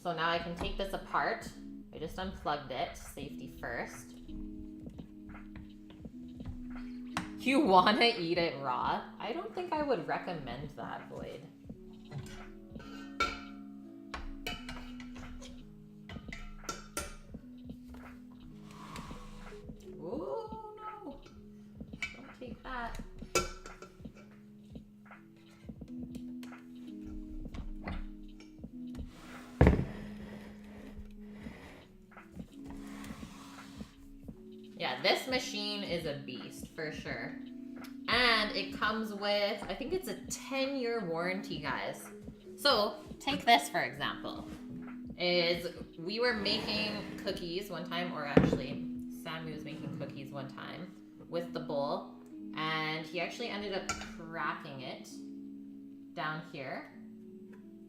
So now I can take this apart. I just unplugged it, safety first. You wanna eat it raw? I don't think I would recommend that, Void. Oh no! Don't take that. Yeah, this machine is a beast for sure. And it comes with, I think it's a 10-year warranty, guys. So take this for example. We were making cookies one time, or actually Sammy was making cookies one time with the bowl, and he actually ended up cracking it. down here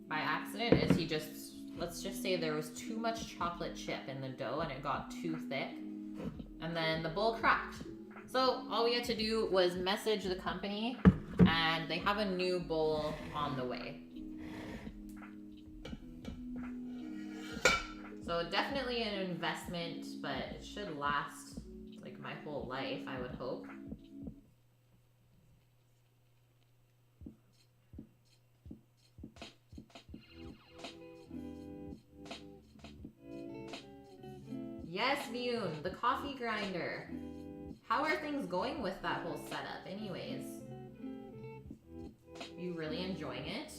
by accident is he just, let's just say there was too much chocolate chip in the dough and it got too thick, and then the bowl cracked. So all we had to do was message the company, and they have a new bowl on the way. So definitely an investment, but it should last like my whole life, I would hope. Yes, Vyun, the coffee grinder. How are things going with that whole setup anyways? You really enjoying it?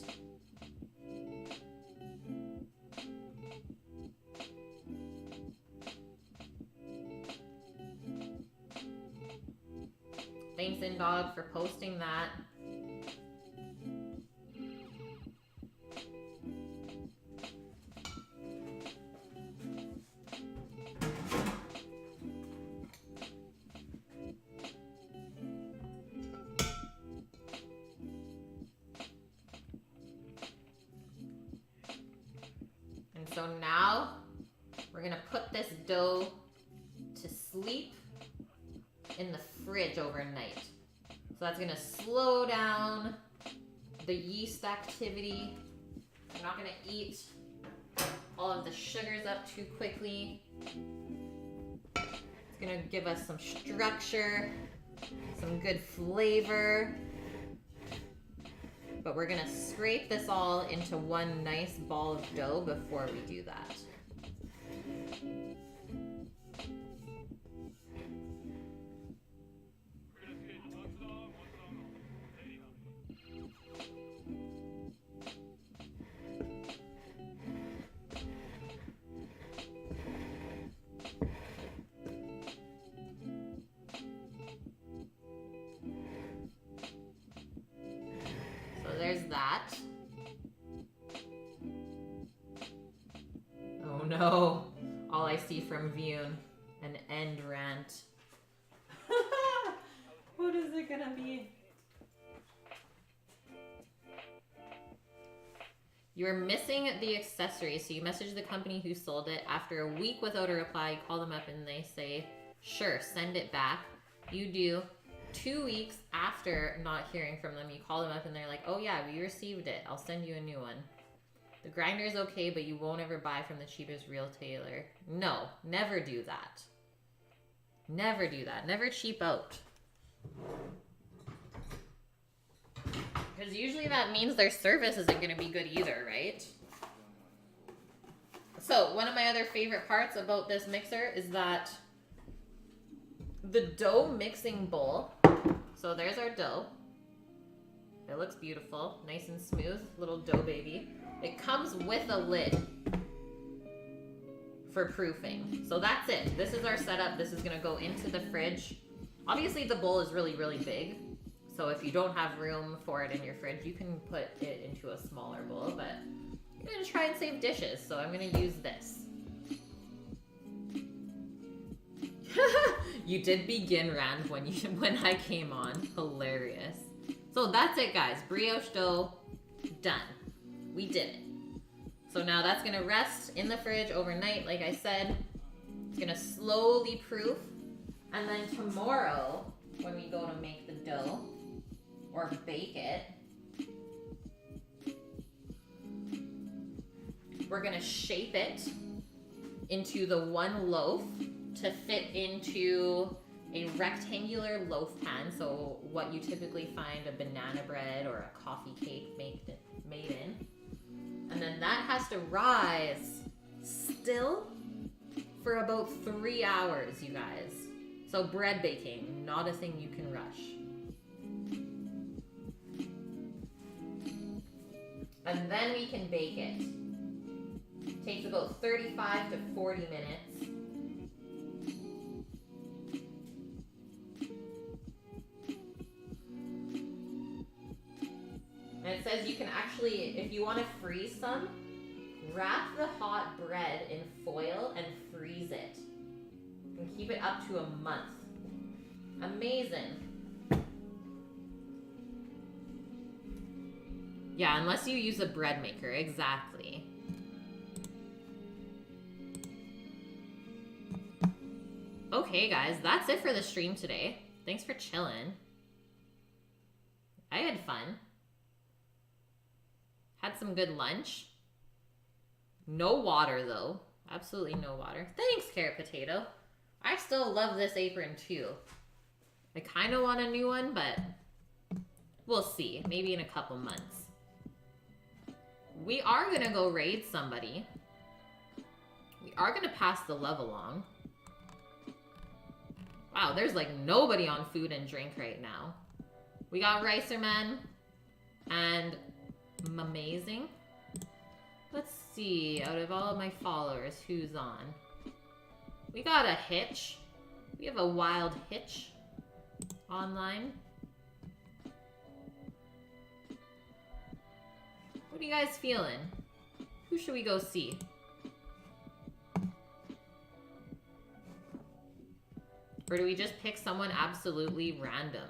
Thanks, Indog, for posting that. And so now we're gonna put this dough to sleep in the fridge overnight. So that's gonna slow down the yeast activity. I'm not gonna eat all of the sugars up too quickly. It's gonna give us some structure, some good flavor. But we're gonna scrape this all into one nice ball of dough before we do that. There's that. Oh no. All I see from Vyun, an end rant. What is it gonna be? You're missing the accessory, so you message the company who sold it. After a week without a reply, you call them up and they say, sure, send it back. You do. 2 weeks after not hearing from them, you call them up and they're like, oh yeah, we received it. I'll send you a new one. The grinder's okay, but you won't ever buy from the cheapest retailer. No, never do that. Never do that. Never cheap out. Because usually that means their service isn't going to be good either, right? So, one of my other favorite parts about this mixer is that the dough mixing bowl, so there's our dough. It looks beautiful, nice and smooth, little dough baby. It comes with a lid for proofing. So that's it. This is our setup. This is gonna go into the fridge. Obviously the bowl is really, really big. So if you don't have room for it in your fridge, you can put it into a smaller bowl, but I'm gonna try and save dishes, so I'm gonna use this. You did begin, Rand, when I came on. Hilarious. So that's it, guys. Brioche dough, done. We did it. So now that's gonna rest in the fridge overnight, like I said. It's gonna slowly proof. And then tomorrow, when we go to make the dough, or bake it, we're gonna shape it into the one loaf to fit into a rectangular loaf pan, so what you typically find a banana bread or a coffee cake made in. And then that has to rise still for about 3 hours, you guys. So bread baking, not a thing you can rush. And then we can bake it. Takes about 35 to 40 minutes. And it says you can actually, if you want to freeze some, wrap the hot bread in foil and freeze it. And keep it up to a month. Amazing. Yeah, unless you use a bread maker. Exactly. Okay, guys, that's it for the stream today. Thanks for chilling. I had fun. Had some good lunch. No water, though. Absolutely no water. Thanks, Carrot Potato. I still love this apron, too. I kind of want a new one, but we'll see. Maybe in a couple months. We are going to go raid somebody. We are going to pass the love along. Wow, there's like nobody on food and drink right now. We got Ricerman and Amazing. Let's see, out of all of my followers, who's on? We got a Hitch. We have a wild Hitch online. What are you guys feeling? Who should we go see? Or do we just pick someone absolutely random?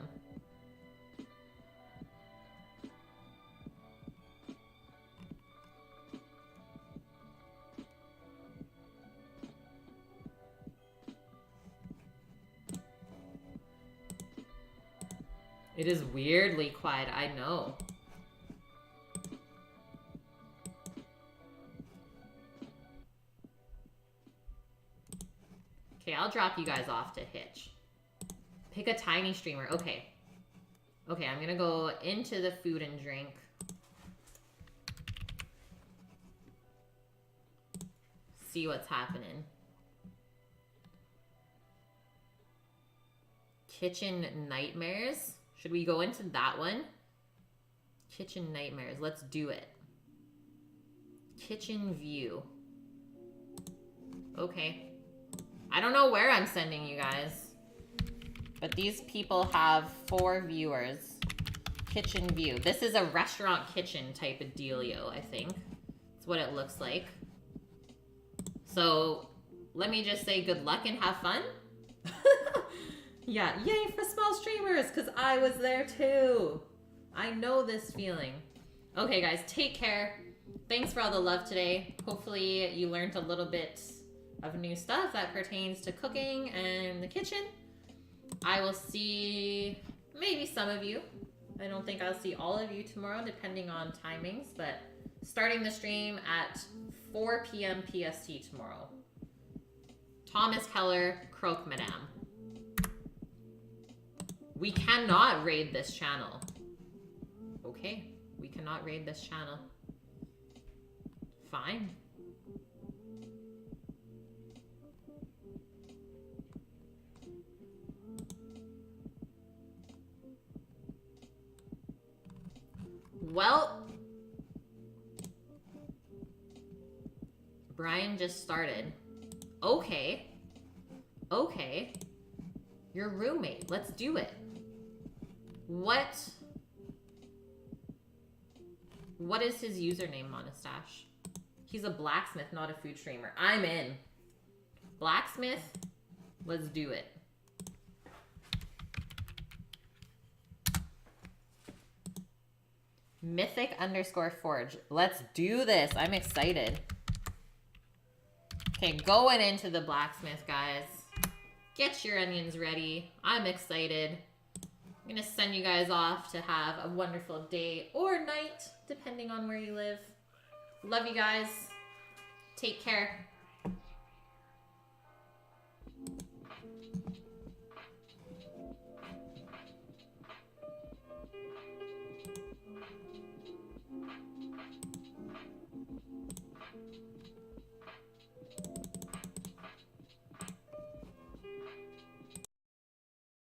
It is weirdly quiet, I know. Okay, I'll drop you guys off to Hitch. Pick a tiny streamer. Okay. Okay, I'm gonna go into the food and drink. See what's happening. Kitchen Nightmares. Should we go into that one? Kitchen Nightmares. Let's do it. Kitchen View. Okay. I don't know where I'm sending you guys, but these people have 4 viewers. Kitchen View. This is a restaurant kitchen type of dealio, I think. That's what it looks like. So let me just say good luck and have fun. Yeah, yay for small streamers, because I was there too. I know this feeling. Okay, guys, take care. Thanks for all the love today. Hopefully you learned a little bit of new stuff that pertains to cooking and the kitchen. I will see maybe some of you. I don't think I'll see all of you tomorrow, depending on timings, but starting the stream at 4 p.m. PST tomorrow. Thomas Keller, Croque Madame. We cannot raid this channel. Okay, we cannot raid this channel. Fine. Well, Brian just started. Okay. Okay. Your roommate. Let's do it. What is his username, Monastache? He's a blacksmith, not a food streamer. I'm in. Blacksmith, let's do it. Mythic_forge. Let's do this. I'm excited. Okay, going into the blacksmith, guys. Get your onions ready. I'm excited. I'm gonna send you guys off to have a wonderful day or night, depending on where you live. Love you guys. Take care.